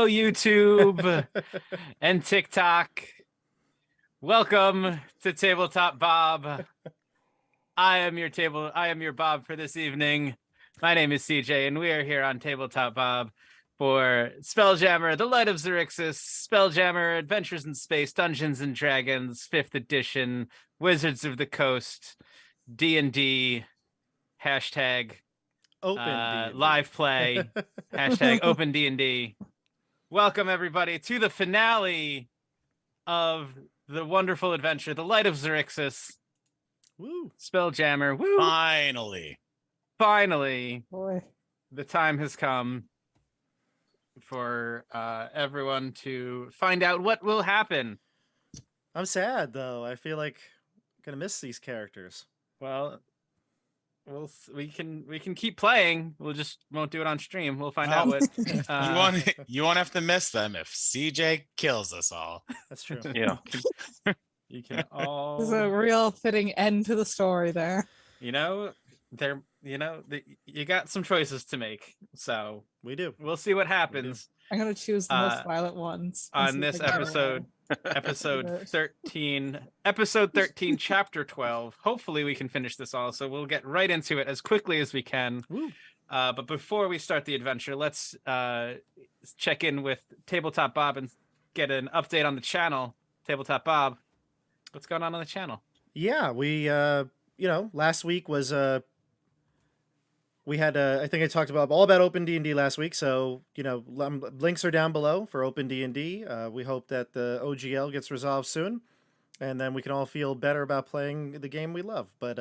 Hello, YouTube and TikTok. Welcome to Tabletop Bob. I am your Bob for this evening. My name is CJ, and we are here on Tabletop Bob for Spelljammer, the Light of Xaryxis, Spelljammer, Adventures in Space, Dungeons and Dragons, 5th edition, Wizards of the Coast, D&D, hashtag Open live play, hashtag open D&D. Welcome everybody to the finale of the wonderful adventure, the Light of Xaryxis. Woo! Spelljammer. Woo! Finally, Boy, the time has come for everyone to find out what will happen. I'm sad though. I feel like I'm gonna miss these characters. Well, we can keep playing. We'll just won't do it on stream. We'll find out what you won't have to miss them if CJ kills us all. That's true. Yeah. You can all. there's a real fitting end to the story there. You got some choices to make. So We do. we'll see what happens I'm gonna choose the most violent ones and on see if this I get episode. Episode Good. 13, chapter 12. Hopefully we can finish this all, so we'll get right into it as quickly as we can. Woo. But before we start the adventure, let's check in with Tabletop Bob and get an update on the channel. Tabletop Bob, what's going on the channel? Yeah, we last week was we had I think I talked about all about Open D&D last week, so links are down below for Open D&D. We hope that the OGL gets resolved soon, and then we can all feel better about playing the game we love. But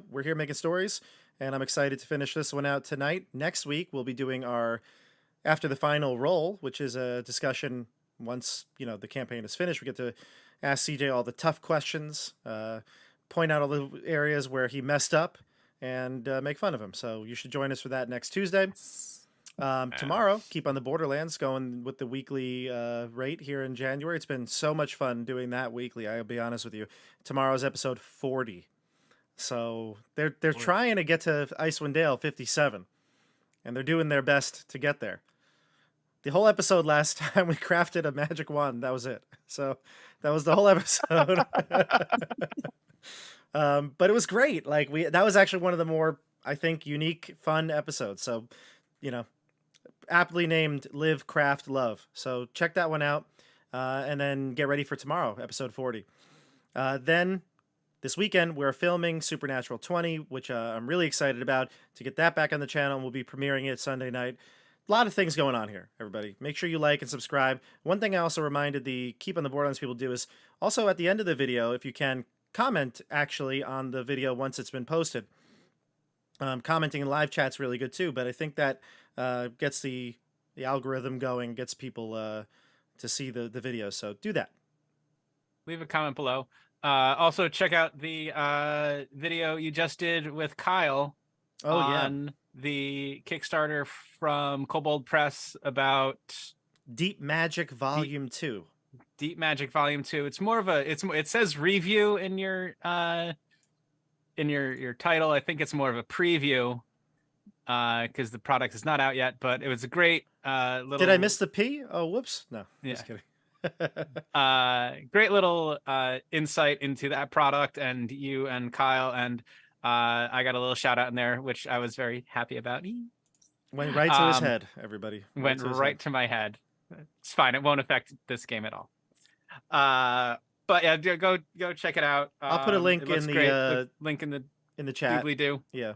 we're here making stories, and I'm excited to finish this one out tonight. Next week we'll be doing our after the final roll, which is a discussion once the campaign is finished. We get to ask CJ all the tough questions, point out all the areas where he messed up, and make fun of him. So you should join us for that next Tuesday. Tomorrow, keep on the Borderlands, going with the weekly rate here in January. It's been so much fun doing that weekly, I'll be honest with you. Tomorrow's episode 40. So they're trying to get to Icewind Dale 57, and they're doing their best to get there. The whole episode last time we crafted a magic wand. That was it. So that was the whole episode. But it was great. That was actually one of the more, I think, unique, fun episodes. So, aptly named Live, Craft, Love. So check that one out, and then get ready for tomorrow, episode 40. Then this weekend we're filming Supernatural 20, which I'm really excited about to get that back on the channel. We'll be premiering it Sunday night. A lot of things going on here, everybody. Make sure you like and subscribe. One thing I also reminded the Keep on the Borderlands people do is also at the end of the video, if you can, comment actually on the video once it's been posted. Commenting in live chat's really good too, but I think that gets the algorithm going, gets people to see the video. So do that. Leave a comment below. Also check out the video you just did with Kyle on the Kickstarter from Kobold Press about Deep Magic Volume 2. Deep Magic Volume 2. It's more of it says review in your title. I think it's more of a preview because the product is not out yet, but it was a great little. Did I miss the P? Oh, whoops. No, yeah. Just kidding. Great little insight into that product and you and Kyle, and I got a little shout out in there, which I was very happy about. Went right to his head, everybody. Went right to my head. It's fine. It won't affect this game at all. But yeah, go check it out. I'll put a link in the link in the chat. Do. Yeah.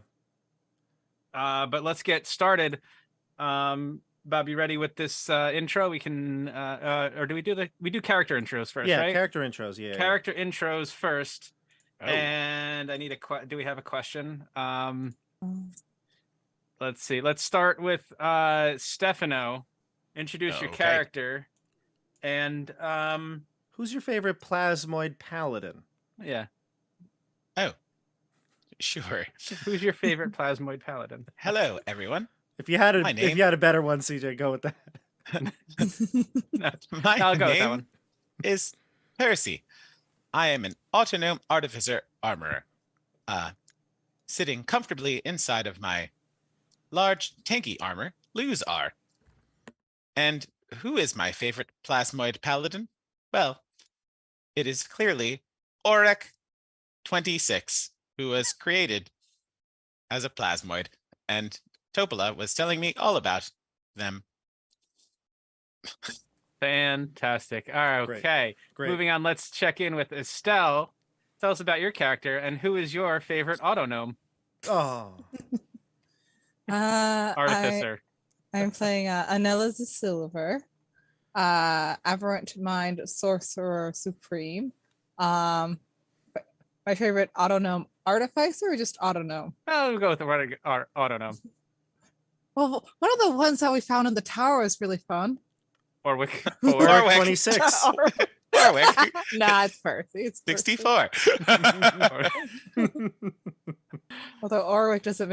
But let's get started. Bob, you ready with this intro? We can or do we do character intros first? Yeah, right? character intros. Yeah. Character intros first. Oh. And I need do we have a question? Let's see. Let's start with Stefano. Introduce your character. And who's your favorite plasmoid paladin? Yeah. Oh, sure. Who's your favorite plasmoid paladin? Hello, everyone. If you had a better one, CJ, go with that. I'll go with that one. Is Percy. I am an autonome artificer armorer, sitting comfortably inside of my large tanky armor, Luz R. And who is my favorite plasmoid paladin? Well, it is clearly Auric 26, who was created as a plasmoid, and Topola was telling me all about them. Fantastic. All right, Great. okay. Great. Moving on, let's check in with Estelle. Tell us about your character and who is your favorite autognome Oh, artificer. I'm playing Anella the Silver, Aberrant Mind Sorcerer Supreme. My favorite autognome artificer or just autognome? We'll go with the autognome. Well, one of the ones that we found in the tower is really fun. Orwick. Auric 26. Warwick Nah, it's Percy. It's Percy. 64. Although Orwick doesn't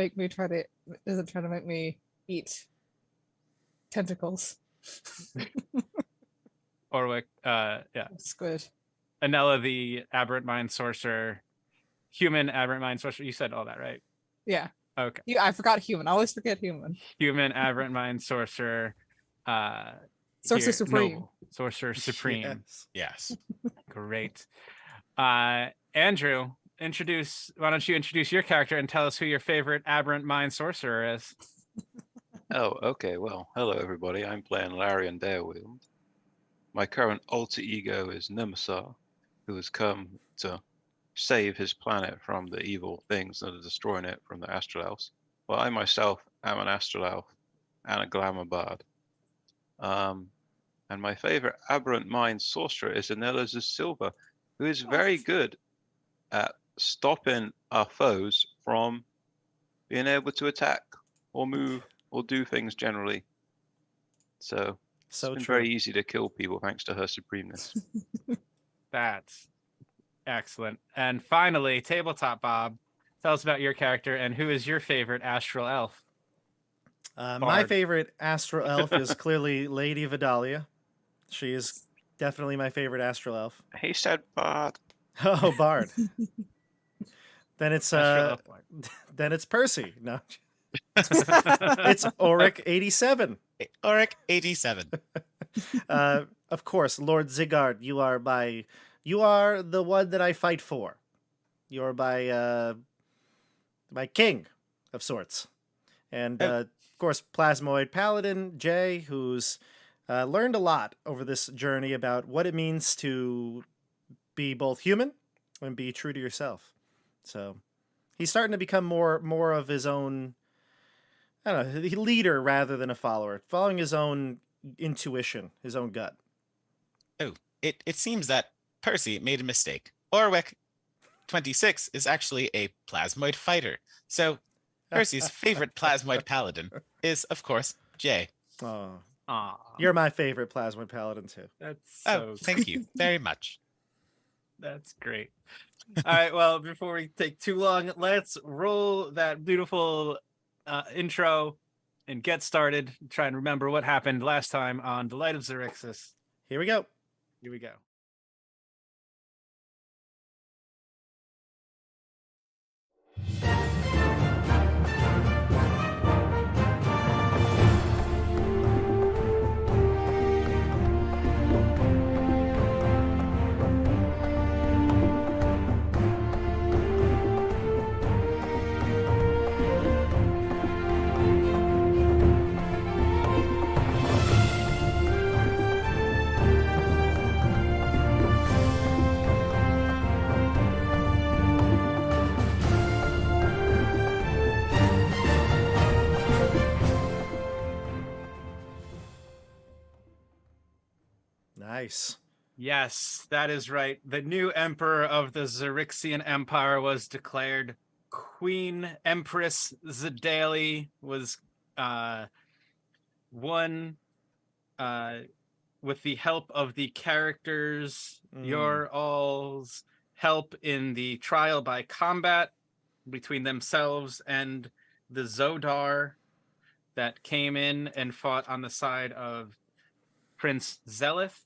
try to make me eat tentacles. Orwick. Yeah. Squid. Anella, the aberrant mind sorcerer, human aberrant mind sorcerer. You said all that, right? Yeah. Okay. I forgot human. I always forget human. Human aberrant mind sorcerer. Sorcerer Supreme. Noble. Sorcerer Supreme. Yes. Yes. Great. Andrew, why don't you introduce your character and tell us who your favorite aberrant mind sorcerer is? Oh, okay. Well, hello everybody. I'm playing Larian Darewield. My current alter ego is Nemesis, who has come to save his planet from the evil things that are destroying it from the Astral Elves. Well, I myself am an Astral Elf and a Glamour Bard. And my favorite aberrant mind sorcerer is Anella the Silver, who is very good at stopping our foes from being able to attack or move or do things generally. So it's been true. very easy to kill people thanks to her supremeness. That's excellent. And finally, Tabletop Bob, tell us about your character and who is your favorite astral elf? My Bard. favorite astral elf is clearly Lady Vidalia. She is definitely my favorite astral elf. He said Bard. Oh, Bard. Then it's Astral elf Bard. then it's Percy. No. It's Auric 87. Auric 87. Of course, Lord Zigard, you are the one that I fight for. You're my king of sorts. And of course, Plasmoid Paladin Jay, who's learned a lot over this journey about what it means to be both human and be true to yourself. So he's starting to become more of his own, I don't know, leader rather than a follower, following his own intuition, his own gut. Oh, it seems that Percy made a mistake. Orwick 26 is actually a plasmoid fighter. So Percy's favorite plasmoid paladin is, of course, Jay. Oh, Aw, you're my favorite Plasmoid Paladin too. that's Oh, so thank you very much. That's great. All right, well, before we take too long, let's roll that beautiful intro and get started. Try and remember what happened last time on the Light of Xaryxis. Here we go. Here we go. Nice. Yes, that is right. The new emperor of the Xaryxian Empire was declared. Queen Empress Zidali was won with the help of the characters, your all's help in the trial by combat between themselves and the Zodar that came in and fought on the side of Prince Zelith.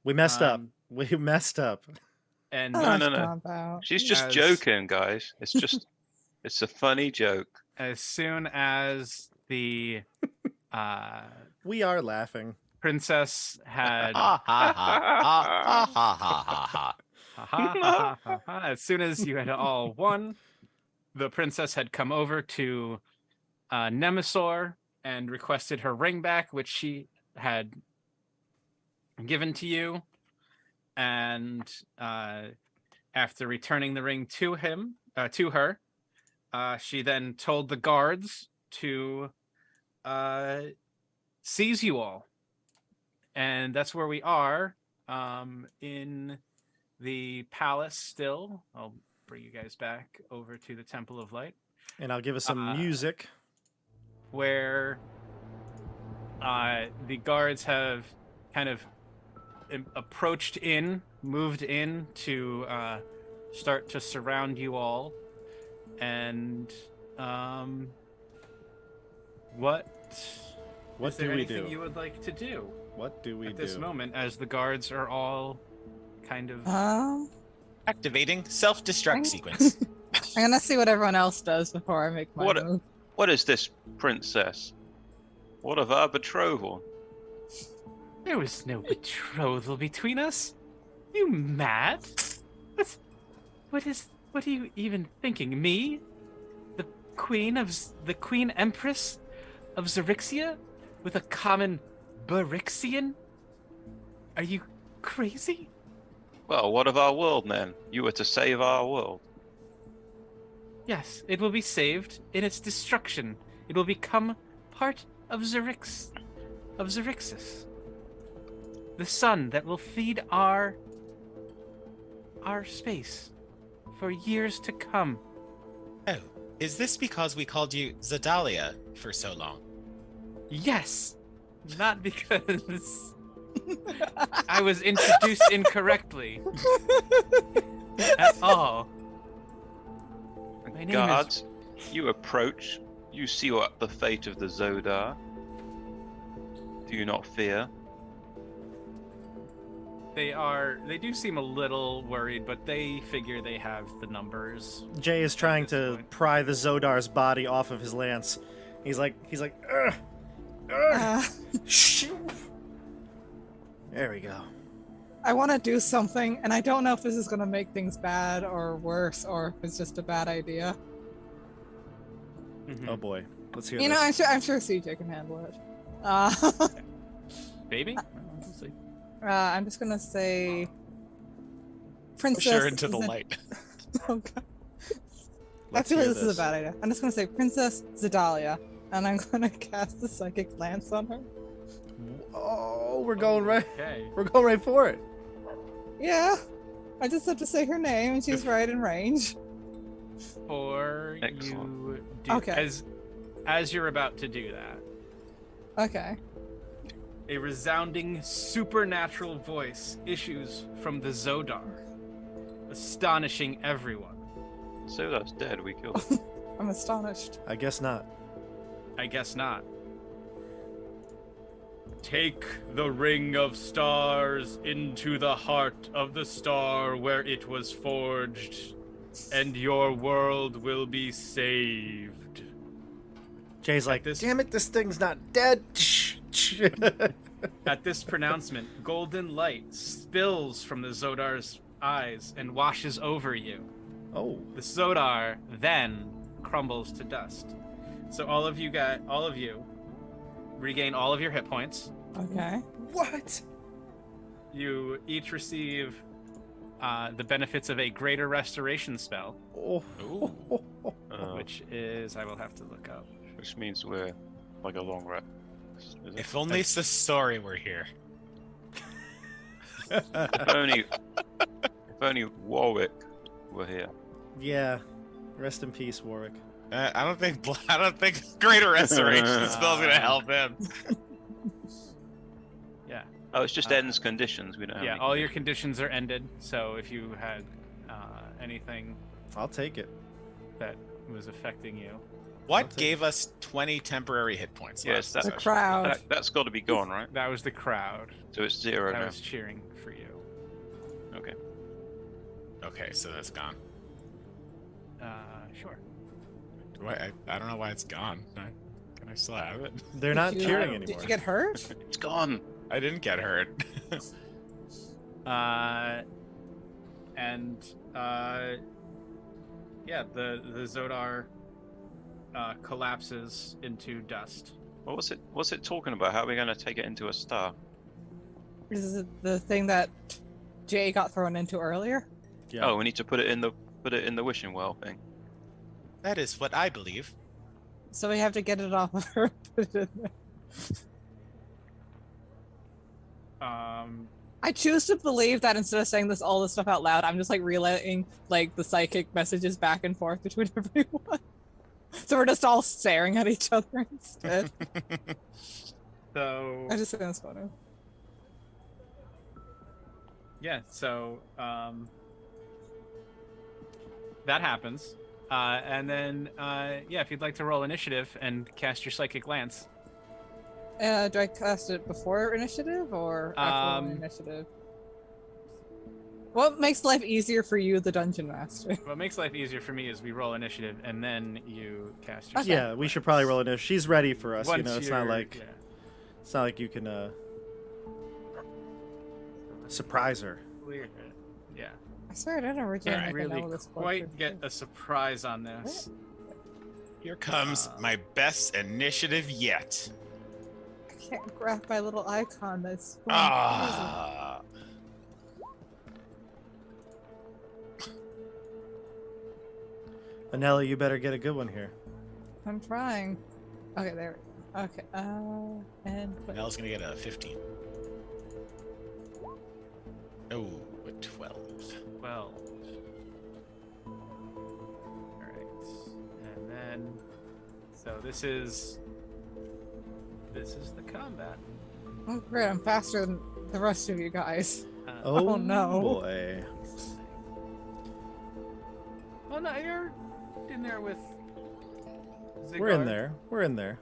We messed up. We messed up. And No. She's just As- joking, guys. It's just, it's a funny joke. as soon as the We are laughing. princess had Ha ha ha ha ha ha ha ha. Ha, ha, ha, ha, ha. As soon as you had all won, the princess had come over to Nemesaur and requested her ring back, which she had given to you. And after returning the ring to her, she then told the guards to seize you all. And that's where we are in the palace still. I'll bring you guys back over to the Temple of Light. And I'll give us some music. Where the guards have kind of moved in to start to surround you all. And what is there do we anything do? you would like to do? What do we at do? this moment, as the guards are all kind of Activating self-destruct sequence. I'm gonna see what everyone else does before I make my move. What is this, princess? What of our betrothal? There was no betrothal between us. You mad? What are you even thinking? Me? The Queen Empress of Xaryxia? With a common Baryxian? Are you crazy? Well, what of our world then? You were to save our world. Yes, it will be saved in its destruction. It will become part of Xaryxis. The sun that will feed our space for years to come. Oh, is this because we called you Zadalia for so long? Yes, not because I was introduced incorrectly at all. My name Guards, you approach. You see what the fate of the Zodar. Do you not fear? They do seem a little worried, but they figure they have the numbers. Jay is trying this to point. pry the Zodar's body off of his lance. He's like, ugh, ugh, shoo. There we go. I want to do something, and I don't know if this is going to make things bad or worse, or if it's just a bad idea. Mhm. Oh boy, let's hear You this. know, I'm sure CJ can handle it. Baby? We'll see. I'm just gonna say, Princess. Push her into the Z- light. Oh, God. Let's I feel like hear this is a bad idea. I'm just gonna say Princess Zadalia, and I'm gonna cast the Psychic Lance on her. Oh, we're going right. Okay. We're going right for it. Yeah, I just have to say her name, and she's right in range. Or Excellent. you do Okay. as you're about to do that, Okay. a resounding supernatural voice issues from the Zodar, astonishing everyone. Zodar's dead. We killed him. I'm astonished. I guess not. I guess not. Take the ring of stars into the heart of the star where it was forged, and your world will be saved. Jay's like, this- damn it, this thing's not dead. At this pronouncement, golden light spills from the Zodar's eyes and washes over you. Oh, The Zodar then crumbles to dust. So all of you regain all of your hit points. Okay. what? You each receive the benefits of a greater restoration spell, Oh, Ooh. which is, I will have to look up. Which means we're like a long rest. Is it? If only the story were here. If only Warwick were here. yeah. Rest in peace, Warwick. I don't think greater restoration spell's gonna help him. Yeah. Oh, it's just ends conditions. We don't have Yeah, any all your conditions. conditions are ended. So if you had anything I'll take it. that was affecting you, What gave us 20 temporary hit points? Yes, last that's The session? crowd. That's got to be gone, right? that was the crowd So it's 0 that now. was cheering for you. Okay. Okay, so that's gone. Sure. I don't know why it's gone. Can I still have it? They're not Did you- cheering Did anymore. you get hurt? It's gone. I didn't get hurt. Yeah, the Zodar collapses into dust. What's it talking about? How are we going to take it into a star? This is the thing that Jay got thrown into earlier. Yeah. Oh, we need to put it in the wishing well thing. That is what I believe. So we have to get it off of her. Put it in there. I choose to believe that instead of saying all this stuff out loud, I'm just like relaying like the psychic messages back and forth between everyone. So we're just all staring at each other instead. So I just think that's funny. yeah, so that happens. And then yeah, if you'd like to roll initiative and cast your psychic glance. Do I cast it before initiative or after initiative? What makes life easier for you, the dungeon master? What makes life easier for me is we roll initiative and then you cast your Okay. psychic Yeah, we should glance. probably roll it. She's ready for us. Once It's not you're- like yeah. it's not like you can surprise her. Clear. Yeah. I swear I didn't originally Can't make a really note of this quite get a surprise on this. Here comes my best initiative yet. I can't grab my little icon that's going Ah. Anella, you better get a good one here. crazy. I'm trying. Okay, there. Okay, and click. Nell's gonna get a 15. Oh, a 12. 12. Alright. And then so this is the combat. Oh, great, I'm faster than the rest of you guys. Oh, Oh, no. boy. Oh no, you're in there with We're in Zigard. there. We're in there.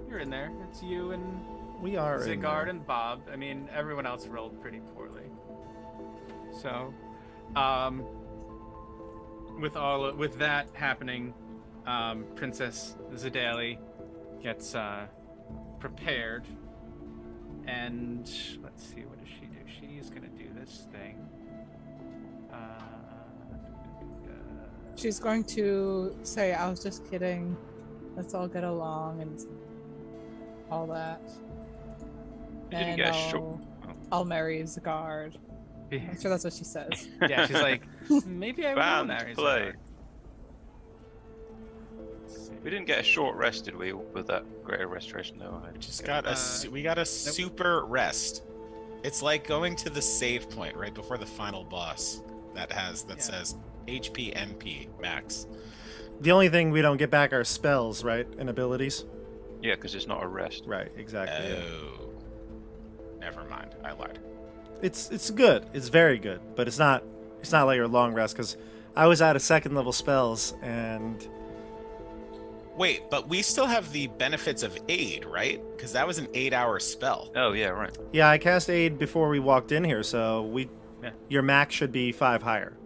You're in there. It's you and We are in Zigard there. and Bob. I mean, everyone else rolled pretty poorly. So, with that happening, Princess Zidali gets prepared, and let's see, what does she do? She's gonna do this thing. She's going to say, I was just kidding. Let's all get along and all that. You didn't And get a short. I'll marry Zigard. I'm sure that's what she says. Yeah, she's like, maybe I will Band marry play. Zigard. We didn't get a short rest, did we? With that greater restoration, though. We got a super rest. It's like going to the save point right before the final boss that says HP MP max. The only thing we don't get back are spells, right? And abilities. Yeah, because it's not a rest. Right, exactly. yeah. Oh. Never mind. I lied. It's good. It's very good, but it's not like your long rest because I was out of second level spells and Wait, but we still have the benefits of aid, right? Because that was an 8-hour spell. Oh yeah, right. yeah, I cast aid before we walked in here, so Yeah. your max should be 5 higher.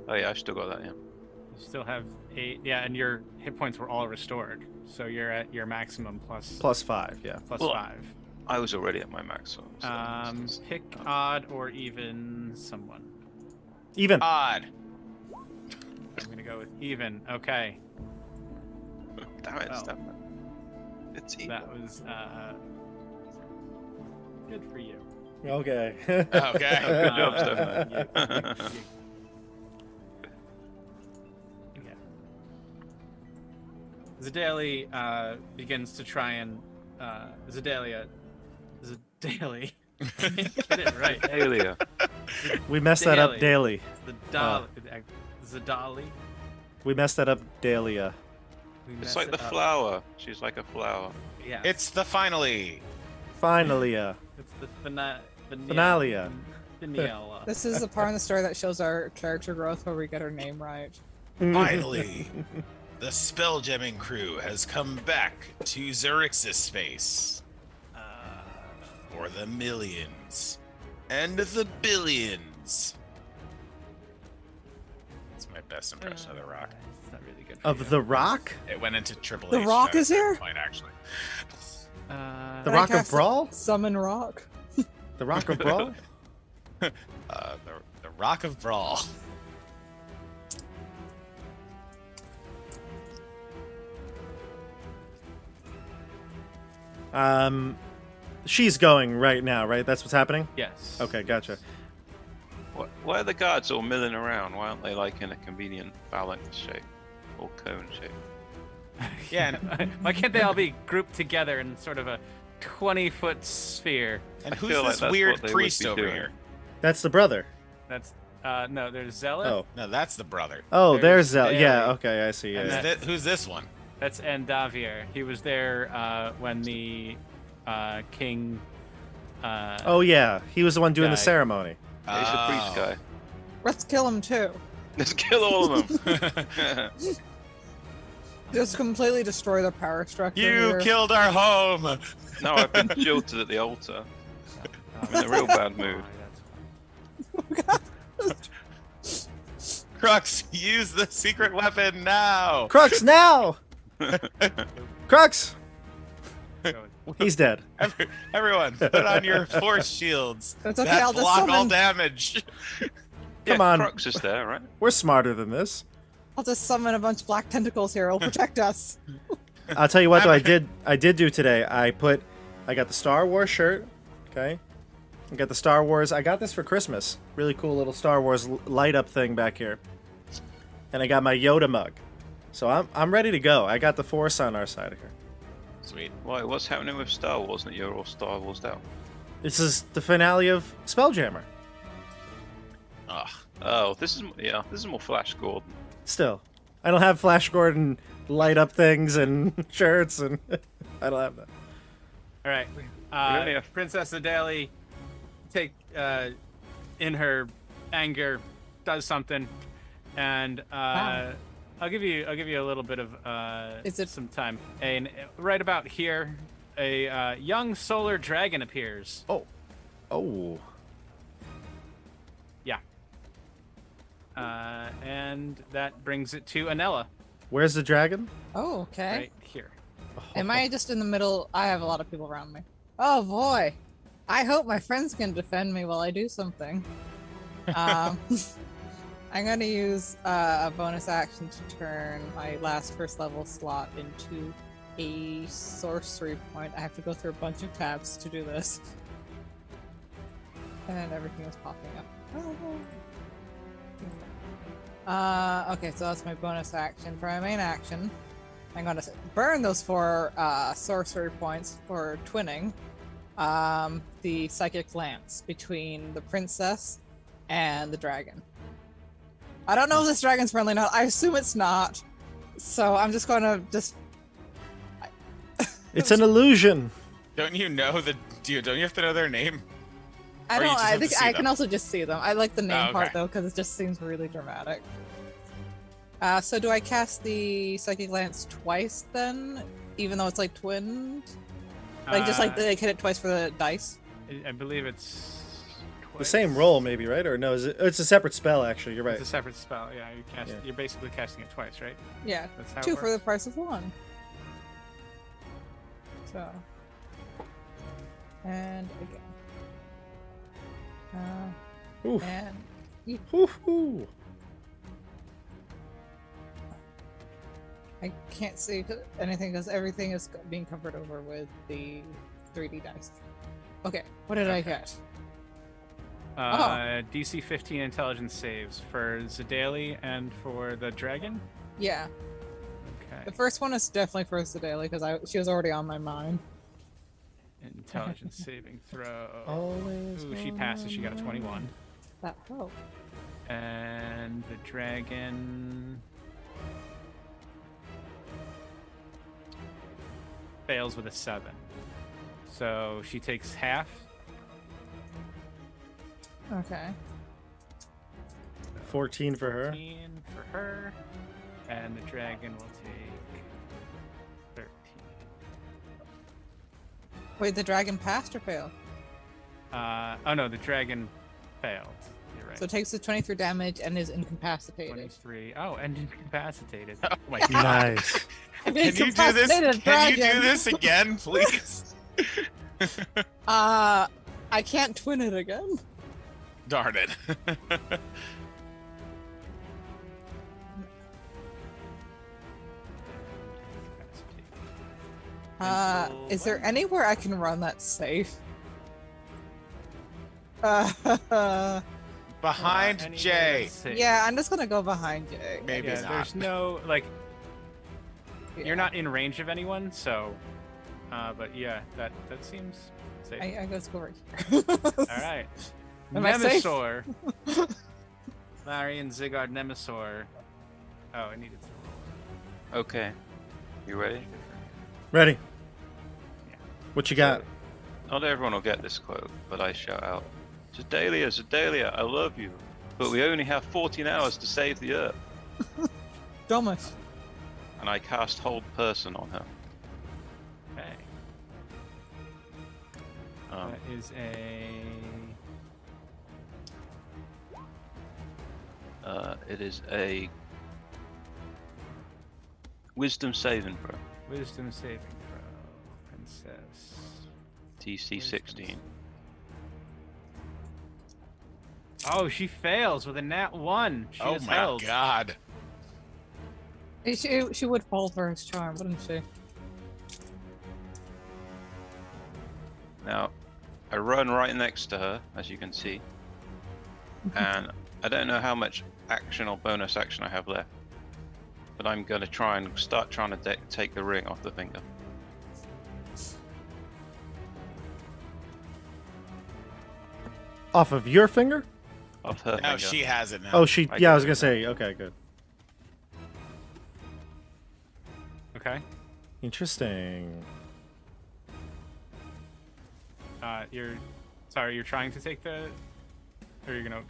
Oh yeah, I still got that. Yeah. You still have 8, yeah, and your hit points were all restored, so you're at your maximum plus Plus 5, yeah. plus Well, 5. I was already at my maximum. So Pick odd or even someone. Even. Odd. I'm gonna go with even. Okay, Damn it! Oh. Damn it. It's even. that was good for you. Okay. Okay. Good job, Uh, Steph. Yeah. Zidali begins to try and Zidali. Get it right. Alia. We messed that up Daily. daily. Zidali. We messed that up daily. We It's messed like it the up. flower. She's like a flower. Yeah. It's the finally. Finally. It's the Finalia. Finale. This is the part in the story that shows our character growth where we get our name right. Finally, the Spelljammer crew has come back to Xaryxis space. For the millions and the billions. It's my best impression of The Rock. It's not really good. For Of you. the Rock? It went into Triple The H. Rock at is that here? Point, actually. The Can I Rock of cast Brawl? Summon Rock. The Rock of Brawl? The Rock of Brawl. She's going right now, right? That's what's happening? Yes. Okay, gotcha. Why are the guards all milling around? Why aren't they like in a convenient phalanx shape or cone shape? Yeah. Why can't they all be grouped together in sort of a 20-foot sphere? And I who's feel like this that's weird what they would priest be over doing. here? That's the brother. That's no. There's Zealot. Oh. No, that's the brother. Oh, There's there's Zel. Bailey. Yeah, okay, I see. Yeah, And yeah. Who's this one? That's Endavier. He was there when the king. Oh, yeah. He was the one doing the Guy. ceremony. Yeah, he's a priest guy. Let's kill him too. Let's kill all of them. Just completely destroy the power structure. You here. killed our home. No, I've been jilted at the altar. I'm in a real bad mood. Crux, use the secret weapon now. Crux, now! Crux! He's dead. Everyone, put on your force shields. It's okay, that I'll just block all summon. damage. Come on. Crux is there, right? We're smarter than this. I'll just summon a bunch of black tentacles here. It'll protect us. I'll tell you what, though, I did do today. I got the Star Wars shirt, okay? I got the Star Wars. I got this for Christmas. Really cool little Star Wars light up thing back here. And I got my Yoda mug. So I'm ready to go. I got the Force on our side here. Sweet. Why? What's happening with Star Wars? That you're all Star Wars'd out? This is the finale of Spelljammer. Ugh. Oh, this is more Flash Gordon. Still, I don't have Flash Gordon light up things and shirts, and I don't have that. All right. only have- Princess Adele in her anger does something, and Wow. I'll give you a little bit of Is it- some time. And right about here, a young solar dragon appears. Oh. Yeah. And that brings it to Anella Where's the dragon? Oh, okay. right here. Am I just in the middle? I have a lot of people around me. Oh boy. I hope my friends can defend me while I do something. I'm going to use a bonus action to turn my last first level slot into a sorcery point. I have to go through a bunch of tabs to do this. And everything is popping up. Okay, so that's my bonus action. For my main action, I'm going to burn those 4 sorcery points for twinning the psychic lance between the princess and the dragon. I don't know if this dragon's friendly or not. I assume it's not. So I'm just going to It's an illusion. Don't you know don't you have to know their name? I Or you don't. just I have to think see I them? can also just see them. I like the name Oh, part okay. though because it just seems really dramatic. So do I cast the psychic lance twice then, even though it's like twinned? Like just like they hit it twice for the dice. I believe it's The twice. same roll, maybe, right? Or no? It's a separate spell. Actually, you're right. It's a separate spell. Yeah, Yeah. you're basically casting it twice, right? Yeah, That's how it 2 for the works. price of 1. So, and again, Oof. and Ooh. I can't see anything because everything is being covered over with the 3D dice. Okay, what did I get? DC 15 intelligence saves for Zedali and for the dragon. Yeah, Okay. the first one is definitely for Sedalia because she was already on my mind. Intelligence saving throw. Always. Ooh, she passes. She got a 21. That helped. And the dragon fails with a 7. So she takes half. Okay. 14 for her. 14 for her. And the dragon will take 13. Wait, the dragon passed or failed? Oh no, the dragon failed. You're right. So it takes the 23 damage and is incapacitated. 23. Oh, and incapacitated. Oh my god. Nice. Can you do this? Incapacitated Can you do dragon. this again, please? I can't twin it again. Darn it. Is there anywhere I can run that's safe? Behind Anywhere Jay. that's safe. Yeah, I'm just gonna go behind Jay. Maybe Yeah, not. there's no like Yeah. you're not in range of anyone, so but yeah, that seems safe. I go over here. All right. Am I safe? Nemesaur. Larry and Zygarde Nemesaur. Oh, I needed to roll. Okay. You ready? Ready? Yeah. What you got? Not everyone will get this quote, but I shout out, Sedalia, Sedalia, I love you, but we only have 14 hours to save the Earth. Thomas. And I cast Hold Person on her. Okay. Um, That is it is a Wisdom saving throw, Wisdom saving throw. Princess. DC 16. Oh, she fails with a nat 1. She Oh is my held. god. She would fall for his charm, wouldn't she? Now, I run right next to her, as you can see, and I don't know how much action or bonus action I have left, but I'm going to try and start trying to take the ring off the finger. Off of your finger? Off her Now finger. she has it now. Oh, she. I Yeah, I was got gonna it say. Okay, good. Okay. Interesting. You're trying to take the, or you're gonna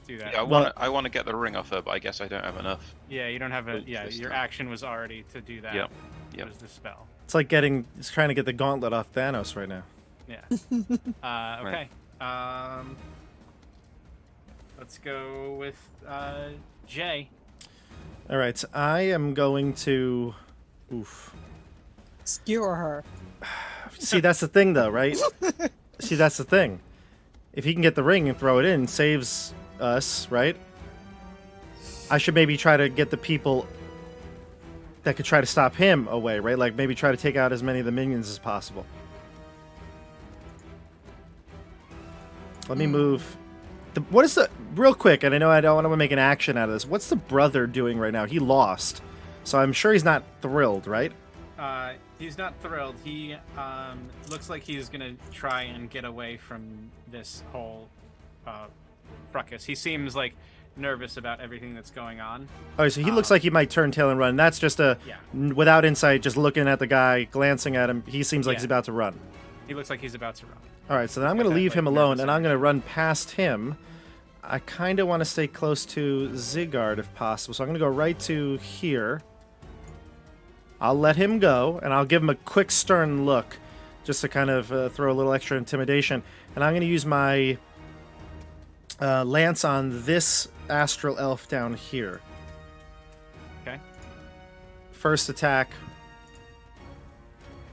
do that. Yeah, Well- I want to get the ring off her, but I guess I don't have enough. Yeah, you don't have a. Boots Yeah, this your time. action was already to do that. Yep, It yep. was the spell. It's like it's trying to get the gauntlet off Thanos right now. Yeah. Okay. Let's go with Jay. All right, so I am going to. Oof. Skewer her. See, that's the thing, though, right? See, that's the thing. If he can get the ring and throw it in, saves us, right? I should maybe try to get the people that could try to stop him away, right? Like maybe try to take out as many of the minions as possible. Let me move. What is the real quick? And I know I don't want to make an action out of this. What's the brother doing right now? He lost, so I'm sure he's not thrilled, right? He's not thrilled. He looks like he's gonna try and get away from this whole fracas. He seems like nervous about everything that's going on. Oh, so he looks like he might turn tail and run. That's just Yeah. without insight, just looking at the guy, glancing at him. He seems like Yeah. he's about to run. He looks like he's about to run. All right, so then I'm going to Okay, leave like him alone, nervous and I'm going to run past him. I kind of want to stay close to Zygarde if possible, so I'm going to go right to here. I'll let him go, and I'll give him a quick stern look, just to kind of throw a little extra intimidation. And I'm going to use my lance on this astral elf down here. Okay. First attack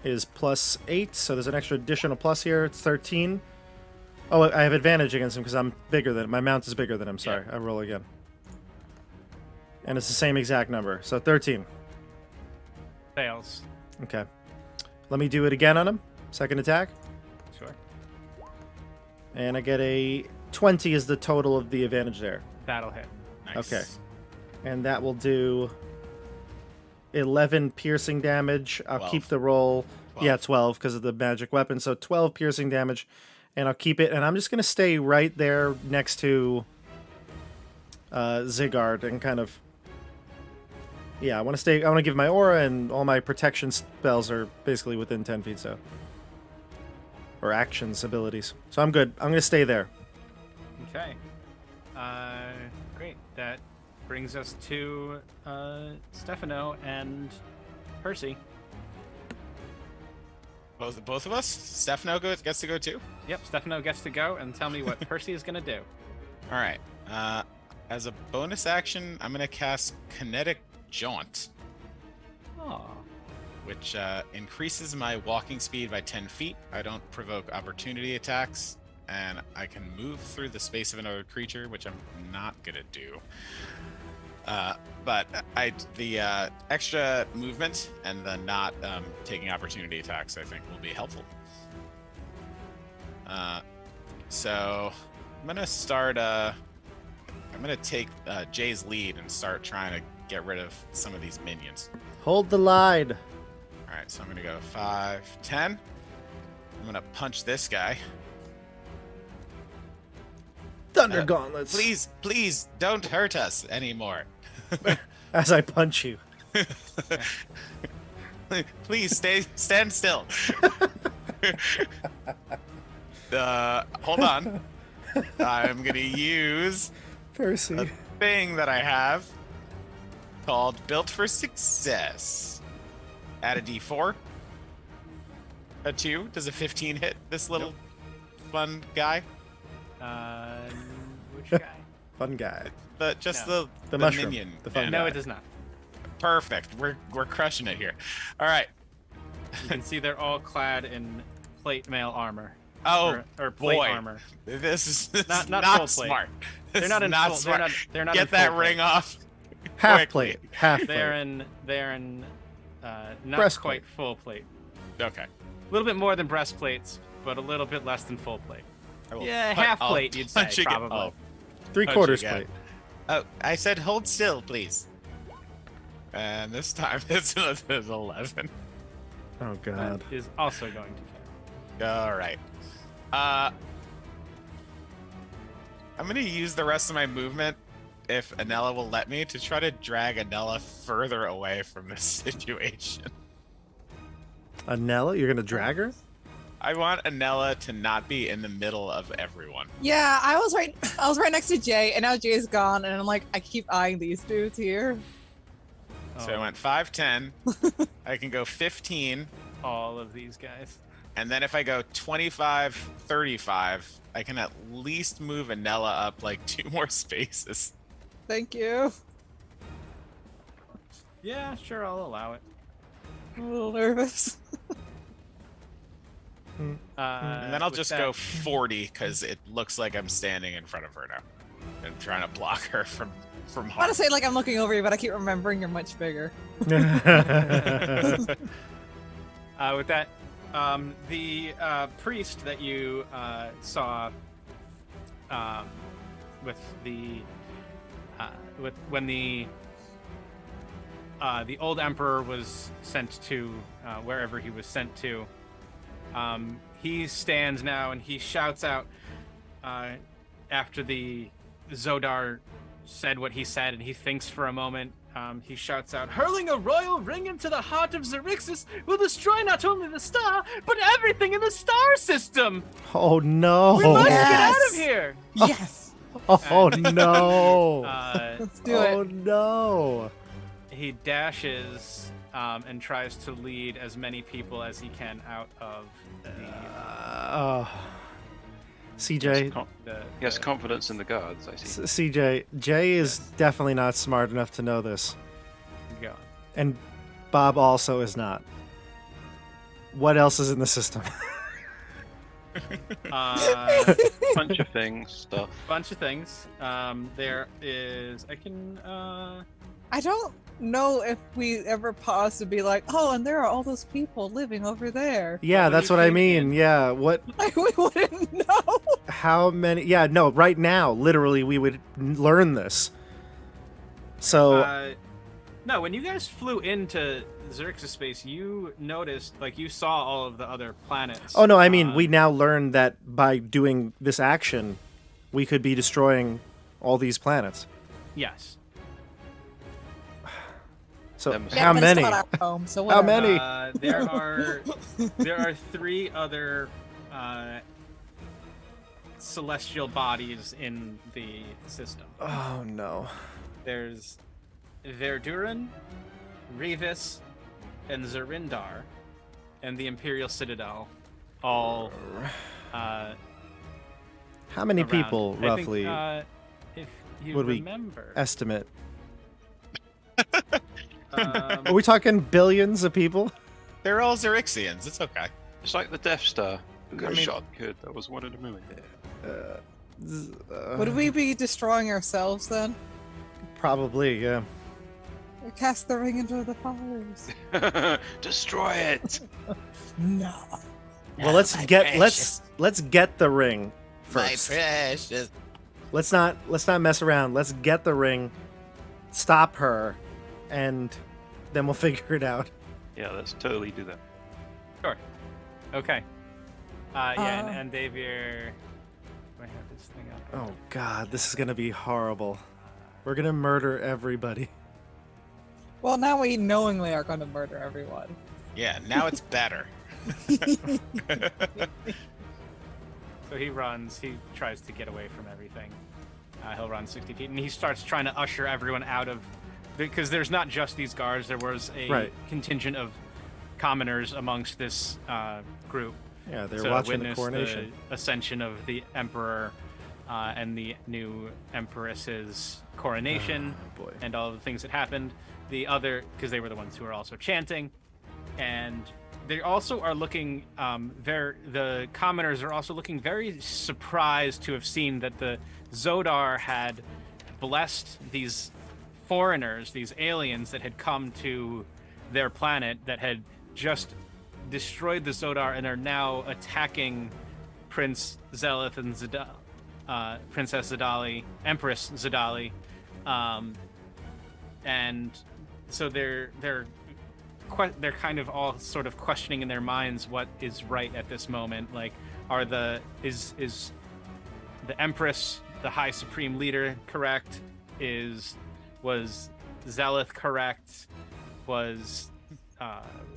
is +8, so there's an extra additional plus here. It's 13. Oh, I have advantage against him because I'm bigger than my mount is bigger than him. Sorry, I roll again. And it's the same exact number, so 13. Fails. Okay. Let me do it again on him. Second attack. Sure. And I get a 20 is the total of the advantage there. That'll hit. Nice. Okay. And that will do 11 piercing damage. I'll 12. keep the roll. 12. Yeah, 12 because of the magic weapon. So 12 piercing damage. And I'll keep it. And I'm just going to stay right there next to Zygarde and kind of... Yeah, I want to stay... I want to give my aura, and all my protection spells are basically within 10 feet, so... Or actions, abilities. So I'm good. I'm going to stay there. Okay. Great. That brings us to Stefano and Percy. Both of us? Stefano gets to go too? Yep, Stefano gets to go and tell me what Percy is going to do. All right. As a bonus action, I'm going to cast Kinetic Jaunt, Oh. which increases my walking speed by 10 feet. I don't provoke opportunity attacks. and I can move through the space of another creature, which I'm not gonna do. But the extra movement and the not taking opportunity attacks, I think, will be helpful. So I'm gonna start. I'm gonna take Jay's lead and start trying to get rid of some of these minions. Hold the line. All right, so I'm gonna go 5, 10. I'm gonna punch this guy. Thunder gauntlets. Please don't hurt us anymore. As I punch you. Please stand still. Hold on. I'm gonna use Percy. a thing that I have called Built for Success. Add a D4. A 2. Does a 15 hit this little fun guy? Which guy? Fun guy. The mushroom. minion. The fun No, guy. it does not. Perfect. We're crushing it here. All right. You can see they're all clad in plate mail armor. Oh, or plate boy. armor. This is Not not full plate. smart. This They're not is in not full. smart. They're not Get in full that plate. ring off. Half quickly. plate. Half plate. They're in not Breastplate. quite full plate. Okay. A little bit more than breastplates, but a little bit less than full plate. I will Yeah, punch- half I'll plate, you'd say, punch again. probably. Oh. 3/4 again. plate. Oh, I said hold still, please. And this time it's 11. Oh That god. is also going to count. All right. I'm gonna use the rest of my movement, if Anella will let me, to try to drag Anella further away from this situation. Anella, you're gonna drag her? I want Anella to not be in the middle of everyone. Yeah, I was right next to Jay, and now Jay's gone, and I'm like, I keep eyeing these dudes here. So I went 5, 10. I can go 15. All of these guys. And then if I go 25, 35, I can at least move Anella up like 2 more spaces. Thank you. Yeah, sure, I'll allow it. I'm a little nervous. And then I'll with just that- go 40 because it looks like I'm standing in front of her now. And trying to block her from I want harm. to say like I'm looking over you, but I keep remembering you're much bigger. With that, the priest that you saw with the when the old emperor was sent to wherever he was sent to, he stands now and he shouts out after the Zodar said what he said, and he thinks for a moment. He shouts out, "Hurling a royal ring into the heart of Xaryxis will destroy not only the star, but everything in the star system! Oh no. We must Yes! get out of here!" Yes. Oh no. Let's do Oh it. no. He dashes and tries to lead as many people as he can out of CJ, He has confidence in the guards, I see. CJ, Jay is Yes. definitely not smart enough to know this, Go. and Bob also is not. What else is in the system? Bunch of things, stuff. Bunch of things. There is. I can. I don't know if we ever pause to be like, oh, and there are all those people living over there. Yeah, What that's do what you I think, mean. man? Yeah, what? Like, we wouldn't know. How many? Yeah, no. Right now, literally, we would learn this. So No, when you guys flew into Xaryxis space, you noticed, like, you saw all of the other planets. oh no, I mean, we now learned that by doing this action, we could be destroying all these planets. Yes. So Them- Yeah, how but it's many? not our home, so How whatever. many? There are 3 other celestial bodies in the system. Oh no. There's Verduran, Revis, and Zarindar, and the Imperial Citadel, all How many around. people, I think, roughly, if you would we remember, estimate? um, Are we talking billions of people? They're all Xaryxians. It's okay. It's like the Death Star. Good I mean, shot, kid. That was 1 in a million. Would we be destroying ourselves then? Probably, yeah. Cast the ring into the fires. Destroy it. No. Well, let's get the ring first. My precious. Let's not mess around. Let's get the ring, stop her, and then we'll figure it out. Yeah, let's totally do that. Sure. Okay. Yeah, and Davier. Do I have this thing up? Oh God, this is gonna be horrible. We're gonna murder everybody. Well, now we knowingly are going to murder everyone. Yeah, now it's better. So he runs. He tries to get away from everything. He'll run 60 feet, and he starts trying to usher everyone out of, because there's not just these guards. There was a contingent of commoners amongst this group. Yeah, they're to watching the witness coronation. the ascension of the emperor and the new empress's coronation, Oh, boy. and all the things that happened. The other, because they were the ones who were also chanting, and they also are looking the commoners are also looking very surprised to have seen that the Zodar had blessed these foreigners, these aliens that had come to their planet, that had just destroyed the Zodar and are now attacking Prince Zelith and Princess Zidali, Empress Zidali, and so they're kind of all sort of questioning in their minds what is right at this moment. Like, is the Empress, the High Supreme Leader, correct? Was Zelith correct? Was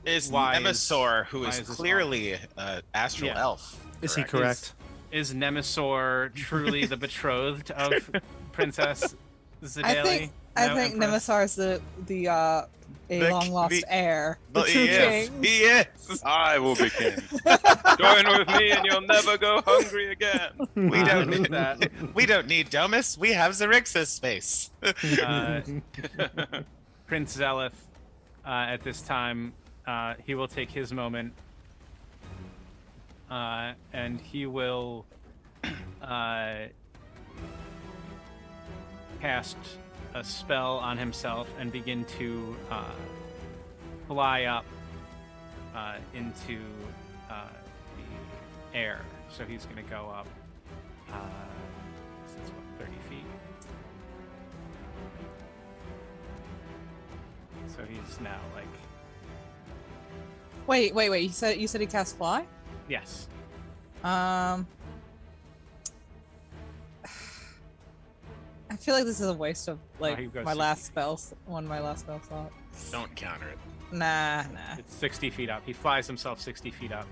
Is wise, Nemesaur, who is wise as clearly an astral Yeah. elf. Is he correct? Is Nemesaur truly the betrothed of Princess Zidali? I think Nemesaur is the long lost heir. The But true he is. king. He is. I will be king. Join with me and you'll never go hungry again. We don't need need that. We don't need Domus. We have Xaryxis space. Prince Zelith, at this time, he will take his moment, and he will cast a spell on himself and begin to fly up into the air. So he's going to go up. That's what, 30 feet. So he's now like, Wait. You said he cast fly? yes. I feel like this is a waste of he goes my 60 last feet. spells. One of my last spell slot. Don't counter it. Nah. It's 60 feet up. He flies himself 60 feet up.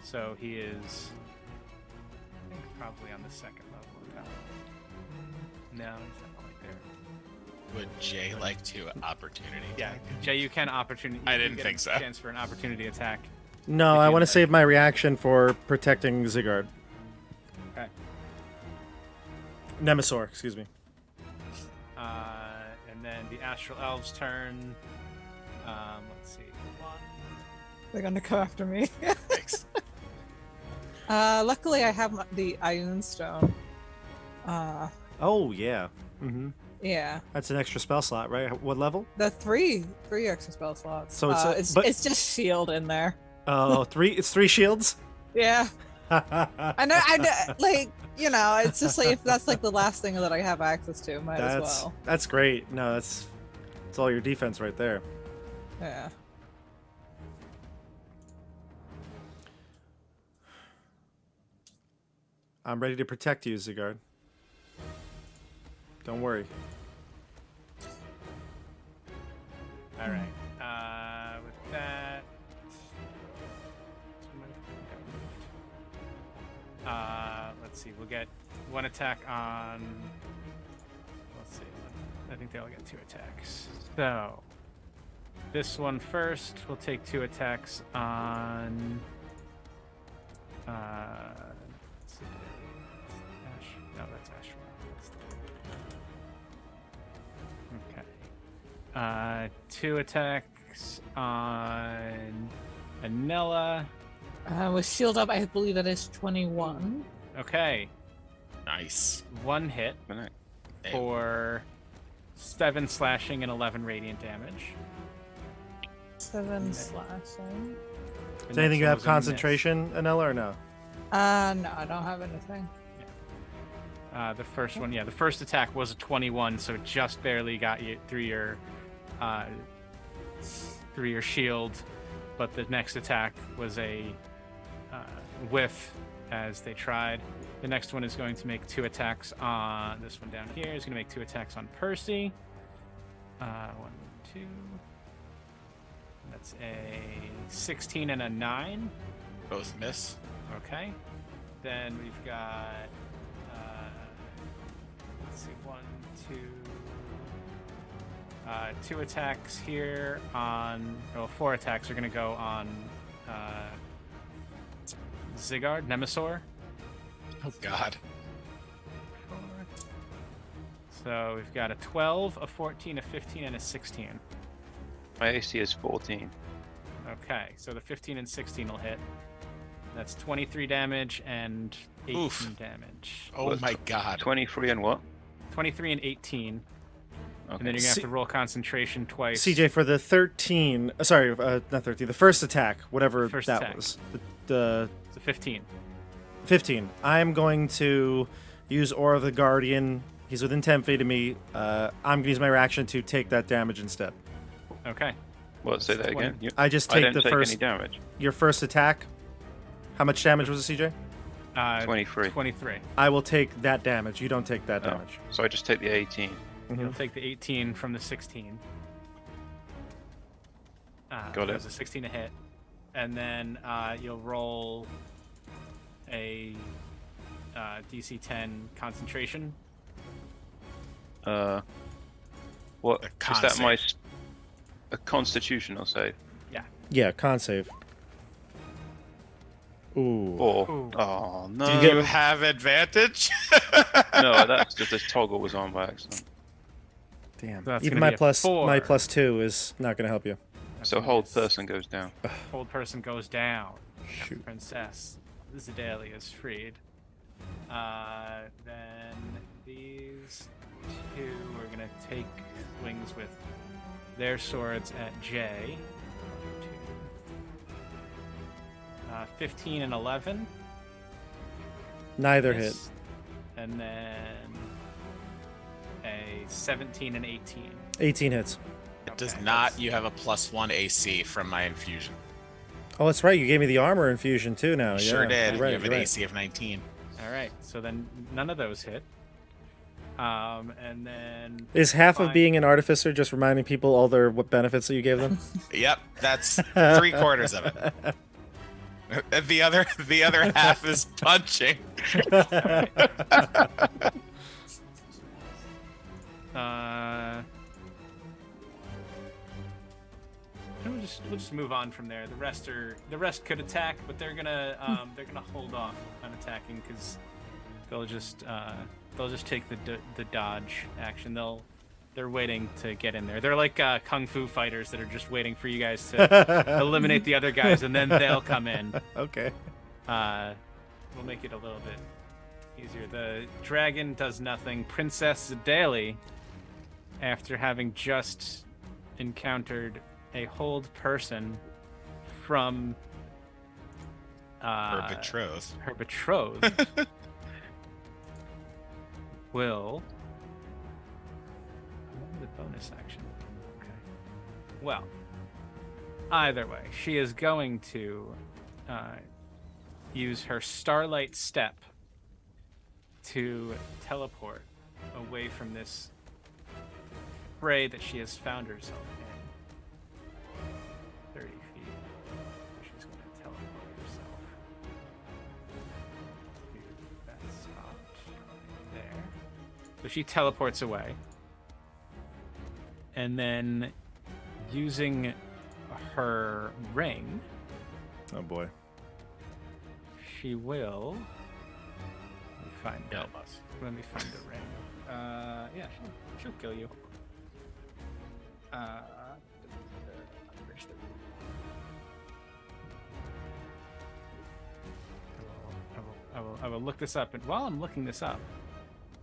So he is, I think, probably on the second level of that. No, he's not quite there. Would Jay like to opportunity? Yeah, attack? Jay, you can opportunity. I you didn't get think a so. Chance for an opportunity attack. No, If I you want to like. save my reaction for protecting Zigard. Okay. Nemesaur, excuse me. And then the Astral Elves' turn. Let's see. They're gonna come after me. Thanks. Luckily, I have the Ioun Stone. Oh, yeah. Mm-hmm. Yeah, That's an extra spell slot, right? What level? the three extra spell slots. So it's it's just shield in there. Oh, three. It's 3 shields? Yeah, I know. Like, you know, it's just like if that's like the last thing that I have access to, might as well. That's great. No, it's all your defense right there. Yeah. I'm ready to protect you, Zigard. Don't worry. All right. With that, let's see. We'll get one attack on. Let's see. I think they all get 2 attacks. So this one first. We'll take 2 attacks on. Let's see. No, that's Ash. Okay. 2 attacks on Anella. With shield up, I believe that is 21. Okay, Nice. one hit Right. for 7 slashing and 11 radiant damage. 7 slashing. The Is anything next you one have was a miss. concentration, Anella, or no? No, I don't have anything. The first one, the first attack was a 21, so it just barely got you through your shield, but the next attack was a whiff as they tried. The next one is going to make 2 attacks on this one down here. Is going to make 2 attacks on Percy. 1, 2. That's a 16 and a 9. Both miss. Okay. Then we've got let's see, 1, 2, 2 attacks here on. Well, 4 attacks are going to go on Zigard, Nemesaur. Oh God. So we've got a 12, a 14, a 15, and a 16. My AC is 14. Okay, so the 15 and 16 will hit. That's 23 damage and 18 Oof. damage. Oh What? my God. 23 and what? 23 and 18. Okay. And then you're going to have to roll concentration twice. CJ, for the 13, sorry, not 13, the first attack, whatever First that attack. was, the It's a 15. 15. I'm going to use Aura of the Guardian. He's within 10 feet of me. I'm going to use my reaction to take that damage instead. Okay. What? Say that 20. again. I just I take didn't the take first, any damage. your first attack. How much damage was it, CJ? 23. 23. I will take that damage. You don't take that Oh, damage. So I just take the 18. You'll take the 18 from the 16. Got it. was a 16 to hit. And then you'll roll a DC 10 concentration. What? A Is con that save. a constitutional save? Yeah, con save. Ooh. Or Ooh. oh no, Do you have advantage? no, that's just this toggle was on by accident. Damn. So that's Even gonna my be a 4. my +2 is not going to help you. That's So gonna be hold a person goes down. Hold person goes down. Shoot. Princess Zidalia is freed. Then these 2 are going to take swings with their swords at Jay. 1, 2. 15 and 11. Neither Miss. hit. And then a 17 and 18. 18 hits. It does Okay, not. that's- You have a +1 AC from my infusion. Oh, that's right. You gave me the armor infusion too now. You yeah. sure did. You're right, You have an you're right. AC of 19. All right, so then none of those hit. And then Is half of Fine. being an artificer just reminding people all their what benefits that you gave them? Yep, that's 3/4 of it. And the other half is punching. We'll just move on from there. The rest could attack, but they're gonna hold off on attacking because they'll just take the dodge action. They're waiting to get in there. They're like kung fu fighters that are just waiting for you guys to eliminate the other guys, and then they'll come in. Okay. We'll make it a little bit easier. The dragon does nothing. Princess Zidalia, after having just encountered a hold person from Or betrothed. her betrothed, will the bonus action. Okay. Well, either way, she is going to use her Starlight Step to teleport away from this fray that she has found herself in. 30 feet. She's going to teleport herself to that spot right there. So she teleports away. And then using her ring, Oh boy. she will. Let me find Kill it. us. Let me find the ring. Yeah, she'll kill you. Where's the I will look this up, and while I'm looking this up,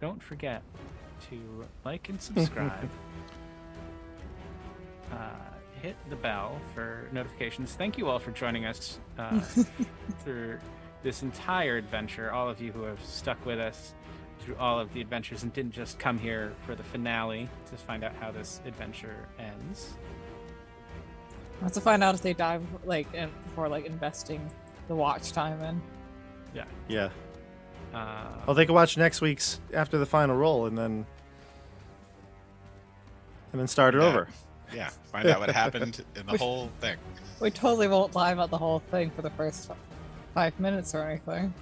don't forget to like and subscribe. Hit the bell for notifications. Thank you all for joining us through this entire adventure. All of you who have stuck with us through all of the adventures and didn't just come here for the finale to find out how this adventure ends. I have to find out if they die before investing the watch time in. Yeah. Well, they can watch next week's after the final roll and then start it over. Yeah, find out what happened in the whole thing. We totally won't lie about the whole thing for the first 5 minutes or anything.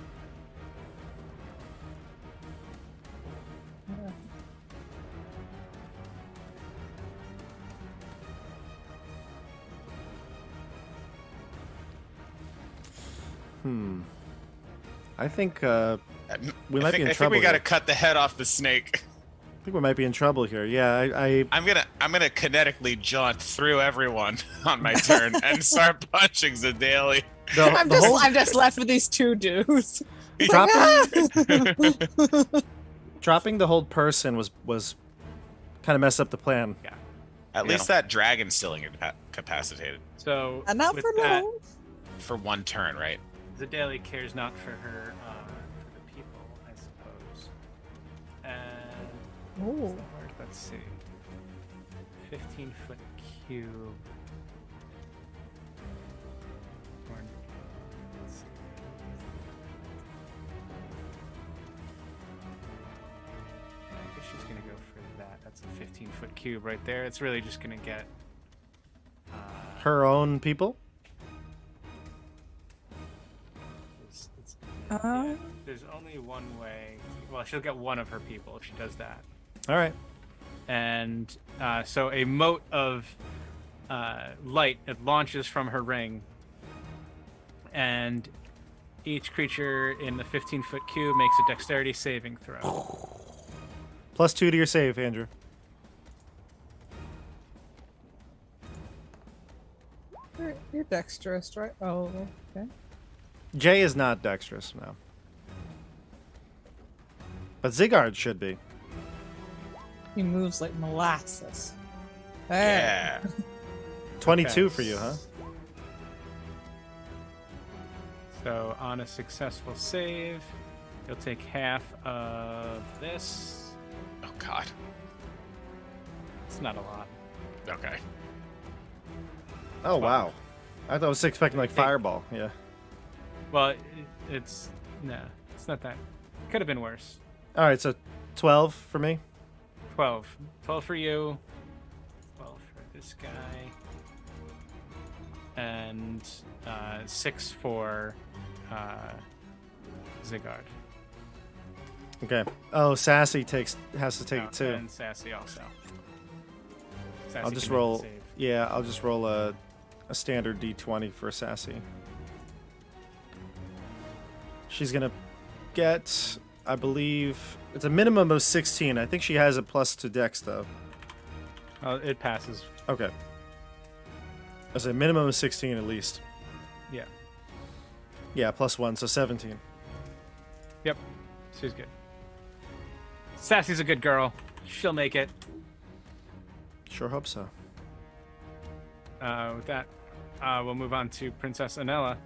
I think we might be in trouble. I think we got to here. cut the head off the snake. I think we might be in trouble here. Yeah, I'm gonna kinetically jaunt through everyone on my turn and start punching Zadaeli. I'm just left with these two dudes. Dropping the whole person was kind of messed up the plan. Yeah. At least that dragon's still incapacitated. So And not with for that, long. For one turn, right? Zadaeli cares not for her, for the people, I suppose. And Ooh. let's see, 15-foot cube. Let's see. I guess she's gonna go for that. That's a 15-foot cube right there. It's really just gonna get Her own people. There's only one way. Well, she'll get one of her people if she does that. All right. And so a mote of light, it launches from her ring, and each creature in the 15-foot cube makes a dexterity saving throw. +2 to your save, Andrew. You're dexterous, right? Oh, okay. Jay is not dexterous now. But Zigard should be. He moves like molasses. Hey. Yeah. 22 Okay. for you, huh? So on a successful save, you'll take half of this. Oh God. It's not a lot. Okay. Oh, wow. I thought I was expecting like fireball. Yeah. Well, it's not that. Could have been worse. All right, so 12 for me. 12 for you. 12 for this guy. And 6 for Zigard. Okay. Oh, Sassy has to take Oh, it too. And Sassy also. Sassy I'll just can make the roll. save. Yeah, I'll just roll a standard D20 for Sassy. She's gonna get, I believe, it's a minimum of 16. I think she has a plus to Dex though. It passes. Okay. As a minimum of 16 at least. Yeah. Yeah, +1, so 17. Yep. She's good. Sassy's a good girl. She'll make it. Sure hope so. With that, we'll move on to Princess Anella.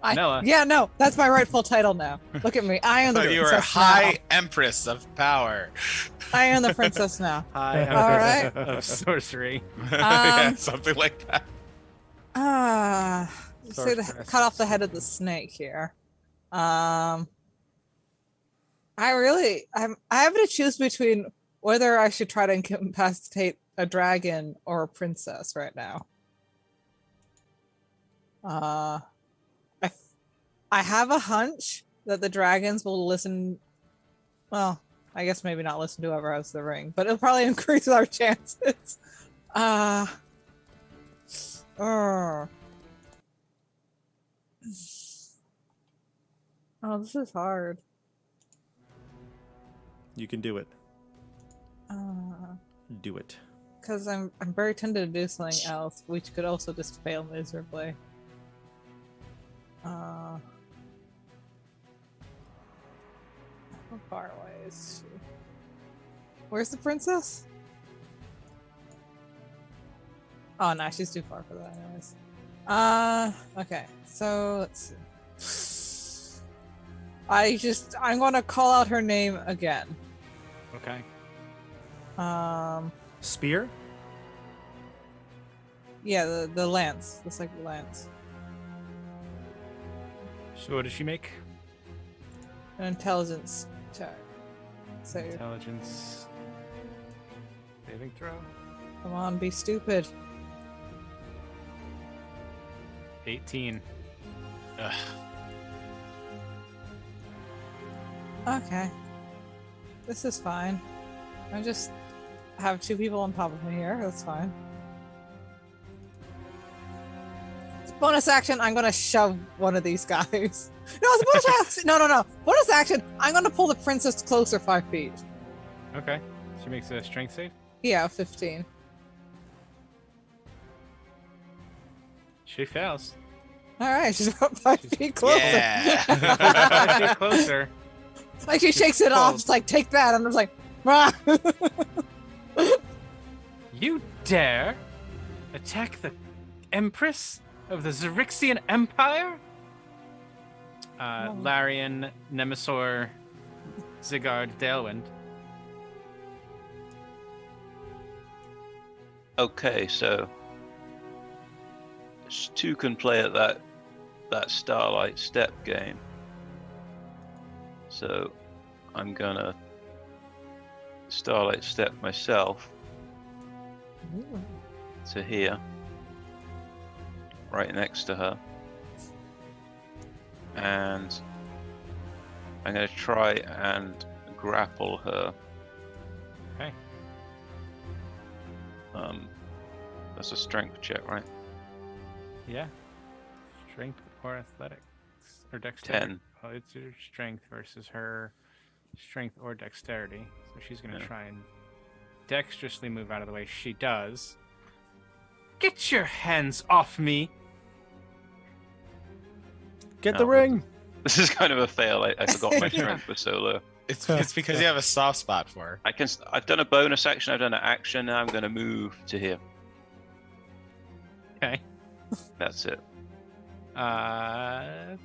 Anella. Yeah, no, that's my rightful title now. Look at me. I am the So you were princess High Empress of Power. now. I am the princess now. High All Empress right. of Sorcery. Yeah, something like that. Sorceress. Cut off the head of the snake here. I have to choose between whether I should try to incapacitate a dragon or a princess right now. I have a hunch that the dragons will listen. Well, I guess maybe not listen to whoever has the ring, but it'll probably increase our chances. Oh, this is hard. You can do it. Do it. Because I'm very tempted to do something else, which could also just fail miserably. How far away is she? Where's the princess? Oh no, she's too far for that anyways. Okay, so let's see. I'm gonna call out her name again. Okay. Spear? Yeah, the lance. The sacred lance. So what does she make? An intelligence check. Save. Intelligence. Saving throw. Come on, be stupid. 18. Ugh. Okay. This is fine. I just have two people on top of me here. That's fine. Bonus action, I'm gonna shove one of these guys. No, it's a bonus action. No. Bonus action, I'm gonna pull the princess closer 5 feet. Okay. She makes a strength save. Yeah, 15. She fails. All right, she's about 5 feet closer. Yeah. 5 feet closer. Like she shakes it off. It's like, take that. I'm just like, rah. You dare attack the Empress of the Xaryxian Empire? Larian, Nemesaur, Zigard, Dalewind. Okay, so two can play at that Starlight Step game. So I'm gonna Starlight Step myself to here, right next to her, and I'm gonna try and grapple her. Okay. That's a strength check, right? Yeah. Strength or athletics or dexterity. 10. Oh, it's your strength versus her strength or dexterity. So she's gonna try and dexterously move out of the way. She does. Get your hands off me! Get the Oh, ring! This is kind of a fail. I forgot my strength was so low. It's because you have a soft spot for her. I've done a bonus action. I've done an action. Now I'm going to move to here. Okay. That's it.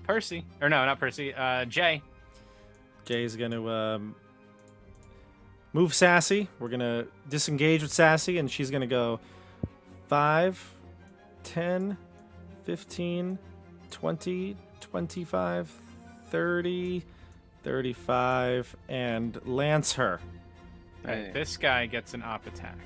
Percy. Or no, not Percy. Jay. Jay's going to move Sassy. We're going to disengage with Sassy, and she's going to go 5, 10, 15, 20, 25, 30, 35, and lance her. Hey. This guy gets an op attack.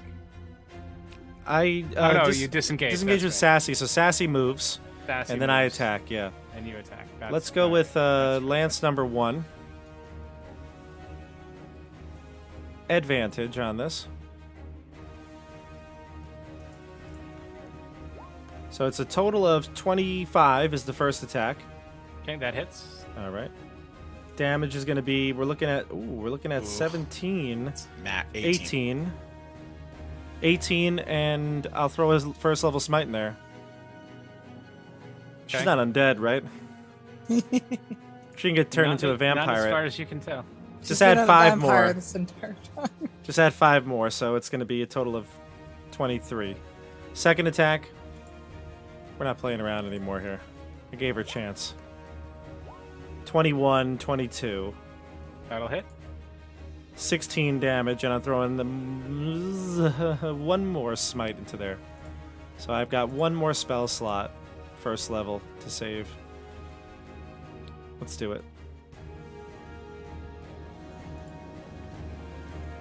I No, you disengage. disengage that's with right. Sassy, so Sassy moves, Sassy and then I moves, attack, yeah. And you attack. That's Let's go fine. with That's lance number 1. Advantage on this. So it's a total of 25 is the first attack. Okay, that hits. All right. Damage is going to be we're looking at Ooh. 17, Matt 18. 18 and I'll throw his first level smite in there. She's Okay. not undead, right? She can get turned Not into a Not as vampire. far as you can tell. She's Just been add a 5 vampire more. This entire time. Just add 5 more, so it's going to be a total of 23. Second attack. We're not playing around anymore here. I gave her a chance. 21, 22. That'll hit. 16 damage, and I'm throwing one more smite into there. So I've got one more spell slot, first level, to save. Let's do it.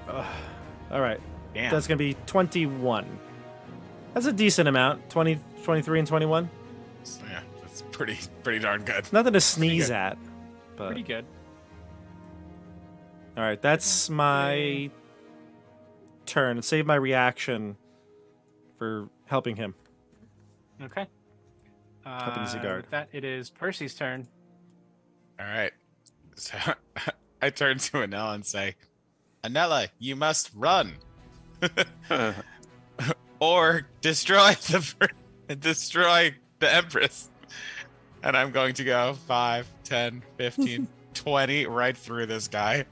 All right. Damn. That's going to be 21. That's a decent amount. 20, 23, and 21. Yeah, that's pretty darn good. Nothing to sneeze good. at. But Pretty good. all right, that's my turn. Save my reaction for helping him. Okay. Helping Zigard. With that, it is Percy's turn. All right. So I turn to Anella and say, Anella, you must run or destroy the Empress. And I'm going to go 5, 10, 15, 20 right through this guy.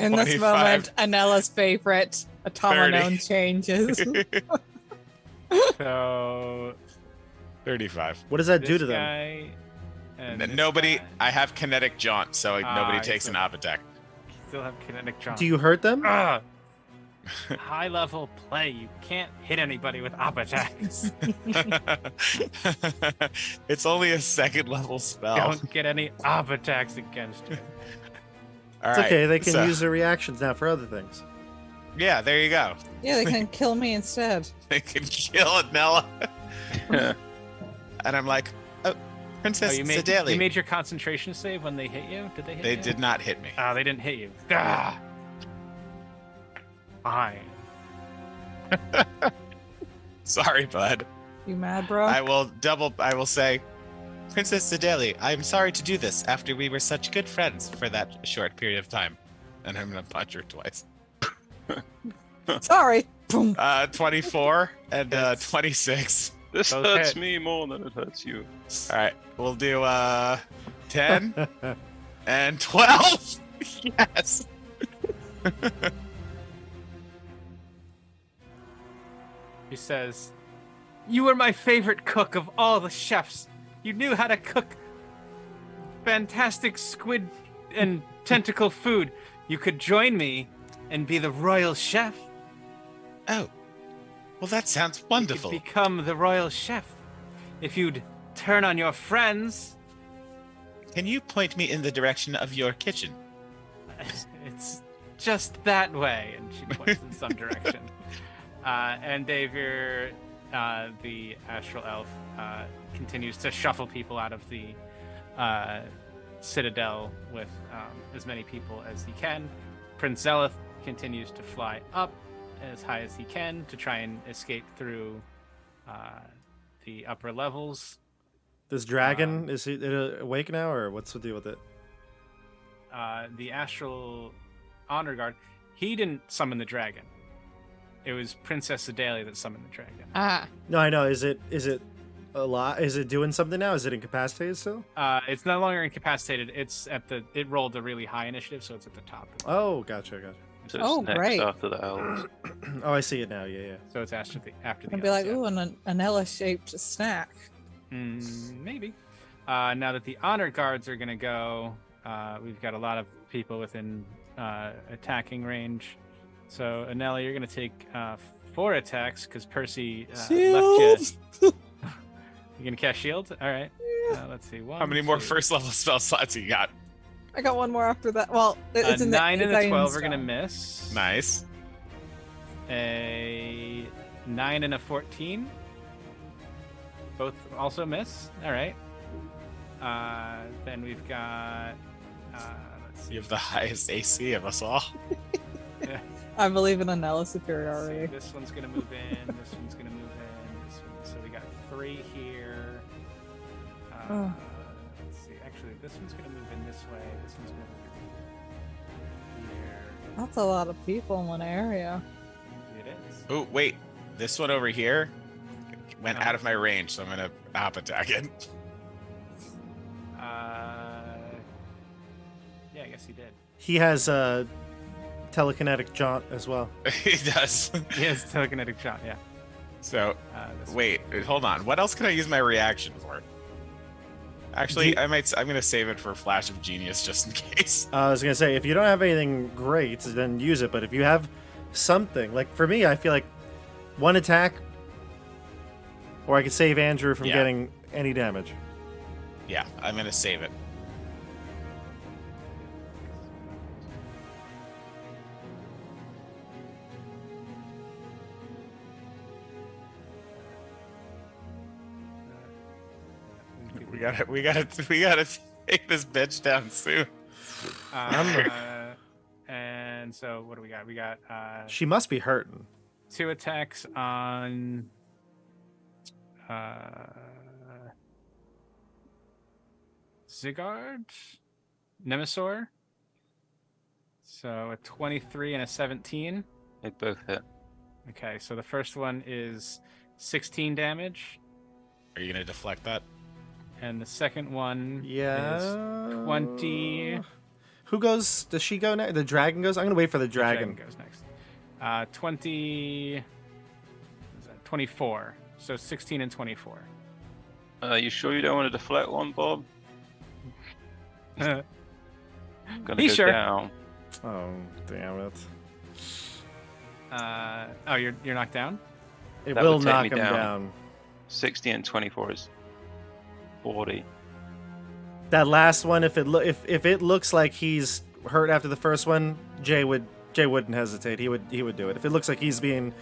In this 25. moment, Anella's favorite Automaton changes. So 35. What does that do this to them? guy and this Nobody. guy I have kinetic jaunt, so nobody takes so- an op attack. still have kinetic jump. Do you hurt them? High level play. You can't hit anybody with op attacks. It's only a second level spell. Don't get any op attacks against you. All It's right, okay. They can so- use their reactions now for other things. Yeah, there you go. Yeah, they can kill me instead. They can kill Nella. And I'm like, oh, Princess You made Sedele. your concentration save when they hit you? Did they hit They you? did not hit me. Oh, they didn't hit you. Ah. Fine. Sorry, bud. You mad, bro? I will say, Princess Sedele, I'm sorry to do this after we were such good friends for that short period of time. And I'm gonna punch her twice. Sorry. Boom. 24 and 26. This Both hurts hit. me more than it hurts you. All right, we'll do 10 and 12. Yes. He says, "You were my favorite cook of all the chefs. You knew how to cook fantastic squid and tentacle food. You could join me and be the royal chef. Oh, well, that sounds You wonderful. could become the royal chef. If you'd turn on your friends, Can you point me in the direction of your kitchen? it's just that way." And she points in some direction. And Davir, the astral elf, continues to shuffle people out of the citadel with as many people as he can. Prince Zelith continues to fly up as high as he can to try and escape through the upper levels. This dragon, is it awake now, or what's the deal with it? The astral honor guard, he didn't summon the dragon. It was Princess Sedele that summoned the dragon. Ah. No, I know. Is it a lot? Is it doing something now? Is it incapacitated still? It's no longer incapacitated. It rolled a really high initiative, so it's at the top. Oh, gotcha. So it's Oh, next great. after the elves. Oh, I see it now. Yeah. So it's after the I'd be like, elves, ooh, an Anella-shaped snack. yeah. Maybe. Now that the honor guards are gonna go, we've got a lot of people within attacking range. So Anella, you're gonna take 4 attacks because Percy left you. You're gonna cast shield. All right. Let's see. How many more first level spell slots you got? I got one more after that. Well, it's A in 9 and a 12 are going gonna miss. Nice. A 9 and a 14. Both also miss. All right. Then we've got. Let's see. You have the highest AC of us all. I believe in Anella So superiority. this one's gonna move in. This one's gonna move in. This one. So we got 3 here. Oh. Let's see. Actually, this one's gonna move in this way. This one's gonna move in here. That's a lot of people in one area. It is. Oh, wait. This one over here went out of my range, so I'm going to op attack it. Yeah, I guess he did. He has telekinetic jaunt as well. He does. He has telekinetic shot. Yeah. So, This wait, hold on. What else can I use my reaction for? Actually, Do I'm going to save it for Flash of Genius just in case. I was gonna say, if you don't have anything great, then use it. But if you have something, like for me, I feel like 1 attack, or I could save Andrew from Yeah. getting any damage. Yeah, I'm going to save it. We gotta take this bitch down soon. And so what do we got? We got She must be hurting. 2 attacks on Zigard, Nemesaur. So a 23 and a 17. They both hit. Okay, so the first one is 16 damage, Are you gonna deflect that? and the second one Yeah. is 20. Who goes? Does she go next? The dragon goes. I'm gonna wait for the dragon. Dragon goes next. 24. So 16 and 24. You sure you don't want to deflect one, Bob? Be Gonna go sure. down. Oh damn it! You're knocked down. It That will would take knock me him down. down. 60 and 24 is 40. That last one, if it looks like he's hurt after the first one, Jay wouldn't hesitate. He would do it. If it looks like he's being,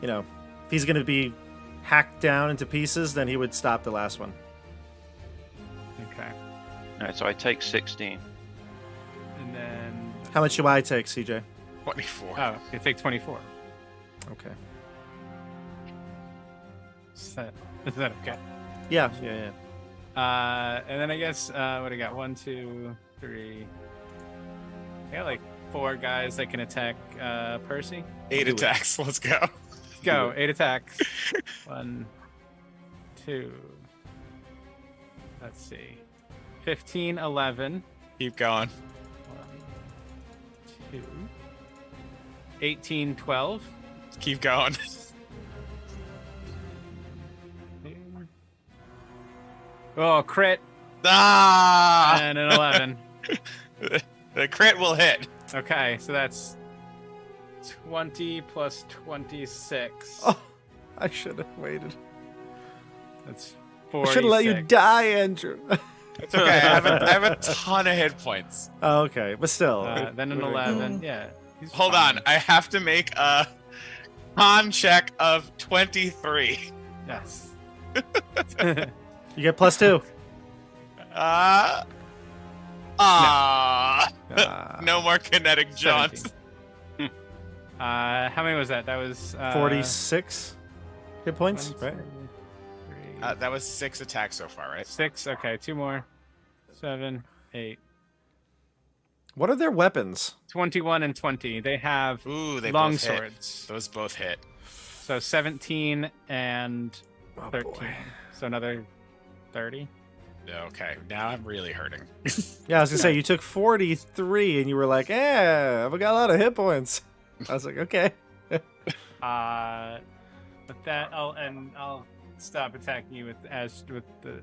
if he's gonna be hacked down into pieces, then he would stop the last one. Okay. Alright, so I take 16. And then How much do I take, CJ? 24. oh, you take 24. Okay. Is that okay? Yeah. And then I guess what I got 1, 2, 3. I got like 4 guys that can attack Percy. 8 do it. attacks. Let's go. Let's go. 8 attacks. 1, 2. Let's see. 15, 11. Keep going. 1, 2. 18, 12. Keep going. 2. Oh, crit. Ah! And an 11. The crit will hit. Okay, so that's 20 plus 26. Oh, I should have waited. That's I 46. should have let you die, Andrew. It's okay. I have a ton of hit points. Oh, okay, but still. Then an 11. Yeah. he's Hold fine. on. I have to make a con check of 23. Yes. You get +2. No more kinetic jaunts. 17. How many was that? That was 46 hit points, 1, right? 2, 3, That was 6 attacks so far, right? 6. Okay, 2 more. 7, 8. What are their weapons? 21 and 20. They have Ooh, they long both hit. swords. Those both hit. So 17 and Oh, 13. boy. So another 30. Okay, now I'm really hurting. Yeah, I was gonna say you took 43 and you were like, I've got a lot of hit points. I was like, okay. But that I'll stop attacking you with the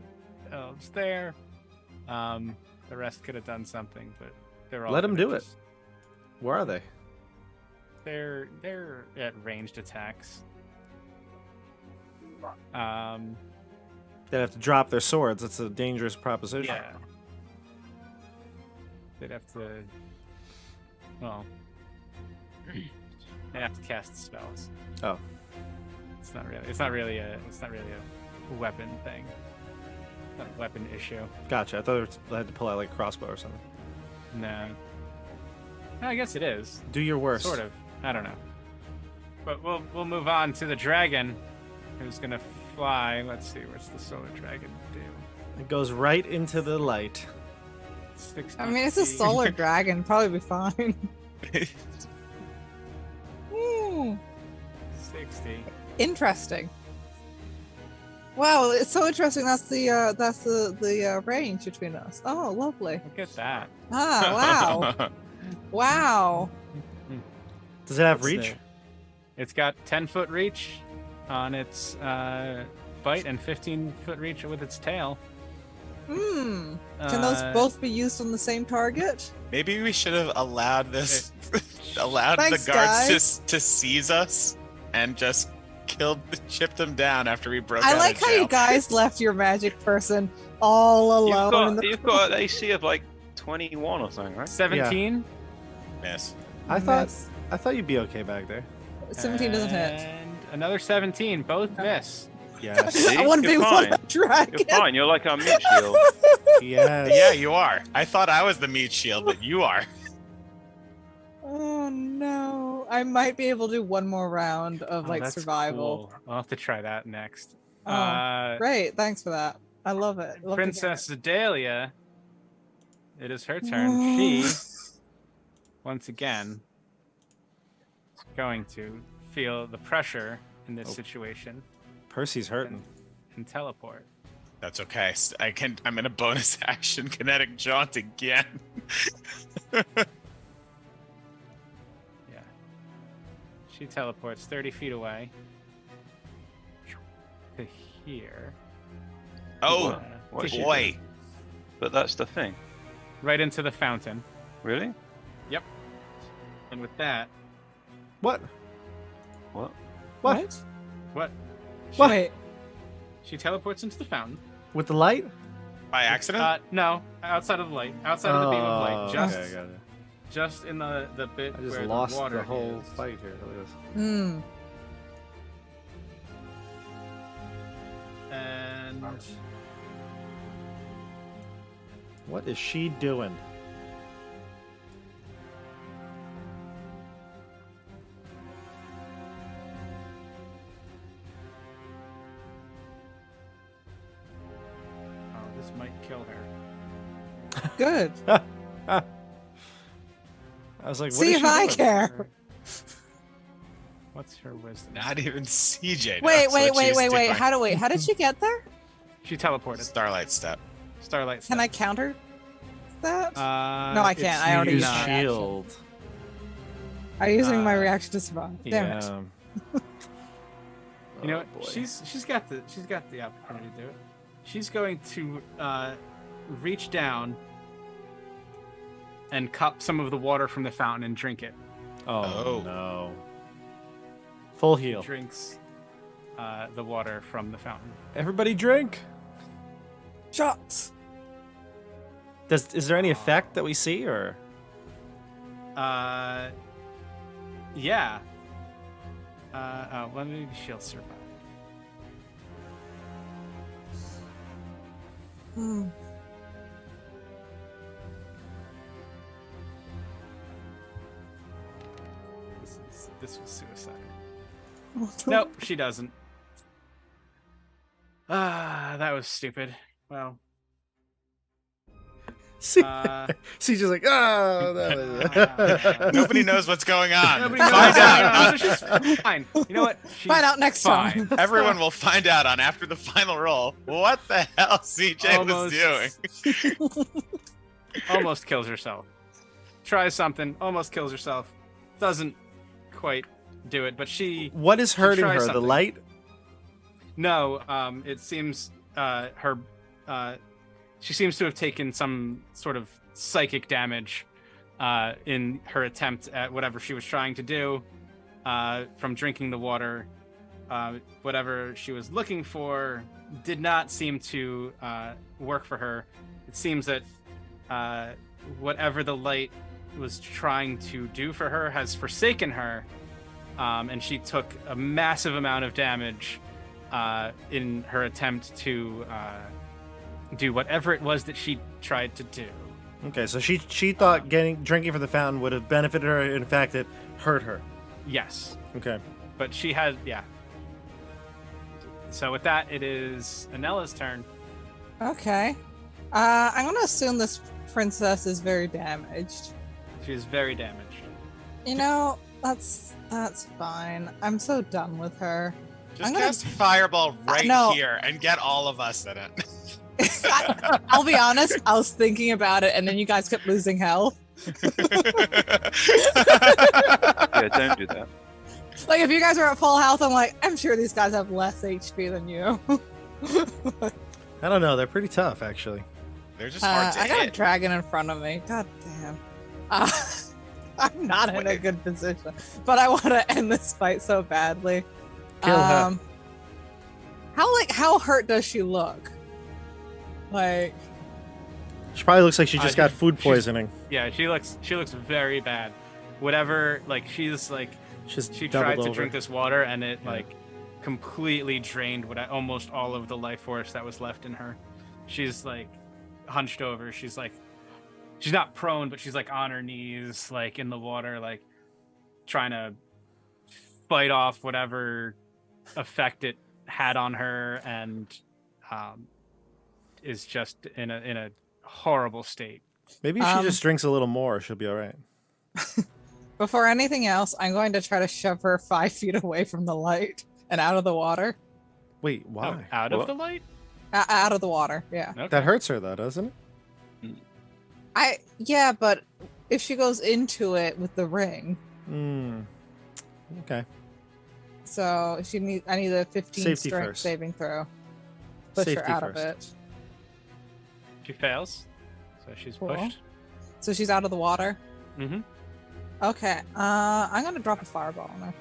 elves there. The rest could have done something, but they're all Let 'em gonna do it. just- Where are they? They're at ranged attacks. They'd have to drop their swords. That's a dangerous proposition. Yeah. They'd have to. Well, they have to cast spells. Oh. It's not really a weapon thing. It's not a weapon issue. Gotcha. I thought they had to pull out like a crossbow or something. No. I guess it is. Do your worst. Sort of. I don't know. But we'll move on to the dragon, who's gonna fly. Let's see, what's the solar dragon do? It goes right into the light. 60 I mean, it's a feet. solar dragon. Probably be fine. Hmm, 60. interesting. Wow, it's so interesting. That's the range between us. Oh, lovely. Look at that. Ah, wow, wow. Does it have What's reach? the- It's got 10-foot reach on its bite and 15-foot reach with its tail. Hmm. Can those both be used on the same target? Maybe we should have allowed this, allowed Thanks, the guards guys. to seize us and just chipped them down after we broke I out like of how jail. you guys left your magic person all alone. in the You've got an AC of like 21 or something, right? 17. Miss. I thought Miss. you'd be okay back there. 17 doesn't hit. And another 17. Both miss. Yes. See? I want to be You're one fine. of the dragon. You're fine. You're like our meat shield. Yes. Yeah, you are. I thought I was the meat shield, but you are. Oh no! I might be able to do one more round of Oh, like that's survival. cool. I'll have to try that next. Oh, great! Thanks for that. I love it. Love to hear Princess it. Zedalia. It is her turn. She, once again, is going to feel the pressure in this Oh. situation Percy's hurting. and teleport. That's okay. I'm in a bonus action kinetic jaunt again. Yeah. She teleports 30 feet away to here. Oh, What is she boy. doing? But that's the thing. Right into the fountain. Really? Yep. And with that, What? What? What? what? What? Wait. She teleports into the fountain. With the light? By accident? No, outside of the light, outside of the beam of light, just Okay, got it. just in the bit I just where lost the water the whole is. fight here. Look at this. Hmm. And What is she doing? oh, this might kill her. Good. I was like, what See is if she I doing? care. What's her wisdom? Not even CJ. Wait, knows wait, what wait, she's wait, wait. doing. How did she get there? She teleported. Starlight step. Starlight. Can I counter that? No, No, I can't. I already Use used my action. shield. I'm using my uh, reaction to survive. Damn it. Yeah. You know, Oh, boy. she's got the opportunity to do it. She's going to reach down and cup some of the water from the fountain and drink it. Oh, no. Full heal. Drinks the water from the fountain. Everybody drink. Shots. Is there any effect that we see, or? Yeah. Well, maybe she'll survive. Hmm. This was suicide. Nope, she doesn't. That was stupid. Well, See, uh, she's just like, oh, that was... Nobody knows what's going on. nobody Find knows. out. So she's fine. You know what? She's Find out next fine. time. Everyone will find out on after the final roll what the hell CJ Almost. was doing. Almost kills herself. Tries something. Almost kills herself. Doesn't quite do it, but she. What is hurting try her? The something. light? No. It seems her. She seems to have taken some sort of psychic damage in her attempt at whatever she was trying to do from drinking the water. Whatever she was looking for did not seem to work for her. It seems that whatever the light was trying to do for her has forsaken her, and she took a massive amount of damage in her attempt to do whatever it was that she tried to do. Okay, so she thought drinking from the fountain would have benefited her. In fact, it hurt her. Yes, Okay. but she had, yeah. So with that, it is Anella's turn. Okay. I'm gonna assume this princess is very damaged. She is very damaged. You know, that's fine. I'm so done with her. Just I'm gonna- cast Fireball right No. here and get all of us in it. I'll be honest, I was thinking about it and then you guys kept losing health. Yeah, don't do that. Like if you guys are at full health, I'm like, I'm sure these guys have less HP than you. I don't know. They're pretty tough, actually. They're just hard to I got a hit. dragon in front of me. God damn. I'm not in a Wait. good position, but I want to end this fight so badly. Kill her. How hurt does she look? Like, She probably looks like she just got food she's- poisoning. Yeah, she looks very bad. Whatever, like she's like She's she doubled tried to over. drink this water and it Yeah. like completely drained almost all of the life force that was left in her. She's like hunched over. She's like she's not prone, but she's like on her knees, like in the water, like trying to fight off whatever effect it had on her, and is just in a horrible state. Maybe if she just drinks a little more, she'll be all right. before anything else, I'm going to try to shove her 5 feet away from the light and out of the water. Wait, Oh, why? out What? of the light? Out of the water, yeah. Okay. That hurts her, though, doesn't it? Yeah, but if she goes into it with the ring, Okay. so I need a 15 Safety strength first. saving throw. Push her Safety out first. of it. She fails, so she's Cool. pushed. So she's out of the water. Mm-hmm. Okay. I'm gonna drop a fireball on her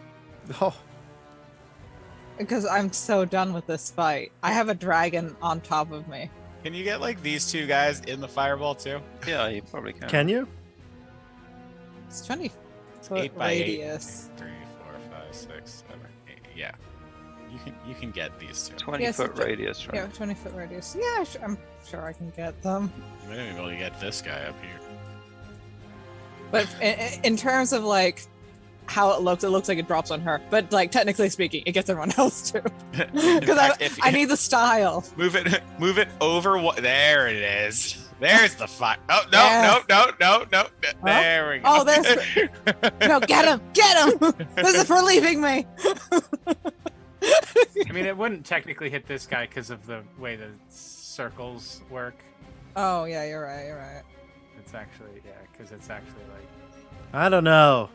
Oh, because I'm so done with this fight. I have a dragon on top of me. Can you get like these two guys in the fireball too? Yeah, you probably can. can you? It's 20 It's foot 8 by 8. radius. 3, 4, 5, 6, 7, 8. Yeah. You can get these two. 20-foot Yes, radius, right? Yeah, 20-foot radius. Yeah, I'm sure I can get them. You might even be able to get this guy up here. But in terms of like how it looks like it drops on her. But like technically speaking, it gets everyone else too. Because I need the style. Move it over. There it is. There's the fire. Oh no, Yeah. no. There we go. Oh, there's no, get him! This is for leaving me. I mean, it wouldn't technically hit this guy because of the way the circles work. Oh yeah, you're right. It's actually because it's actually like I don't know.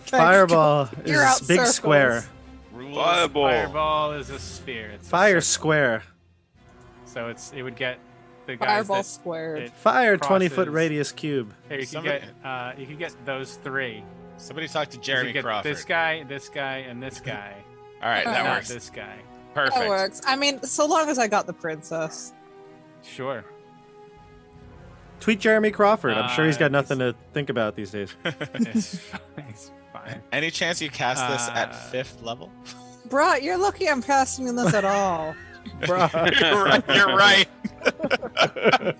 Fireball You're is out big circles. square. Rules. Fireball. fireball is a sphere. It's a Fire circle. square. So it would get the guys Fireball that squared. it- Fire 20-foot crosses. radius cube. Here, you Somebody- can get those three. Somebody talk to 'Cause Jeremy you get Crawford. this guy, and this guy. All right, that Not Not works. this guy. Perfect. That works. I mean, so long as I got the princess. Sure. Tweet Jeremy Crawford. I'm sure he's got it's- nothing to think about these days. It's fine. Any chance you cast this at Uh, 5th level? Bruh, you're lucky I'm casting this at all. Bruh. You're right.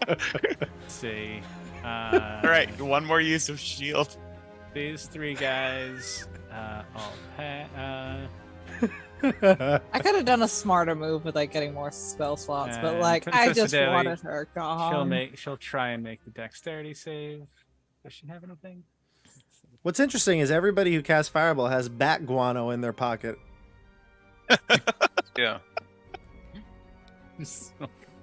Let's see. All right, one more use of shield. These three guys all I could have done a smarter move with like getting more spell slots, but And like I Princess just Adele, wanted her gone. she'll try and make the dexterity save. Does she have anything? What's interesting is everybody who casts Fireball has bat guano in their pocket. Yeah.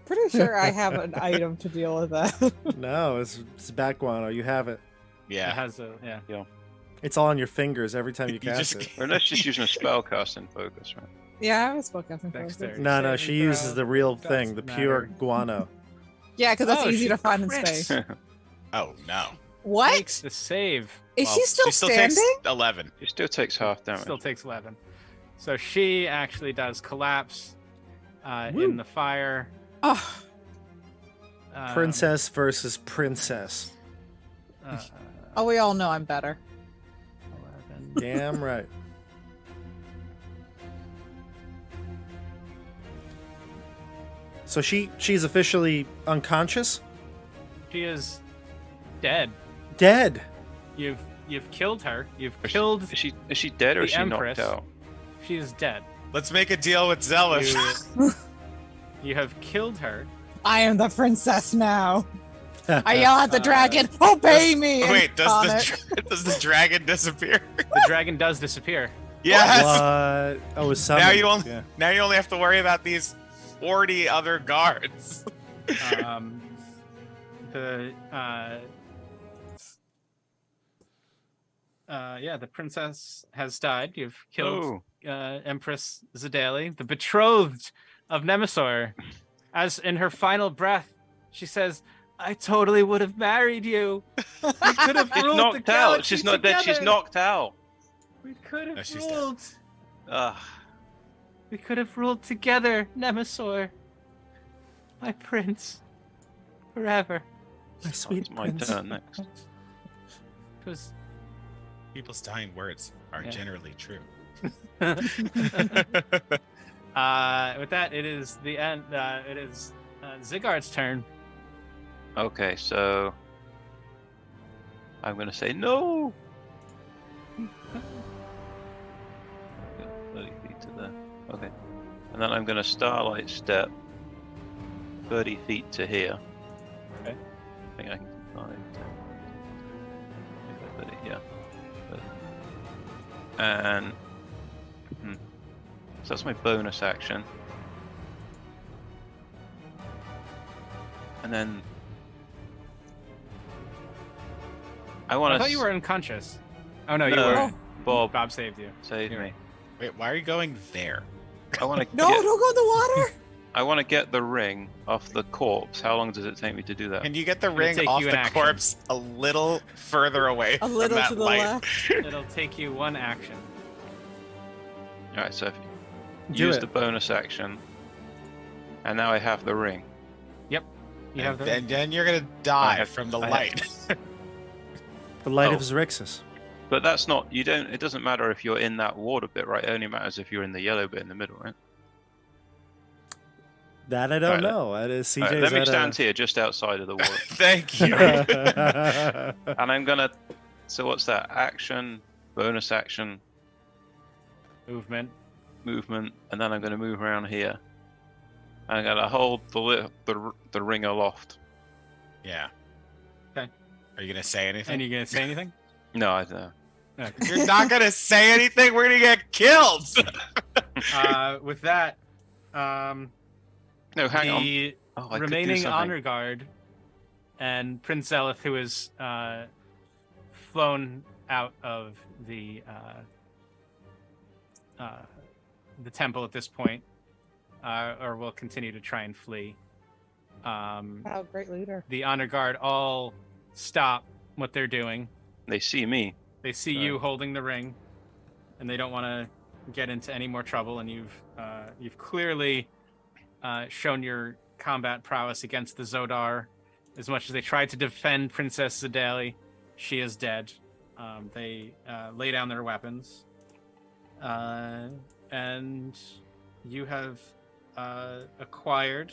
Pretty sure I have an item to deal with that. No, it's bat guano. You have it. It Yeah. has a It's all on your fingers every time you You cast just- it. Or unless she's using a spell casting focus, right? Yeah, I was spoken for. Dexterity. No, she saving uses throw. the real Doesn't thing, the pure matter. guano. Yeah, because that's Oh, easy she to find in crits. space. Oh no. What? Makes the save. Is Well, she still takes standing? 11. She still takes half damage. Still takes 11. So she actually does collapse Woo. in the fire. Oh, Princess versus princess. oh, we all know I'm better. 11. Damn right. So she's officially unconscious? She is dead. Dead. You've killed her. You've killed. Is she dead or the is she Empress. knocked out? She is dead. Let's make a deal with Zealous. You have killed her. I am the princess now. I yell at the dragon, obey me! and Wait, on does it. does the dragon disappear? The dragon does disappear. Yes. What? Oh, it's summoned. Now you only Yeah. now you only have to worry about these 40 other guards. The the princess has died. You've killed Oh, Empress Zedali, the betrothed of Nemesis. As in her final breath, she says, "I totally would have married you. We could have she's ruled the knocked out. galaxy She's not dead. She's together. knocked out. We could No, have she's dead. ruled. Ugh. We could have ruled together, Nemesis. My prince, forever." My sweet It's my prince. turn next. It was People's dying words are Yeah. generally true. with that, it is the end. It is Zigard's turn. Okay, so I'm gonna say no. 30 feet to there. Okay, and then I'm gonna starlight step 30 feet to here. Okay. I think I can do 5, 10, 30, yeah. And so that's my bonus action. And then I want I to. thought you were unconscious. Oh no, you No. weren't. Bob, Bob saved you. save You're me. Wait, why are you going there? I want to. No, don't go in the water. I want to get the ring off the corpse. How long does it take me to do that? Can you get the It'll ring take off you the an action. corpse a little further away A from little that to the light? left. It'll take you 1 action. All right, so if Do use it. the bonus action, and now I have the ring. You have the And then you're gonna die have- from the I have- light. The Light of Oh. Xaryxis. But that's not. You don't. It doesn't matter if you're in that water bit, right? It only matters if you're in the yellow bit in the middle, right? That I don't Right, know. That is CJ's. Alright, let me at stand here, just outside of the water, Thank you. a... and I'm gonna. So what's that? Action, bonus action, movement. movement, and then I'm gonna move around here. I'm gonna hold the ring aloft. Yeah. Okay. Are you gonna say anything? And you gonna say anything? No, I don't. No. You're not gonna say anything. We're gonna get killed. With that, No, hang on. the Oh, I could do remaining something. honor guard and Prince Zelith, who is flown out of the temple at this point, or will continue to try and flee. Wow, great leader. The honor guard all stop what they're doing. They see me. They see you holding the ring, and they don't want to get into any more trouble. And you've clearly shown your combat prowess against the Zodar. As much as they tried to defend Princess Zedali, she is dead. They lay down their weapons, and you have acquired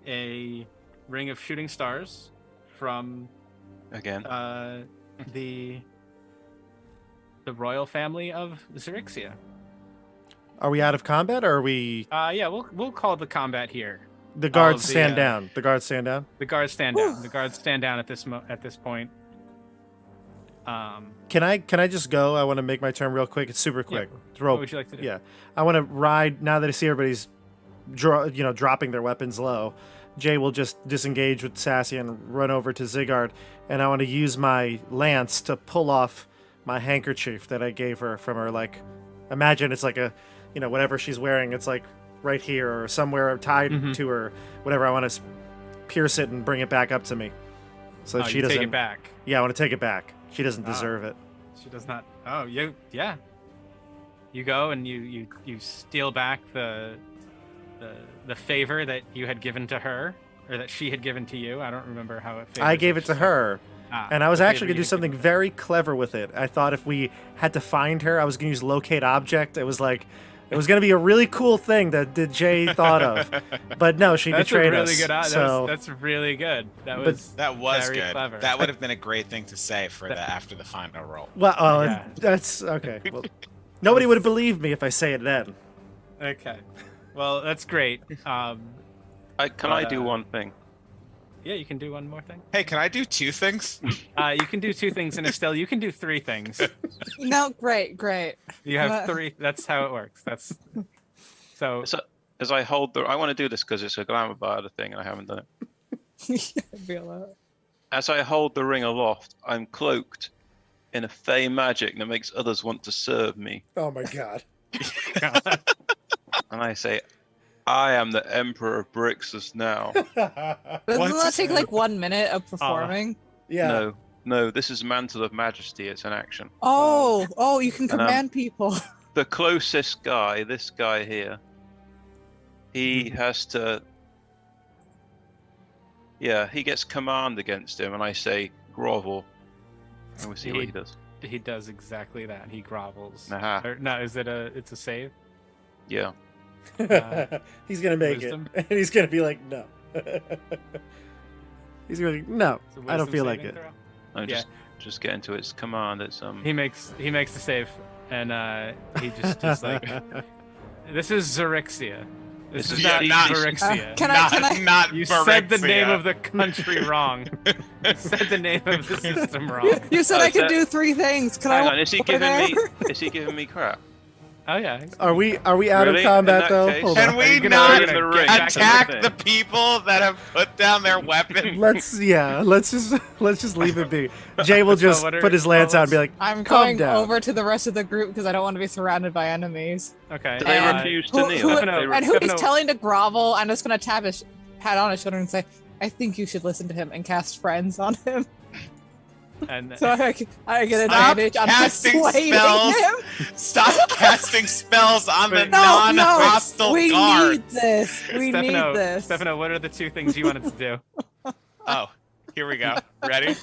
a ring of shooting stars from Again. the royal family of Xaryxia. Are we out of combat, or are we? Yeah, we'll call the combat here. The guards of the, stand down. The guards stand down. The guards stand down. The guards stand down at this point. Can I just go? I want to make my turn real quick. It's super quick. What would you like to do? Yeah, I want to ride. Now that I see everybody's, dropping their weapons low, Jay will just disengage with Sassy and run over to Zigard, and I want to use my lance to pull off my handkerchief that I gave her from her. Like, imagine it's like a, whatever she's wearing. It's like right here or somewhere tied to her. Whatever. I want to pierce it and bring it back up to me, so that she you doesn't. take it back. Yeah, I want to take it back. She doesn't deserve it. She does not. Oh, yeah. You go and you steal back the favor that you had given to her, or that she had given to you. I don't remember how it. I gave it to her, and I was the actually favor going to do you something very clever with it. I thought if we had to find her, I was going to use locate object. It was going to be a really cool thing that Jay thought of, but no, she That's betrayed a really us. good. So That's really good. That That was very good. clever. That would have been a great thing to say for the after the final roll. well, Yeah. that's okay. Well, nobody would have believed me if I say it then. Okay. Well, that's great. Can I do one thing? Yeah, you can do one more thing. Hey, can I do 2 things? You can do 2 things, and Estelle, you can do 3 things. No, great. You have What? 3. That's how it works. That's so. So as I hold I want to do this because it's a glamour bar thing, and I haven't done it. I feel that. As I hold the ring aloft, I'm cloaked in a fey magic that makes others want to serve me, Oh my god. and I say, "I am the Emperor of Brixus now." Doesn't What's that take this? like 1 minute of performing? Yeah. No, this is Mantle of Majesty. It's an action. Oh, you can And, command people. The closest guy, this guy here, he has to. Yeah, he gets command against him, and I say grovel, and we see what he does. He does exactly that. He grovels. Aha. Or, no, is it it's a save? Yeah. He's gonna make Wisdom? it, and he's gonna be like, no. He's gonna be like, no. It's a I don't wisdom feel like saving it. throw? I'm Yeah. just getting to its command. It's He makes the save, and he just like, this is Xaryxia. This This is is not DC. Xaryxia. Can I- Not You said the name Phyrexia. of the country wrong. You said the name of the system wrong. You said Oh, I could that- do 3 things. Can Hang I on, is he walk over giving me? there? Is he giving me crap? Oh yeah. Are we out Really? of combat In that though? case- Hold Can on. Are you we gonna- not are you gonna the ring? get back to attack thing? the people that have put down their weapons? Let's just leave it be. Jay will So just what are- put his lance out and be like, I'm calm going down. over to the rest of the group because I don't want to be surrounded by enemies. Okay. Do they And refuse to Who, kneel? who, Stefano, They and who he's Stefano- telling to grovel, I'm just gonna pat on his shoulder and say, "I think you should listen to him," and cast friends on him, And so I get Stop advantage on casting persuading spells. him. Stop casting spells on the Wait. No, non-hostile we guards. need this. We need this. Stefano, what are the 2 things you wanted to do? Oh, here we go. Ready?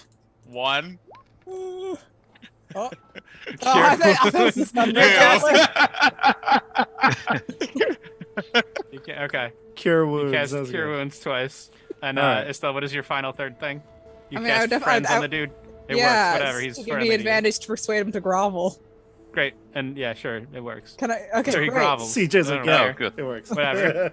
1. Oh, I thought it was thunder. You can, okay. Cure You wounds. cast that's Cure good. Wounds twice. And Alright. Estelle, what is your final 3rd thing? You I mean, I would cast def- friends I- on the dude. It yeah, works. Whatever. He's give friendly me to you. advantage to persuade him to grovel. Great. And yeah, sure, it works. Can I? Okay, So he great. grovels. CJ's I like, don't yeah, care. good. it works. Whatever.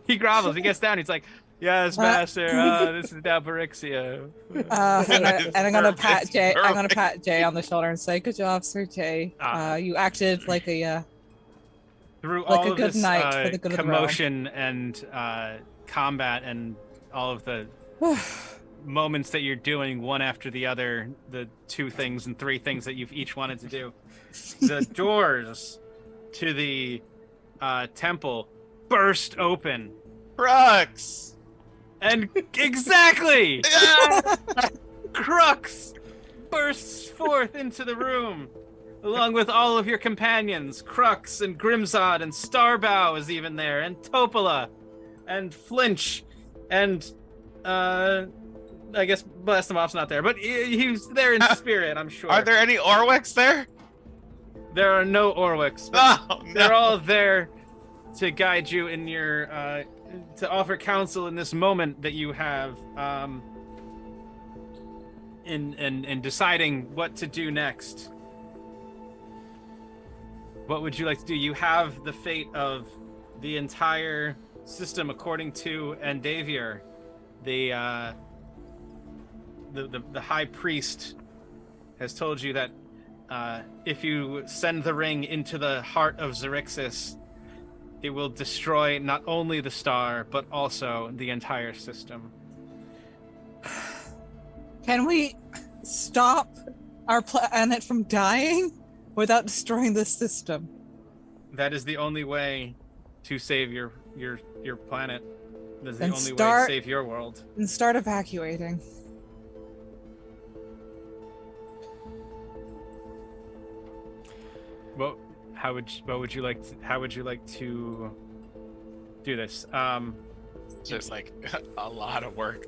He grovels. He gets down. He's like, "Yes, master. This is Xaryxis." And I'm gonna pat It's Jay. I'm gonna perfect. pat Jay on the shoulder and say, "Good job, Sir Jay. You acted like a Through Like all a of good this knight for the good of the realm. commotion and combat and all of the moments that you're doing one after the other, the 2 things and 3 things that you've each wanted to do, the doors to the temple burst open, Crux. and exactly Crux bursts forth into the room along with all of your companions. Crux and Grimzod and Starbow is even there, and Topola and Flinch and I guess Blastomov's not there, but he's there in spirit, I'm sure. Are there any Orwicks there? There are no Orwicks, but Oh, they're no. all there to guide you in your to offer counsel in this moment that you have in deciding what to do next. What would you like to do? You have the fate of the entire system according to Endavier, the high priest has told you that if you send the ring into the heart of Xaryxis, it will destroy not only the star but also the entire system. Can we stop our planet from dying without destroying the system? That is the only way to save your planet. That is the Then only way to start- save your world. And start evacuating. What would you like to do this? Seems like a lot of work.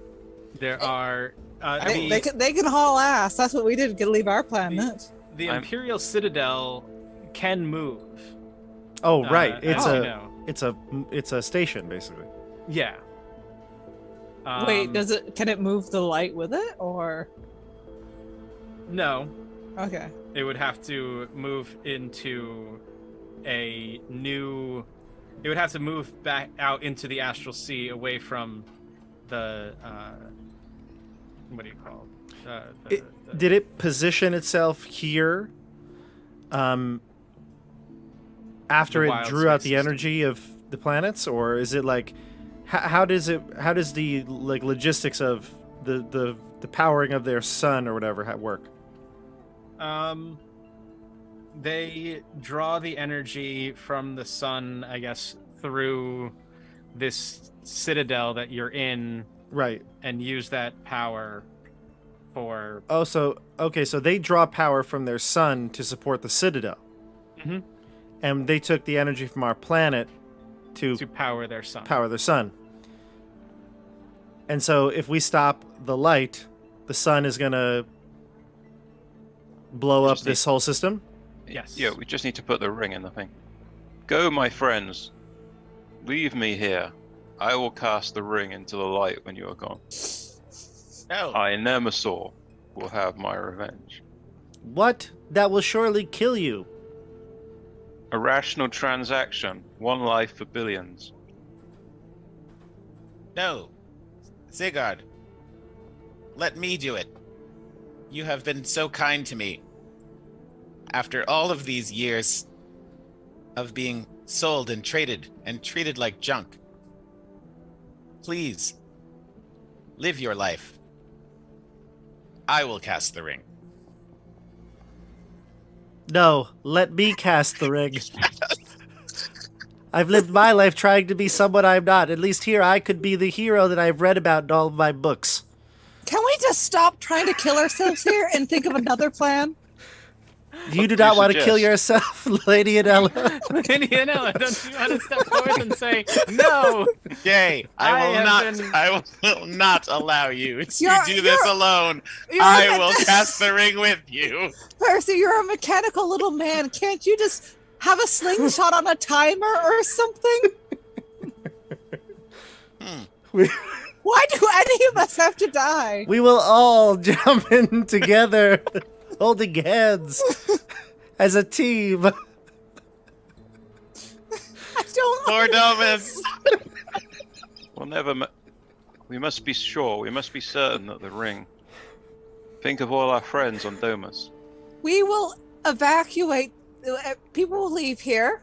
There are They can haul ass. That's what we did. Get leave our planet. the I'm- Imperial Citadel can move. Oh, right. as you know. It's a station basically. Yeah. Wait, can it move the light with it, or? No, Okay. it would have to move into a new. It would have to move back out into the astral sea, away from the. What do you call it? Did it position itself here? After The it wild drew out space the system. energy of the planets, or is it like, how does the like logistics of the powering of their sun or whatever work? They draw the energy from the sun, I guess, through this citadel that you're in, Right. and use that power for. Oh, so they draw power from their sun to support the citadel. Mhm. And they took the energy from our planet to power their sun. power their sun. And so if we stop the light, the sun is going to blow up Just this whole system? Yes. Yeah, we just need to put the ring in the thing. Go, my friends. Leave me here. I will cast the ring into the light when you are gone. No. I, Nemesaur, will have my revenge. What? That will surely kill you. A rational transaction. One life for billions. No. Sigurd. Let me do it. You have been so kind to me. After all of these years, of being sold and traded and treated like junk. Please, live your life. I will cast the ring. No, let me cast the ring. I've lived my life trying to be someone I'm not. At least here I could be the hero that I've read about in all of my books. Can we just stop trying to kill ourselves here and think of another plan? You do do you not want to kill suggest? yourself, Lady Anella. Lady Anella, don't you want to step forward and say, no? Jay, I I will have not. been- I will not allow you to You're- do this you're- alone. you're I a- will cast the ring with you. Percy, you're a mechanical little man. Can't you just have a slingshot on a timer or something? we, Why do any of us have to die? we will all jump in together, holding hands as a team. I don't Poor Domus. We'll never. We must be sure. We must be certain that the ring. Think of all our friends on Domus. We will evacuate. People will leave here.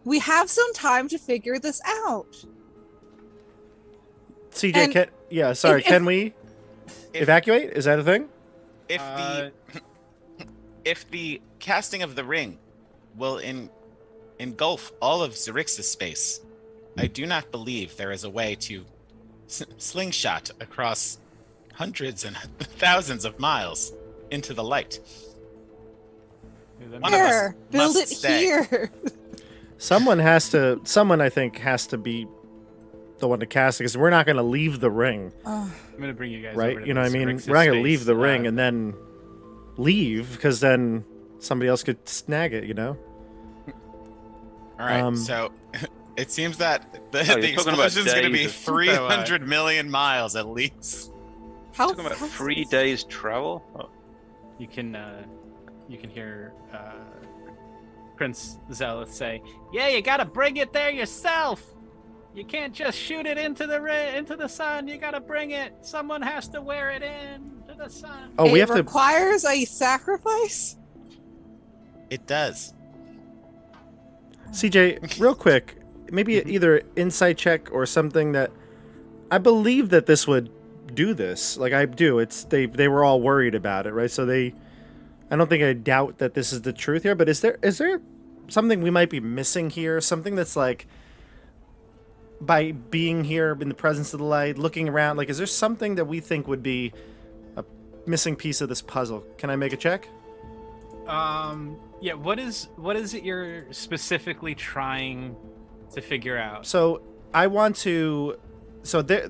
We have some time to figure this out. CJ, And can we If- evacuate? Is that a thing? If the if the casting of the ring will engulf all of Xaryxis space, I do not believe there is a way to slingshot across hundreds and thousands of miles into the light. One of us Here, build must it stay. here. Someone I think has to be the one to cast it, because we're not going to leave the ring, Oh, I'm going to bring you guys right? over to You know what I the mean? Xaryxis We're not going to space. leave the ring and then leave, because then somebody else could snag it, you know? All right, Um, so it seems that the you're the talking about explosion is going to be days of- 300 million miles at least. how Talking about fast 3 is- days travel. Oh, You can hear Prince Zelith say, "Yeah, you gotta bring it there yourself. You can't just shoot it into the sun. You gotta bring it. Someone has to wear it in to the sun." Oh, we it have to... requires a sacrifice? It does. CJ, real quick, maybe either insight check or something that... I believe that this would do this. Like, I do. They were all worried about it, right? So I don't think I doubt that this is the truth here, but is there something we might be missing here? Something that's like, by being here in the presence of the light, looking around, like, is there something that we think would be a missing piece of this puzzle? Can I make a check? Yeah. What is it you're specifically trying to figure out? So I want to... So they're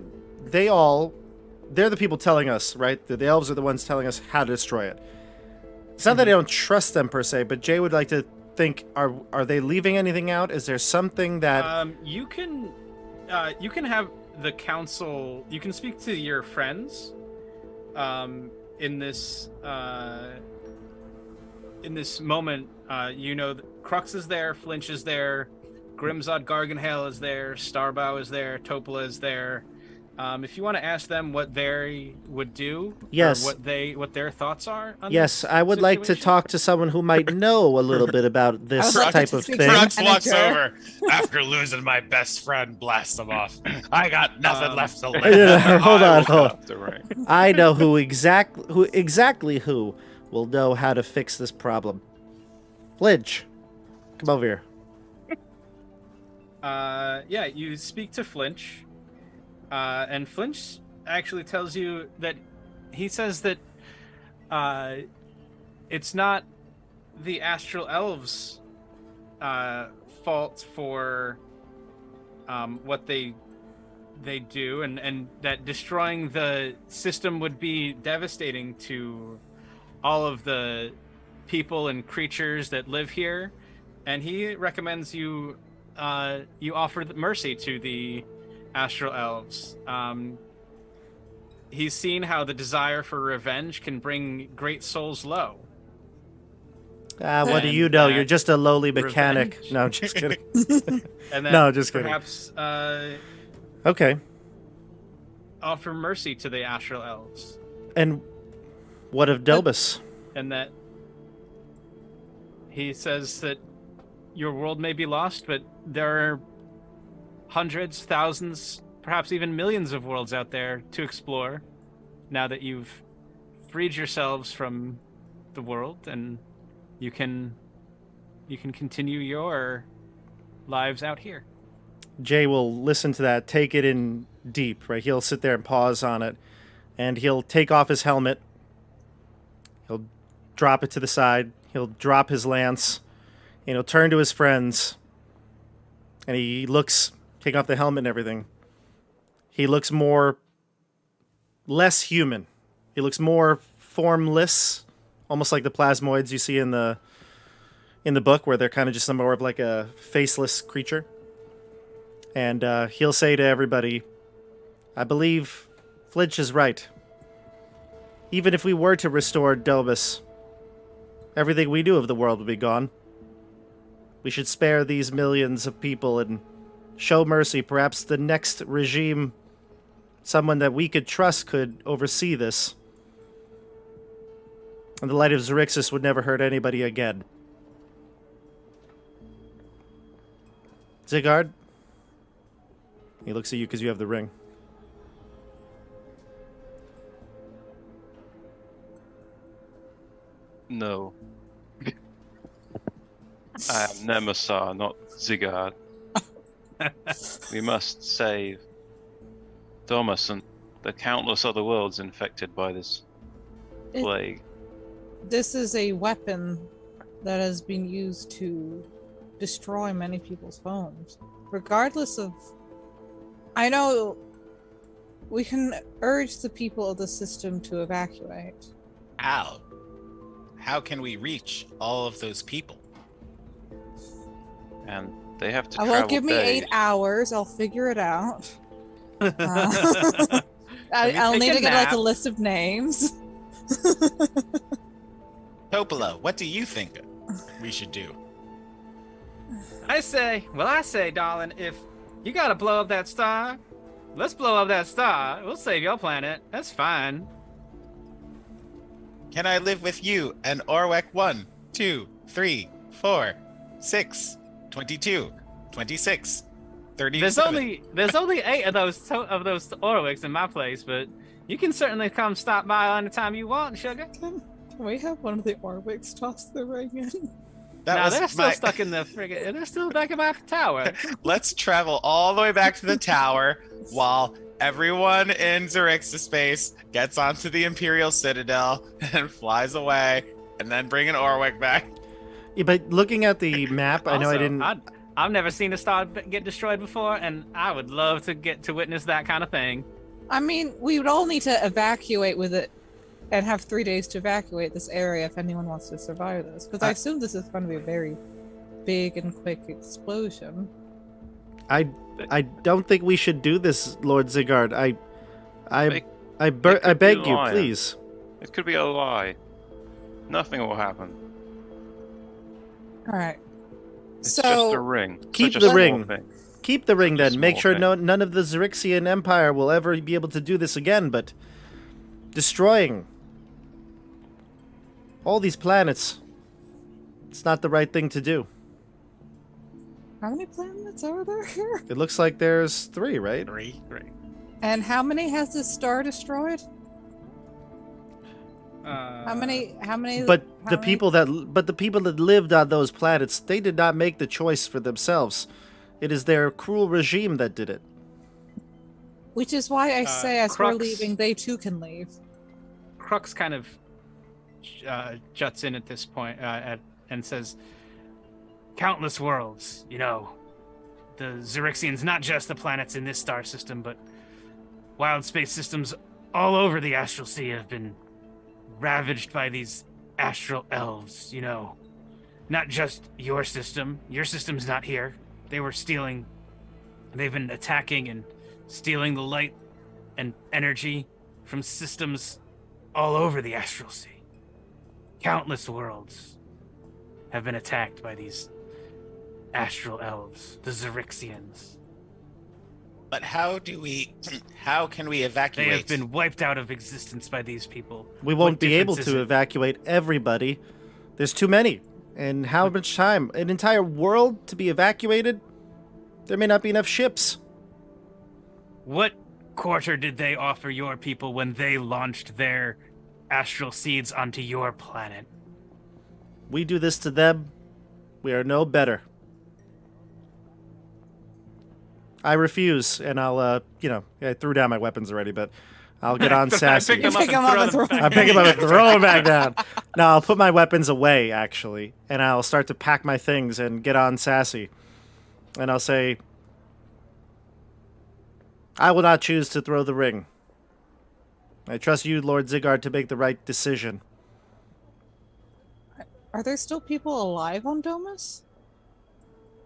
the people telling us, right? The elves are the ones telling us how to destroy it. It's not that I don't trust them per se, but Jay would like to think, are they leaving anything out? Is there something that... You can have the council. You can speak to your friends, in this moment. You know, Crux is there, Flinch is there, Grimzod Garganhale is there, Starbow is there, Topola is there. If you want to ask them what they would do, Yes. or what their thoughts are. On Yes, this I would like to situation. talk to someone who might know a little bit about this I would like type to of speak thing. to- Crux walks Manager. over after losing my best friend. Blast him off. I got nothing left to live. Yeah, hold I on, will hold. cut the ring. I know who exactly who will know how to fix this problem. Flinch, come over here. Yeah, you speak to Flinch, and Flinch actually tells you that he says that it's not the Astral Elves' fault for what they do, and that destroying the system would be devastating to all of the people and creatures that live here, and he recommends you offer mercy to the Astral Elves. He's seen how the desire for revenge can bring great souls low. What do And you know? that You're just a lowly mechanic. revenge. No, I'm just kidding. And that No, just kidding. perhaps Okay. offer mercy to the Astral Elves. And what of Delbus? And that he says that your world may be lost, but there are hundreds, thousands, perhaps even millions of worlds out there to explore now that you've freed yourselves from the world, and you can continue your lives out here. Jay will listen to that, take it in deep, right? He'll sit there and pause on it, and he'll take off his helmet. He'll drop it to the side. He'll drop his lance, and he'll turn to his friends, and he looks, take off the helmet and everything. He looks less human. He looks more formless, almost like the plasmoids you see in the book, where they're kind of just more of like a faceless creature. And he'll say to everybody, I believe Flinch is right. Even if we were to restore Domus, everything we knew of the world would be gone. We should spare these millions of people and show mercy. Perhaps the next regime, someone that we could trust, could oversee this. And the Light of Xaryxis would never hurt anybody again. Zigard? He looks at you because you have the ring. No. I am Nemesis, not Zigard. We must save Domus and the countless other worlds infected by this plague. This is a weapon that has been used to destroy many people's homes. Regardless of... I know we can urge the people of the system to evacuate. How? How can we reach all of those people? And they have to Well, travel give me days. 8 hours. I'll figure it out. I'll take need a to get like nap. a list of names. Topola, what do you think we should do? I say, darling, if you gotta blow up that star, let's blow up that star. We'll save your planet. That's fine. Can I live with you and Orwek 1, 2, 3, 4, 6, 22, 26, 37? There's only 8 of those Orwiks in my place, but you can certainly come stop by anytime you want, sugar. Can we have one of the Orwiks toss the ring in? They're still stuck in the friggin'. They're still back in my tower. Let's travel all the way back to the tower while everyone in Xaryxis space gets onto the Imperial Citadel and flies away, and then bring an Orwek back. Yeah, but looking at the map, I know I Also, didn't... I've never seen a star get destroyed before, and I would love to get to witness that kind of thing. I mean, we would all need to evacuate with it and have 3 days to evacuate this area if anyone wants to survive this. Because I assume this is going to be a very big and quick explosion. I don't think we should do this, Lord Zigard. I could beg be you, lying. please. It could be a lie. Nothing will happen. All right. It's So just a ring. keep Such a the small ring. thing. Keep the ring Such a then. Make small sure thing. none of the Xaryxian Empire will ever be able to do this again, but destroying all these planets, it's not the right thing to do. how many planets are there here? It looks like there's 3, right? 3. And how many has this star destroyed? How many? But how the many- people that lived on those planets, they did not make the choice for themselves. It is their cruel regime that did it. Which is why I say, as we're Crux. leaving, they too can leave. Crux kind of juts in at this point and says, countless worlds, the Xaryxians, not just the planets in this star system, but wild space systems all over the astral sea have been ravaged by these astral elves, Not just your system. Your system's not here. They've been attacking and stealing the light and energy from systems all over the astral sea. Countless worlds have been attacked by these astral elves, the Xaryxians. But how can we They evacuate? have been wiped out of existence by these people. We What won't be able difference is to it? evacuate everybody. There's too many. And how much time? An entire world to be evacuated? There may not be enough ships. What quarter did they offer your people when they launched their astral seeds onto your planet? We do this to them. We are no better. I refuse, and I'll, I threw down my weapons already, but I'll get on sassy. Pick 'em up and throw them back. I pick them up and throw them back down. No, I'll put my weapons away, actually, and I'll start to pack my things and get on sassy. And I'll say, I will not choose to throw the ring. I trust you, Lord Zigard, to make the right decision. Are there still people alive on Domus?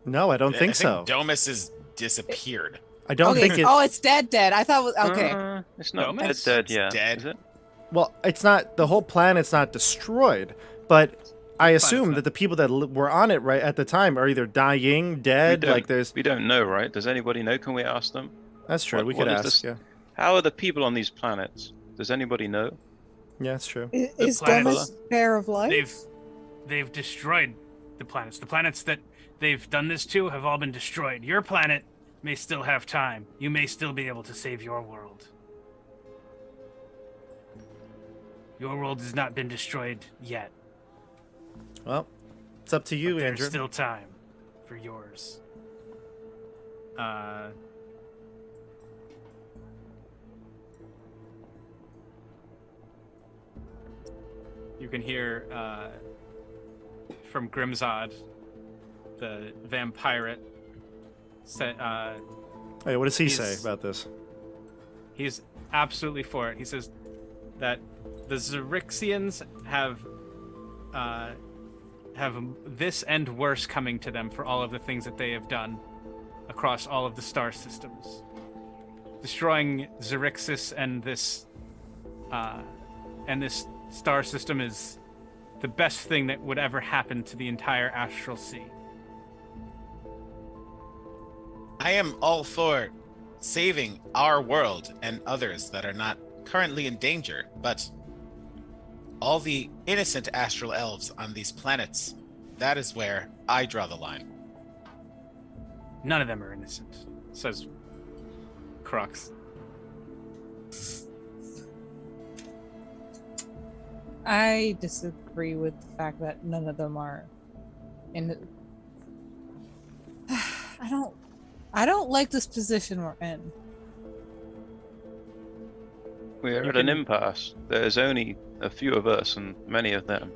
No, I don't think so. Domus is disappeared. I don't think it... Oh, it's dead. I thought it was... Okay. It's not Domus? dead, It's yeah. dead. Is it? Well, it's not... The whole planet's not destroyed, but I assume that the people that were on it right at the time are either dying, dead, like there's... We don't know, right? Does anybody know? Can we ask them? That's true, we could what is ask, this- yeah. How are the people on these planets? Does anybody know? Yeah, that's true. Is planets- Domus Bear of Life? They've destroyed the planets. The planets that they've done this to have all been destroyed. Your planet may still have time. You may still be able to save your world. Your world has not been destroyed yet. Well, it's up to you, There's Andrew. still time for yours. You can hear from Grimzod, the vampirate. Hey, what does he he's- say about this? He's absolutely for it. He says that the Xaryxians have this and worse coming to them for all of the things that they have done across all of the star systems. Destroying Xaryxis and this star system is the best thing that would ever happen to the entire astral sea. I am all for saving our world and others that are not currently in danger, but all the innocent astral elves on these planets, that is where I draw the line. None of them are innocent, says Crux. I disagree with the fact that none of them are in. I don't like this position we're in. We're at an impasse. There's only a few of us and many of them.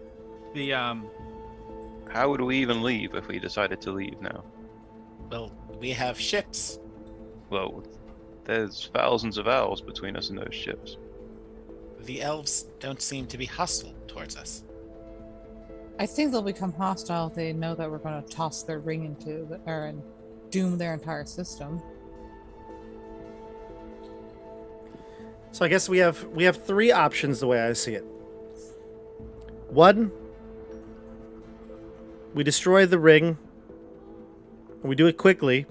The How would we even leave if we decided to leave now? Well, we have ships. Well, there's thousands of elves between us and those ships. The elves don't seem to be hostile towards us. I think they'll become hostile if they know that we're going to toss their ring into and doom their entire system. So I guess we have three options the way I see it. One, we destroy the ring, and we do it quickly.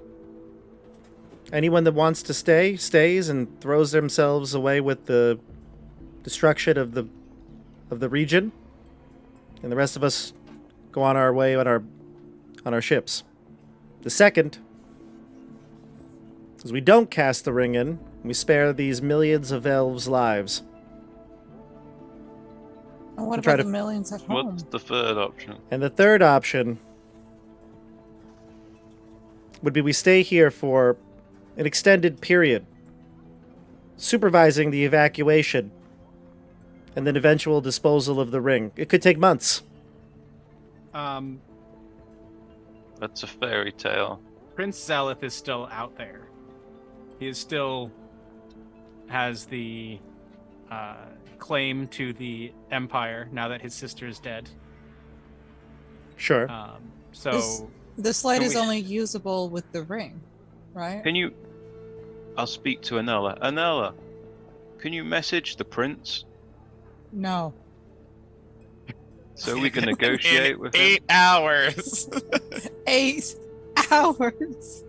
Anyone that wants to stay, stays and throws themselves away with the destruction of the region, and the rest of us go on our way on our ships. The second is we don't cast the ring in, and we spare these millions of elves' lives. And what Try about to- the millions at home? What's the third option? And the third option would be we stay here for an extended period, supervising the evacuation and then eventual disposal of the ring. It could take months. That's a fairy tale. Prince Zelith is still out there. He is still has the claim to the Empire now that his sister is dead. Sure. So This light Can is we- only usable with the ring, right? Can you... I'll speak to Anella. Anella, can you message the prince No. so we can negotiate In with him? 8 hours. 8 hours.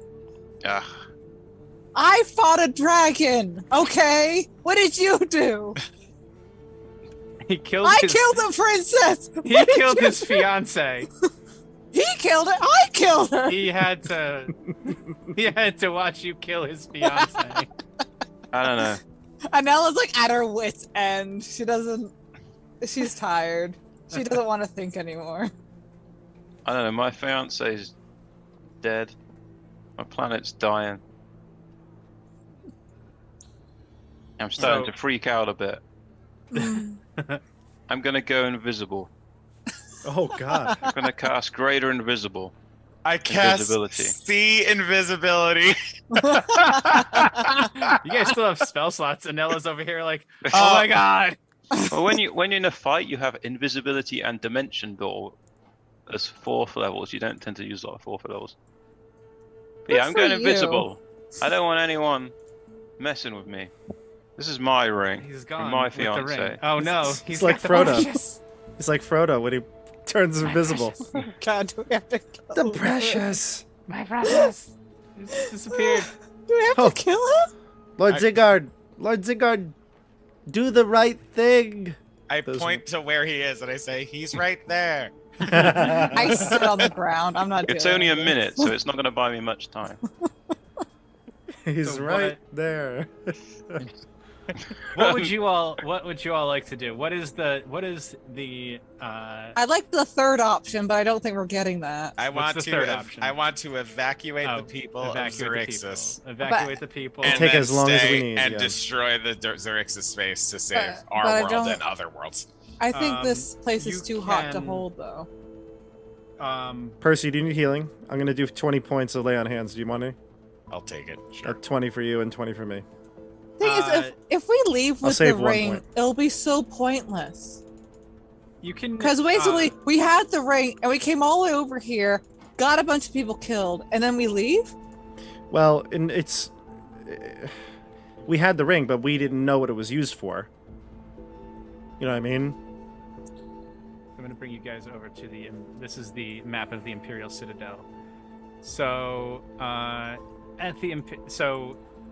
Ah, I fought a dragon. Okay, what did you do? he killed I his, killed the princess. he What did killed you his do? fiance. killed her. I killed her. He had to watch you kill his fiance. I don't know. Anella's like at her wit's end. She's tired. She doesn't want to think anymore. I don't know. My fiance's dead. My planet's dying. I'm starting to freak out a bit. I'm gonna go invisible. Oh God. I'm gonna cast Greater Invisible. I cast Invisibility. see invisibility. You guys still have spell slots. Anella's over here like, oh my god. Well, when you're in a fight, you have invisibility and dimension door as 4th levels. You don't tend to use a lot of 4th levels. But yeah, I'm for going you. invisible. I don't want anyone messing with me. This is my ring. He's From gone my with the ring. fiance. Oh no, It's he's like got the Frodo. precious. It's like Frodo when he turns invisible. God, do we have to kill The him? precious. My precious. He's disappeared. Do we have Oh. to kill him? Lord Zigard. Lord Zigard. Do the right thing. I Those point to where he is and I say, he's right there. I sit on the ground. I'm not. It's doing only a this. minute, so it's not going to buy me much time. He's So right there. What would you all like to do? What is the I like the third option, but I don't think we're getting that. I What's want the to third option? I want to evacuate Oh, the people evacuate of Xaryxis. Evacuate the people. And Take then as long as we stay need, and yeah. destroy the Xaryxis space to save But our I world don't- and other worlds. I think this place is you too hot to can- hold, though. Percy, do you need healing? I'm going to do 20 points of lay on hands. Do you want to? I'll take it. Sure. 20 for you and 20 for me. Thing is, if we leave I'll with save the 1 ring, point. it'll be so pointless. You can Because basically, we had the ring, and we came all the way over here, got a bunch of people killed, and then we leave? Well, and it's... We had the ring, but we didn't know what it was used for. You know what I mean? I'm going to bring you guys over to the. This is the map of the Imperial Citadel. So,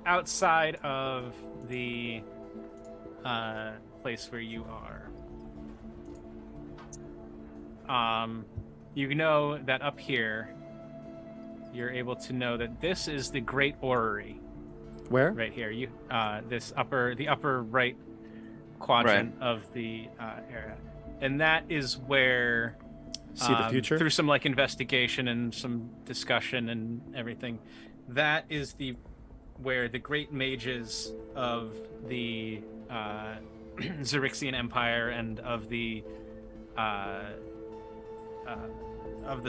outside of the place where you are, you know that up here, you're able to know that this is the Great Orrery Where? right here. The upper right quadrant of the area, and that is where. See the future? Through some investigation and some discussion and everything, that is where the great mages of the Xaryxian Empire and of the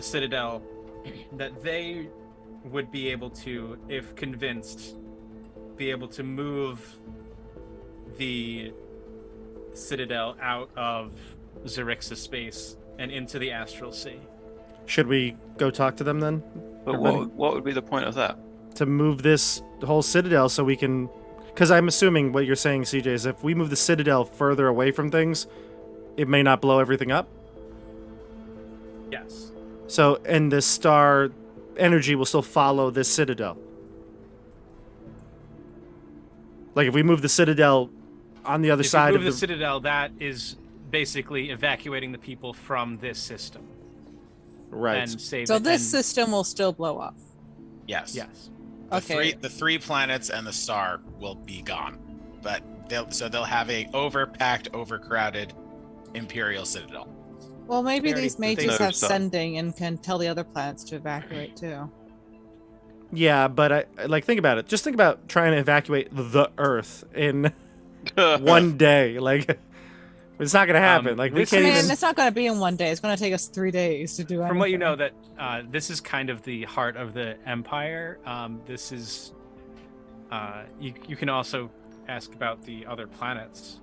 Citadel, that they would be able to, if convinced, be able to move the Citadel out of Xaryxis space and into the Astral Sea. Should we go talk to them then? But what would be the point of that? To move this whole Citadel so we can... Because I'm assuming what you're saying, CJ, is if we move the Citadel further away from things, it may not blow everything up? Yes. So, and the star energy will still follow this Citadel. Like, if we move the Citadel on the other If side you of move the... the Citadel, that is basically evacuating the people from this system. Right. And save So it. this and- system will still blow up. Yes. Yes. Okay. The three planets and the star will be gone, but they'll have a overpacked, overcrowded Imperial Citadel. Well, maybe They these already- mages they- have sending and can tell the other planets to evacuate too. Yeah, but think about it. Just think about trying to evacuate the Earth in one day. Like, it's not going to happen. Like, we this can't I mean, even... it's not going to be in one day. It's going to take us 3 days to do anything. From what you know, that this is kind of the heart of the Empire. This is. You can also ask about the other planets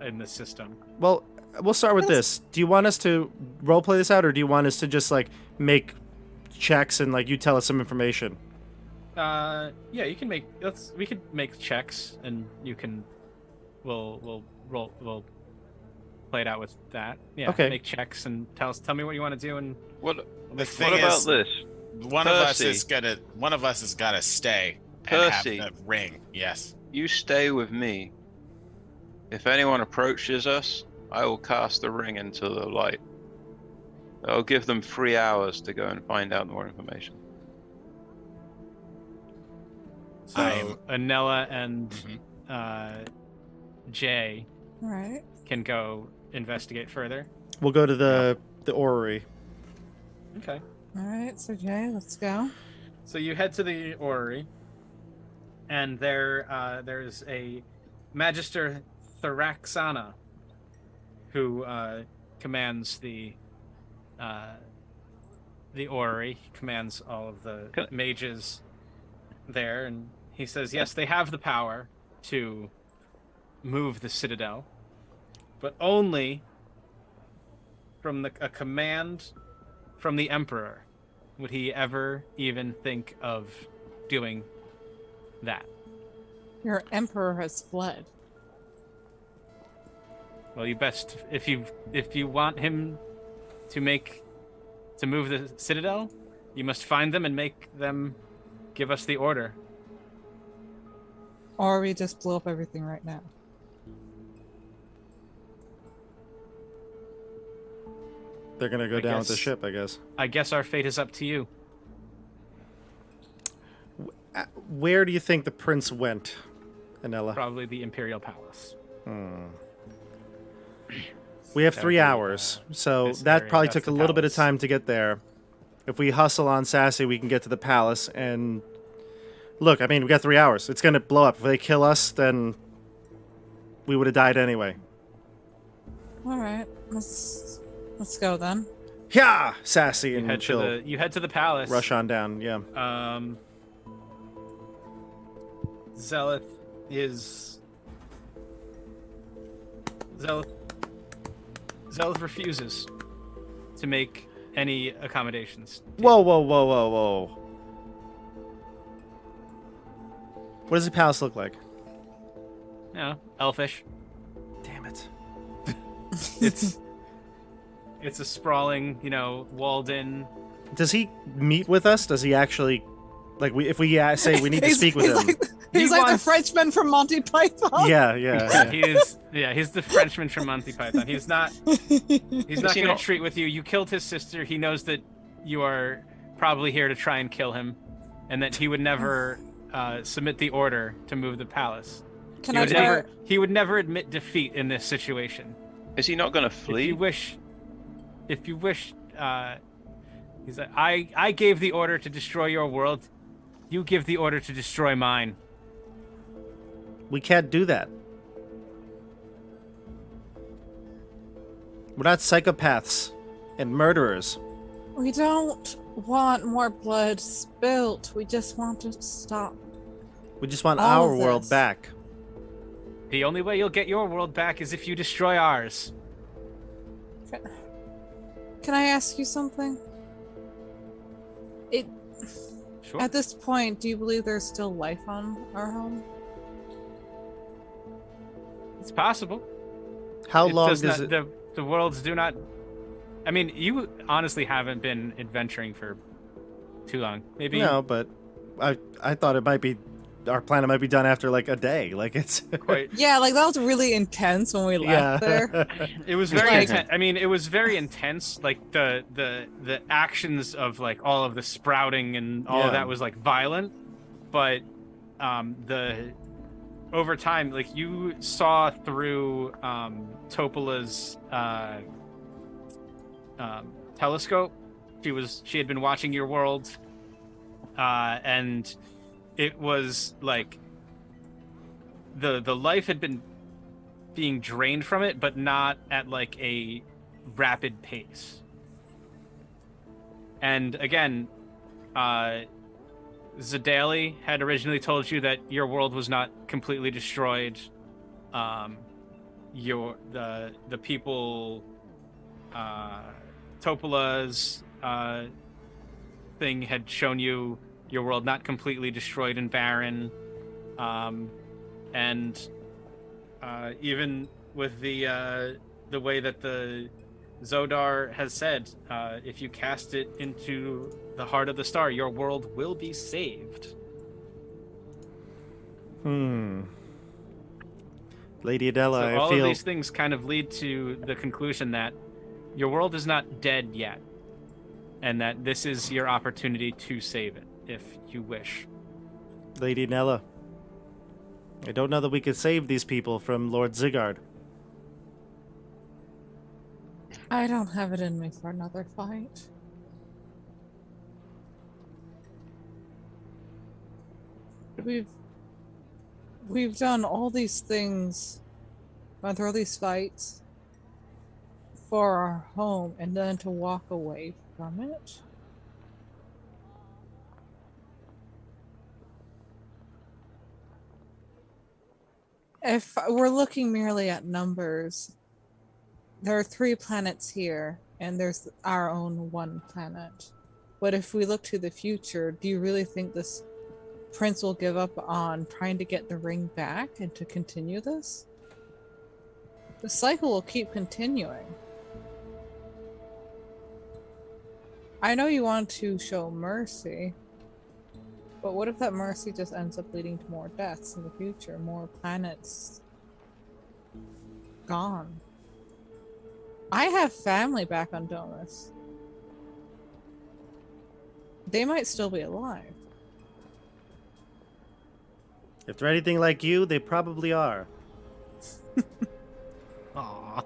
in the system. Well, we'll start with this. Do you want us to roleplay this out, or do you want us to just, make checks and, you tell us some information? Yeah, you can make. We could make checks, and you can. We'll play it out with that. Yeah. Okay. Make checks and tell me what you want to do, and What thing about is, this? One of us Percy. has gotta stay and Percy. have the ring. Yes. You stay with me. If anyone approaches us, I will cast the ring into the light. I'll give them 3 hours to go and find out more information. So I'm- Anella and Mhm. Jay All right. can go investigate further. We'll go to the orrery. Okay. All right. So Jay, let's go. So you head to the orrery, and there's a Magister Thraxana who commands the orrery. He commands all of the Can- mages there, and he says, yes, they have the power to move the citadel, but only from a command from the Emperor would he ever even think of doing that. Your emperor has fled. Well, you best, if you want him to move the citadel, you must find them and make them give us the order. Or we just blow up everything right now. They're gonna go I down with the guess- ship, I guess. I guess our fate is up to you. Where do you think the prince went, Anella? Probably the Imperial Palace. We have That 3 would be, hours, so this that area, probably that's took a the little bit of palace. time to get there. If we hustle on Sassy, we can get to the palace. And look, I mean, we got 3 hours. It's gonna blow up. If they kill us, then we would have died anyway. All right. Let's go then. Yeah, Sassy You and head chill. you head to the palace. Rush on down. Yeah. Zealot refuses to make any accommodations. Whoa, whoa, whoa, whoa, whoa. What does the palace look like? No, elfish. Damn it. It's a sprawling, walled in. Does he meet with us? Does he actually, like, if we say we need to speak with him? He's He like the wants- Frenchman from Monty Python. Yeah. He's the Frenchman from Monty Python. He's not he going to not- treat with you. You killed his sister. He knows that you are probably here to try and kill him, and that he would never submit the order to move the palace. Can He I would try? never. He would never admit defeat in this situation. Is he not going to If flee? you wish, he's like, I gave the order to destroy your world. You give the order to destroy mine. We can't do that. We're not psychopaths and murderers. We don't want more blood spilt. We just want to stop. We just want All our of world this. back. The only way you'll get your world back is if you destroy ours. Can I ask you something? Sure. At this point, do you believe there's still life on our home? It's possible. How long does does not, it? the worlds do not. I mean, you honestly haven't been adventuring for too long. Maybe. No, but I thought it might be. Our planet might be done after like a day. Like it's. Quite. Yeah, like that was really intense when we left there. It was very Like- intense. I mean, it was very intense. Like the actions of like all of the sprouting and all Yeah. of that was like violent, but the over time, like you saw through Topola's telescope. She had been watching your world, and it was like the life had been being drained from it, but not at like a rapid pace. And again, Zedali had originally told you that your world was not completely destroyed. The people, Topola's thing had shown you your world not completely destroyed and barren, and even with the way that the Zodar has said, if you cast it into the heart of the star, your world will be saved. Lady Adela, So I all feel. of these things kind of lead to the conclusion that your world is not dead yet. and that this is your opportunity to save it if you wish. Lady Nella, I don't know that we could save these people from Lord Zigard. I don't have it in me for another fight. We've done all these things, gone through all these fights for our home, and then to walk away from it. If we're looking merely at numbers, there are 3 planets here, and there's our own 1 planet. But if we look to the future, do you really think this prince will give up on trying to get the ring back and to continue this? The cycle will keep continuing. I know you want to show mercy, but what if that mercy just ends up leading to more deaths in the future, more planets gone? I have family back on Domus. They might still be alive. If they're anything like you, they probably are. Aww.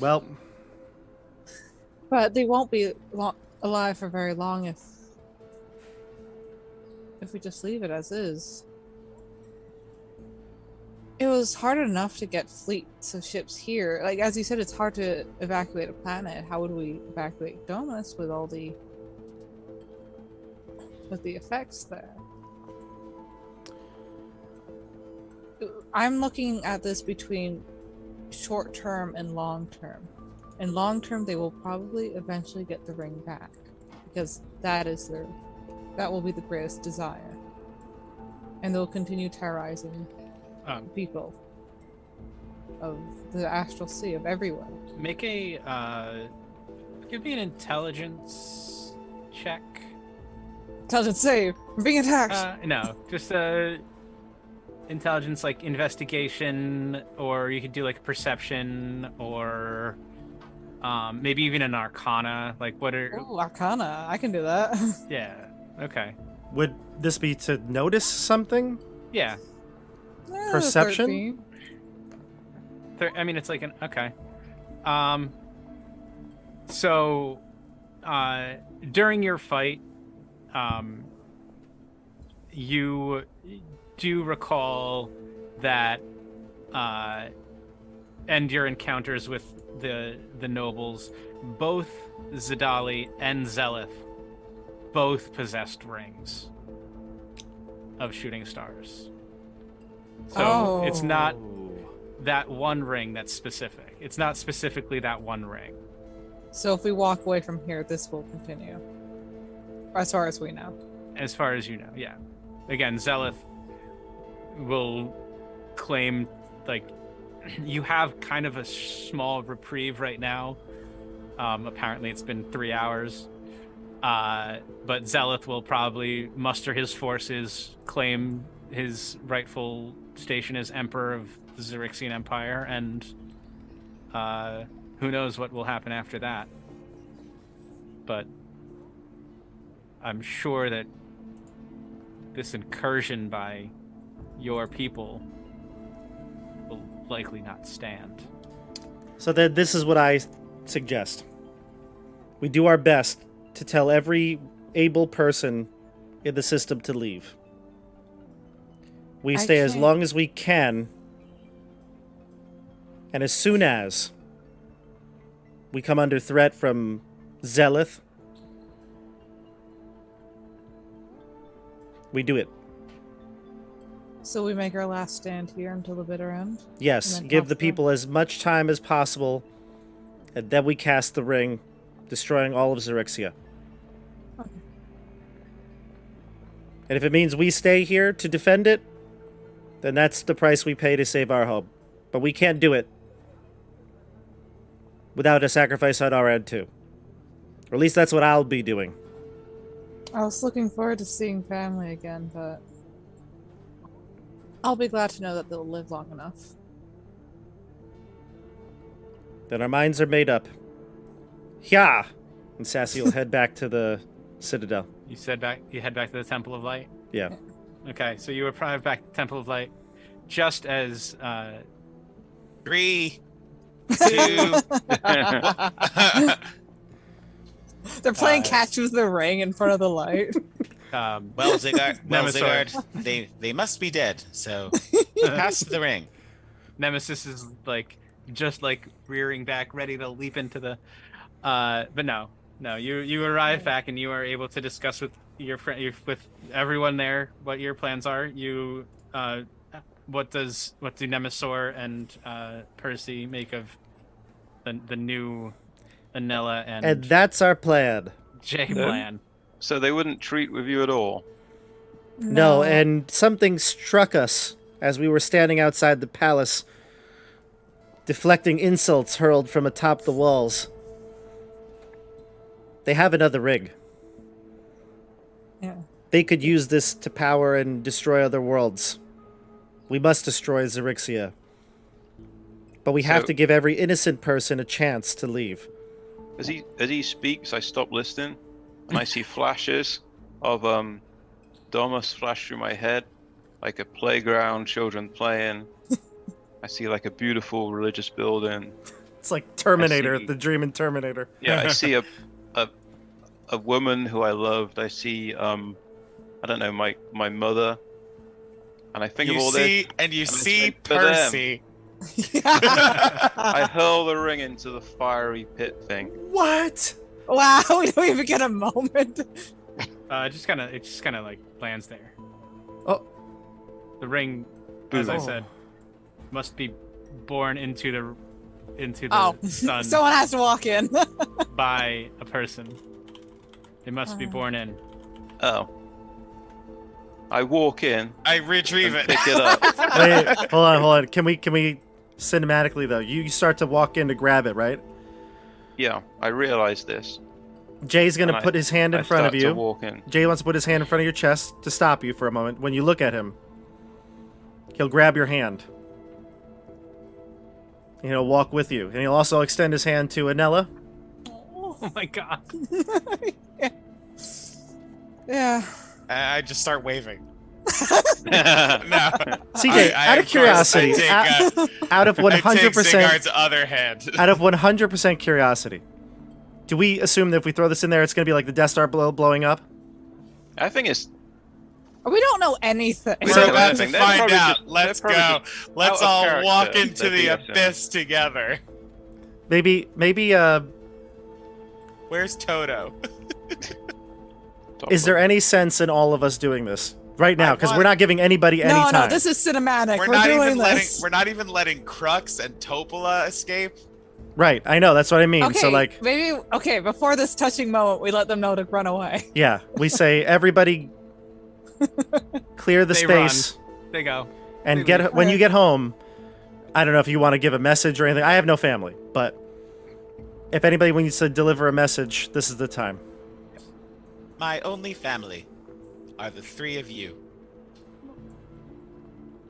Well, But they won't be alive for very long if we just leave it as is. It was hard enough to get fleets of ships here. Like, as you said, it's hard to evacuate a planet. How would we evacuate Domus with all the effects there? I'm looking at this between short term and long term. In long term, they will probably eventually get the ring back, because that will be the greatest desire, and they'll continue terrorizing people of the Astral Sea, of everywhere. Make a give me an intelligence check. Intelligence save. We're being attacked. No, just intelligence, like investigation, or you could do like perception, or maybe even an arcana. Like, what are? Oh, Arcana. I can do that. Yeah. Okay. would this be to notice something? Yeah. Perception? 13. I mean, it's like an okay. So, during your fight, you do recall that, and your encounters with the nobles, both Zidali and Zelith both possessed rings of shooting stars. So it's not that one ring that's specific. It's not specifically that one ring. So if we walk away from here, this will continue. As far as we know. As far as you know, yeah. Again, Zelith will claim, like, you have kind of a small reprieve right now. Apparently it's been 3 hours. But Zelith will probably muster his forces, claim his rightful station as Emperor of the Xaryxian Empire, and who knows what will happen after that. But I'm sure that this incursion by your people will likely not stand. So then this is what I suggest. We do our best to tell every able person in the system to leave. We stay as long as we can, and as soon as we come under threat from Zelith, we do it. So we make our last stand here until the bitter end? Yes, give the people as much time as possible, and then we cast the ring, destroying all of Xaryxia. Okay. And if it means we stay here to defend it, then that's the price we pay to save our home. But we can't do it without a sacrifice on our end too. Or at least that's what I'll be doing. I was looking forward to seeing family again, but I'll be glad to know that they'll live long enough. Then our minds are made up. Yeah. And Sassy will head back to the Citadel. You head back to the Temple of Light. Yeah. Okay, so you arrive back at Temple of Light just as 3, 2. They're playing catch with the ring in front of the light. Well, Nemesis. Zigard, they must be dead. So pass the ring. Nemesis is just rearing back, ready to leap into the. But no, you arrive back and you are able to discuss with your friend, with everyone there, what your plans are. You, what do Nemesor and Percy make of the new Anella And that's our plan. J plan? So they wouldn't treat with you at all. No, and something struck us as we were standing outside the palace, deflecting insults hurled from atop the walls. They have another rig. Yeah. They could use this to power and destroy other worlds. We must destroy Xaryxia. But we have to give every innocent person a chance to leave. As he speaks, I stop listening, and I see flashes of Domus flash through my head, like a playground, children playing. I see like a beautiful religious building. It's like Terminator, the dream in Terminator. Yeah, I see a woman who I loved. I see I don't know, my mother. And I think of all this. And you see think, "For them." Percy. I hurl the ring into the fiery pit thing. What? Wow, we don't even get a moment. It just kind of lands there. Oh. The ring, as I said, must be born into the sun Someone has to walk in. by a person. They must be born in. Oh. I walk in. I retrieve and it. pick it up. Wait, hold on. Can we cinematically though? You start to walk in to grab it, right? Yeah, I realize this. Jay's gonna And put his hand in front of start to you. walk in. Jay wants to put his hand in front of your chest to stop you for a moment. When you look at him, he'll grab your hand. And he'll walk with you. And he'll also extend his hand to Anella. Oh my god. Yeah. I just start waving. No. CJ, out of curiosity, out of 100%, I take Zigard's other hand. out of 100% curiosity, do we assume that if we throw this in there, it's going to be like the Death Star blowing up? I think it's. We don't know anything. We We're don't know about to anything. They're find probably out. just- Let's they're go. probably just Let's out of all character, walk into they're the BSing. abyss together. Maybe, Where's Toto? is there any sense in all of us doing this right now? Because we're not giving anybody any No, time. this is cinematic. We're We're not doing even letting. this. We're not even letting Crux and Topola escape. Right, I know, that's what I mean. Okay, So, like, maybe before this touching moment, we let them know to run away. yeah, we say, everybody clear the They space. They go. And They when you get home, I don't know if you want to give a message or anything. I have no family, but if anybody needs to deliver a message, this is the time. My only family are the 3 of you.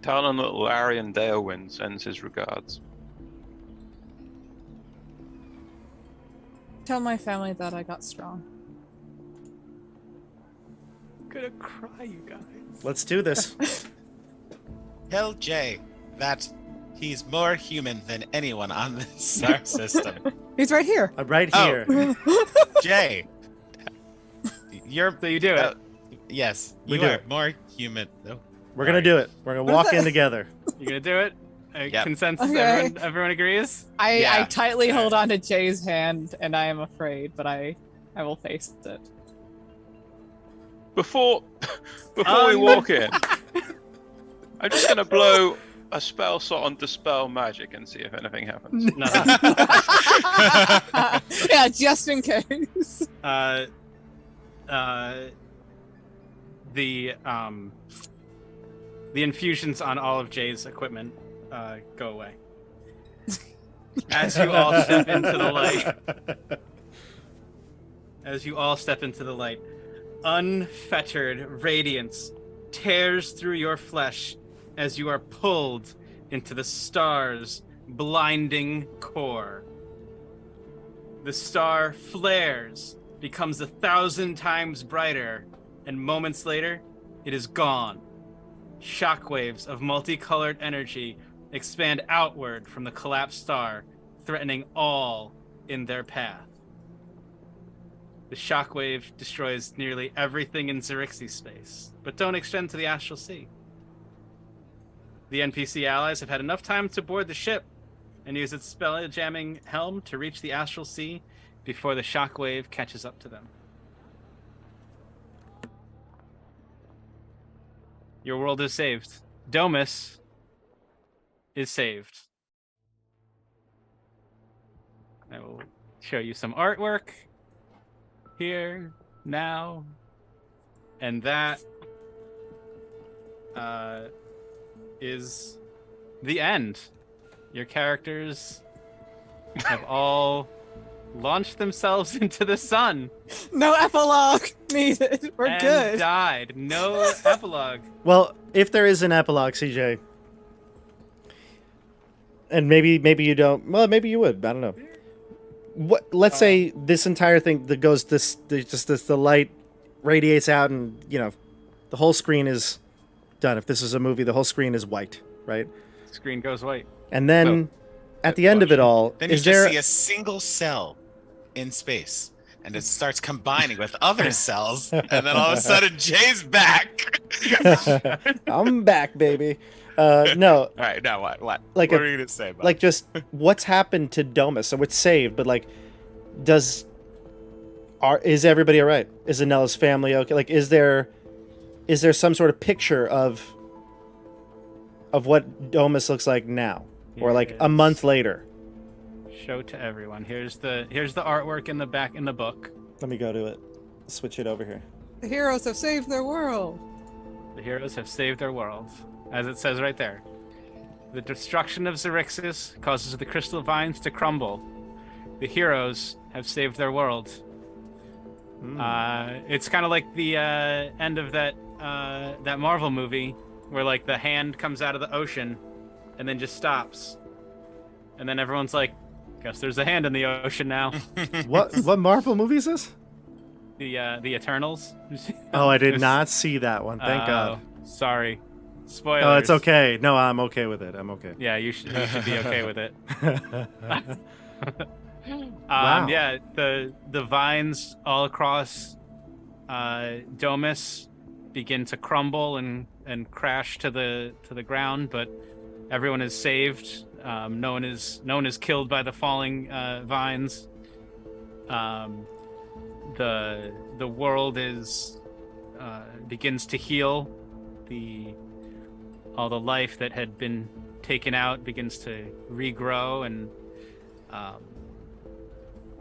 Talon that Larian Dalewind sends his regards. Tell my family that I got strong. I'm gonna cry, you guys. Let's do this. Tell Jay that he's more human than anyone on this star system. He's right here. I'm right Oh. here. Jay, you're. So you do it. Yes, We you do are it. more human. Oh, We're going to do it. We're going to walk in together. You gonna do it? Yep. Consensus. Okay. Everyone agrees. I Yeah. tightly hold on to Jay's hand, and I am afraid, but I will face it. Before we walk in, I'm just gonna blow a spell slot on Dispel Magic and see if anything happens. Nothing. Yeah, just in case. The infusions on all of Jay's equipment go away as you all step into the light. As you all step into the light, unfettered radiance tears through your flesh as you are pulled into the star's blinding core. The star flares becomes 1,000 times brighter, and moments later, it is gone. Shockwaves of multicolored energy expand outward from the collapsed star, threatening all in their path. The shockwave destroys nearly everything in Xaryxis space, but don't extend to the Astral Sea. The NPC allies have had enough time to board the ship and use its spell-jamming helm to reach the Astral Sea before the shockwave catches up to them. Your world is saved. Domus is saved. I will show you some artwork here, now, and that is the end. Your characters have all launched themselves into the sun. No epilogue needed. We're and good. Died. No epilogue. Well, if there is an epilogue, CJ, and maybe you don't. Well, maybe you would. I don't know. What? Let's say this entire thing that goes the light radiates out, and the whole screen is done. If this is a movie, the whole screen is white, right? Screen goes white. And then at the end of it all, Then you is just there? see a single cell in space, and it starts combining with other cells, and then all of a sudden Jay's back. I'm back, baby. No, All right, now what? What? Like What are you gonna say about like just what's happened to Domus? So it's saved, but like, is everybody all right? Is Anella's family okay? Like, is there some sort of picture of what Domus looks like now, or like a month later? Show to everyone. Here's the artwork in the back in the book. Let me go to it. Switch it over here. The heroes have saved their world. The heroes have saved their world, as it says right there. The destruction of Xaryxis causes the crystal vines to crumble. The heroes have saved their world. It's kind of like the end of that Marvel movie where like the hand comes out of the ocean and then just stops, and then everyone's like, "Guess there's a hand in the ocean now." What Marvel movie is this? The Eternals. Oh, I did not see that one. Thank God. Sorry. Spoilers. Oh, it's okay. No, I'm okay with it. I'm okay. Yeah, you should be okay with it. Wow. Yeah, the vines all across Domus begin to crumble and crash to the ground, but everyone is saved. No one is killed by the falling vines. The world begins to heal. All the life that had been taken out begins to regrow, and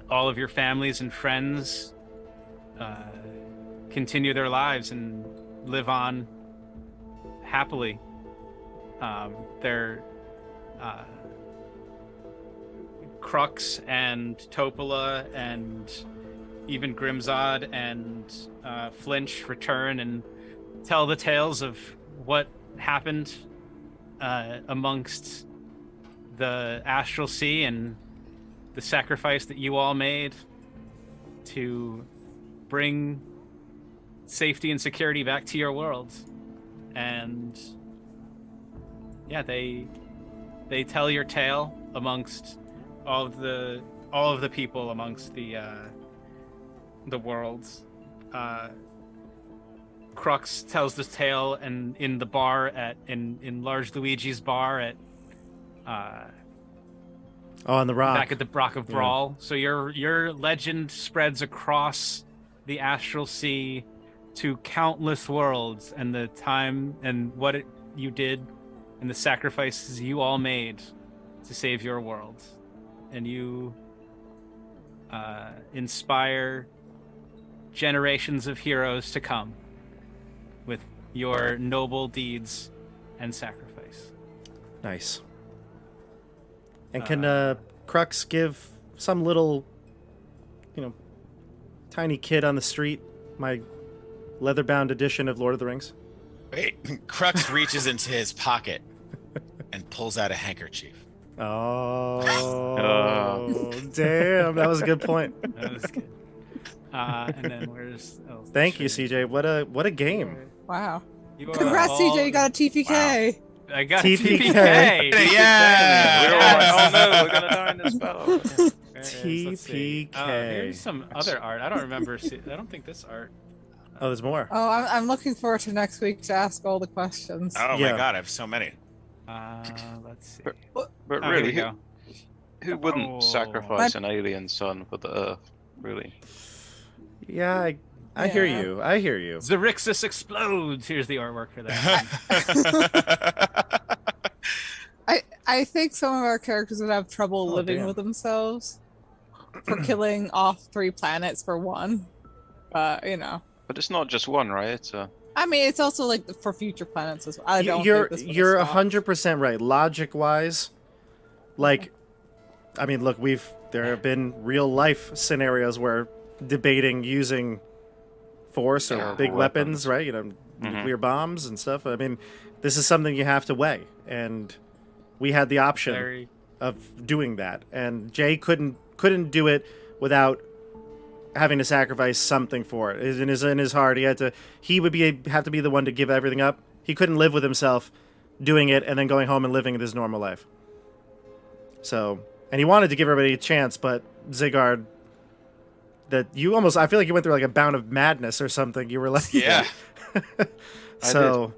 all of your families and friends continue their lives and live on happily. Crux and Topola and even Grimzod and Flinch return and tell the tales of what happened amongst the Astral Sea and the sacrifice that you all made to bring safety and security back to your world. And yeah, they tell your tale amongst all of the people amongst the worlds. Crux tells this tale in the bar in Large Luigi's bar at on the rock. Back at the Rock of Brawl. So your legend spreads across the Astral Sea to countless worlds, and the time and what you did and the sacrifices you all made to save your world. And you inspire generations of heroes to come with your noble deeds and sacrifice. Nice. And can Crux give some little, tiny kid on the street my leather-bound edition of Lord of the Rings? Wait, Crux reaches into his pocket and pulls out a handkerchief. Oh, damn. That was a good point. That was good. And then where's? Oh, Thank you, sure. CJ. What a game. Wow. You are Congrats, all- CJ. You got a TPK. I got TPK. TPK. Yeah. We were all like, oh no, we're gonna die in this battle. There it is. Let's see. TPK. Here's some other art. I don't remember. I don't think this art. Oh, there's more. Oh, I'm looking forward to next week to ask all the questions. Oh Yeah. my god, I have so many. Let's see. But Oh, here really, we go. who wouldn't Oh. sacrifice an alien son for the Earth? Really? Yeah, I hear Yeah. you. I hear you. Xaryxis explodes. Here's the artwork for that. I think some of our characters would have trouble Oh, living damn. with themselves for killing off 3 planets for one. But you know, But it's not just one, right? It's I mean, it's also like for future planets as well. I don't You're think this you're would have stopped. 100% right. Logic wise, like, I mean, look, there have been real life scenarios where debating using force or Terrible big weapons, weapons. right? You know, nuclear bombs and stuff. I mean, this is something you have to weigh, and we had the option Very. of doing that, and Jay couldn't do it without having to sacrifice something for it. In his heart, he would have to be the one to give everything up. He couldn't live with himself doing it and then going home and living his normal life. So, and he wanted to give everybody a chance, but Zygarde, I feel like you went through like a bout of madness or something. You were like, Yeah. So,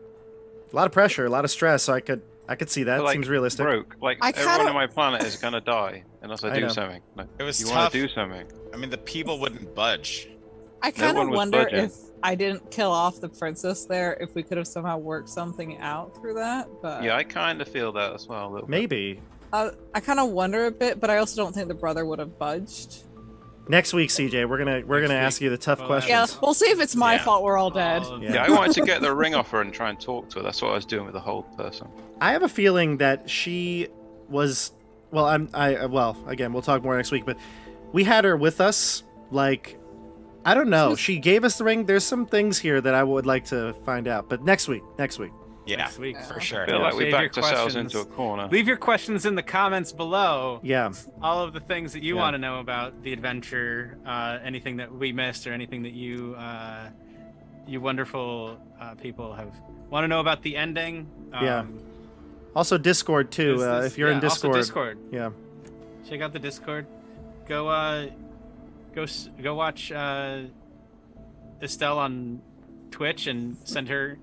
a lot of pressure, a lot of stress. So I could see that. But, like, Seems realistic. broke. Like I everyone kinda- on my planet is gonna die unless I I do know. something. Like, It was you tough. want to do something. I mean, the people wouldn't budge. I kind one of was wonder budging. if I didn't kill off the princess there, if we could have somehow worked something out through that. But Yeah, I kind of feel that as well. A little bit. Maybe I kind of wonder a bit, but I also don't think the brother would have budged. next week, CJ, we're gonna Next ask week. you the tough Well, questions. Yeah, we'll see if it's my Yeah. fault we're all dead. All of Yeah. Yeah, I wanted to get the ring off her and try and talk to her. That's what I was doing with the whole person. I have a feeling that she was. Well, again, we'll talk more next week. But we had her with us. Like, I don't know. She gave us the ring. There's some things here that I would like to find out. But next week. Yeah, Next week. for I sure. feel like we Save your backed ourselves questions. into a corner. Leave your questions in the comments below. Yeah. All of the things that you Yeah. want to know about the adventure, anything that we missed, or anything that you wonderful people want to know about the ending. Yeah. Also, Discord too. If you're in Discord. Also Discord. Yeah. Check out the Discord. Go watch Estelle on Twitch and send her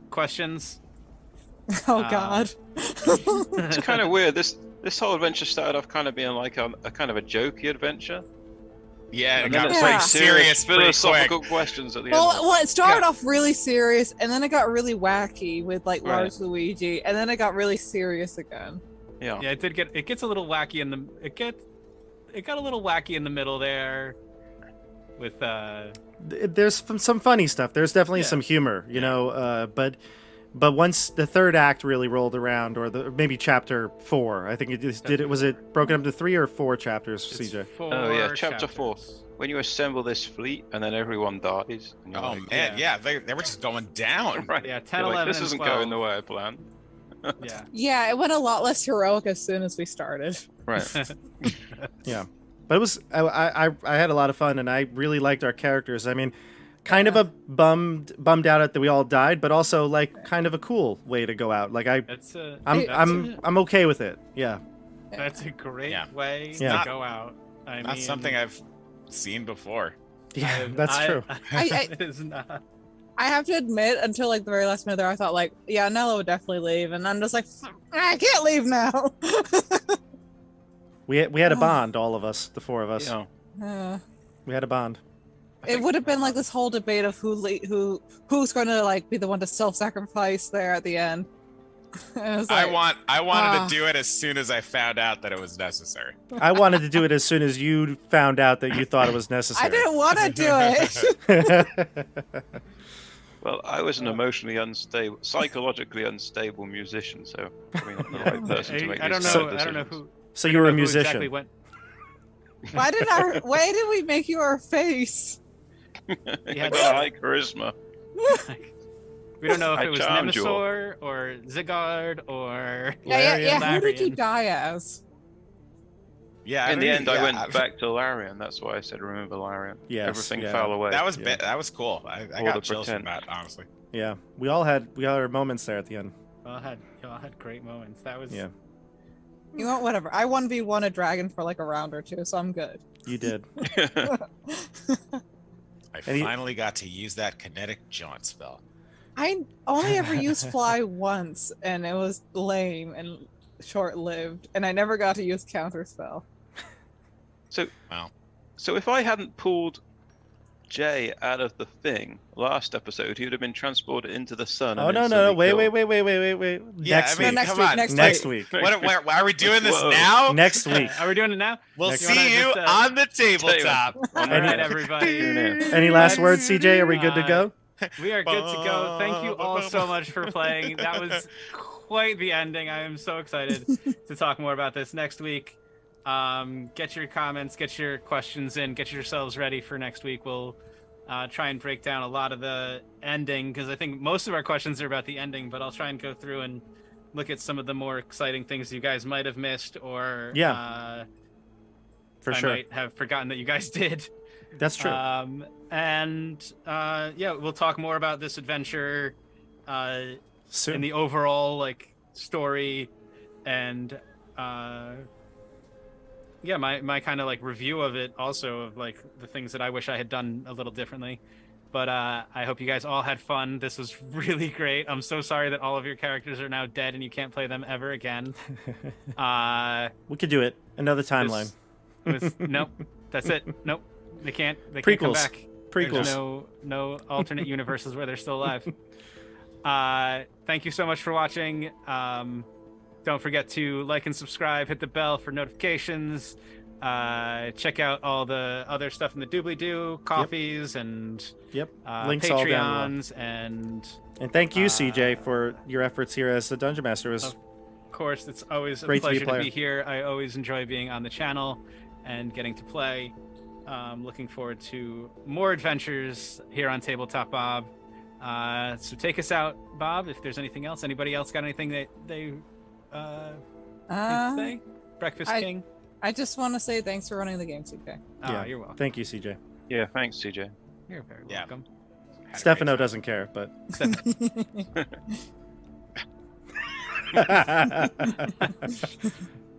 questions. Oh God. It's kind of weird. This whole adventure started off kind of being like a kind of a jokey adventure. Yeah, it And then got it's pretty like serious pretty quick. philosophical questions at the end. Well, it started Yeah. off really serious, and then it got really wacky with like Right. Large Luigi, and then it got really serious again. Yeah. Yeah, it gets a little wacky in the it got a little wacky in the middle there with There's some funny stuff. There's definitely Yeah. some humor, you know. But once the third act really rolled around, or maybe chapter 4, I think was it broken up to 3 or 4 chapters, it's CJ? 4 Oh, yeah, chapter 4. chapters. When you assemble this fleet and then everyone dies. And you're Oh like, man, yeah, they were just going down. Right. Yeah, 10, You're like, 11, this and isn't 12. going the way I planned. Yeah. Yeah, it went a lot less heroic as soon as we started. Right. Yeah, but it was I had a lot of fun, and I really liked our characters. I mean, kind of a bummed out at that we all died, but also like kind of a cool way to go out. Like That's a I'm okay with it. Yeah, that's a great Yeah. way Yeah. to go out. I Not mean, something I've seen before. yeah, that's true. It is not. I have to admit, until like the very last minute there, I thought like, yeah, Nella would definitely leave, and I'm just like, I can't leave now. We had a bond, all of us, the 4 of us. Yeah. We had a bond. It would have been like this whole debate of who's going to like be the one to self-sacrifice there at the end. And it was like, I wanted ah. to do it as soon as I found out that it was necessary. I wanted to do it as soon as you found out that you thought it was necessary. I didn't want to do it. Well, I was an emotionally unstable, psychologically unstable musician, so probably not the right person to make I don't these know. kind of I don't know decisions. who. So you were a who musician. Exactly went. Why did we make you our face? Yeah, I got high charisma. We don't know if I it was charmed you all. Nemesaur or Zygarde or Yeah. Who did you Larian. die as? Yeah. In the end, I yeah, went back to Larian. That's why I said remember Larian. Yes, Everything yeah. fell away. That was Yeah. that was cool. I All got the chills from pretend. that, honestly. Yeah, we all had our moments there at the end. y'all had great moments. That was Yeah, You know, whatever. I 1v1 a dragon for like a round or two, so I'm good. you did. I And he- finally got to use that kinetic jaunt spell. I only ever used fly once, and it was lame and short-lived, and I never got to use counterspell. So, Wow. so if I hadn't pulled Jay out of the thing last episode, he would have been transported into the sun. Oh and no, instantly wait. killed. Yeah, Next I mean, week. Next come week, on. next Next week. Why are we doing this Whoa. now? Next week. Are we doing it now? We'll Next see week. you Just, on the tabletop. All Any- right, everybody. Tune in. Any last words, CJ? Are we good to go? We are good to go. Thank you all so much for playing. That was quite the ending. I am so excited to talk more about this next week. Get your comments, get your questions in, get yourselves ready for next week. We'll try and break down a lot of the ending, because I think most of our questions are about the ending, but I'll try and go through and look at some of the more exciting things you guys might have missed, or For I sure. might have forgotten that you guys did. That's true. Yeah, we'll talk more about this adventure Soon. in the overall like story, and yeah, my kind of like review of it also, of like the things that I wish I had done a little differently. But I hope you guys all had fun. This was really great. I'm so sorry that all of your characters are now dead and you can't play them ever again. We could do it. Another timeline. Nope, that's it. Nope, they can't come Prequels. back. Prequels. There's no alternate universes where they're still alive. Thank you so much for watching. Don't forget to like and subscribe, hit the bell for notifications. Check out all the other stuff in the doobly-doo, coffees, and Yep. Links all down Patreons, and And thank you, CJ, for your efforts here as the Dungeon Master. It was of course, it's always a Great to be a pleasure to player. be here. I always enjoy being on the channel and getting to play. Looking forward to more adventures here on Tabletop Bob. So take us out, Bob, if there's anything else. Anybody else got anything that they need to say? Breakfast King? I just want to say thanks for running the game, CK. Yeah. You're welcome. Thank you, CJ. Yeah, thanks, CJ. You're very Yeah. welcome. Had a Stefano great doesn't care, but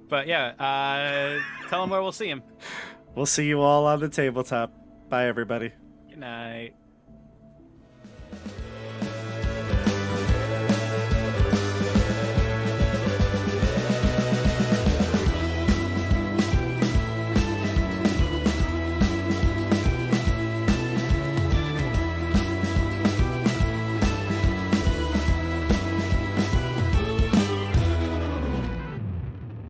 But yeah, tell him where we'll see him. we'll see you all on the tabletop. Bye, everybody. Good night.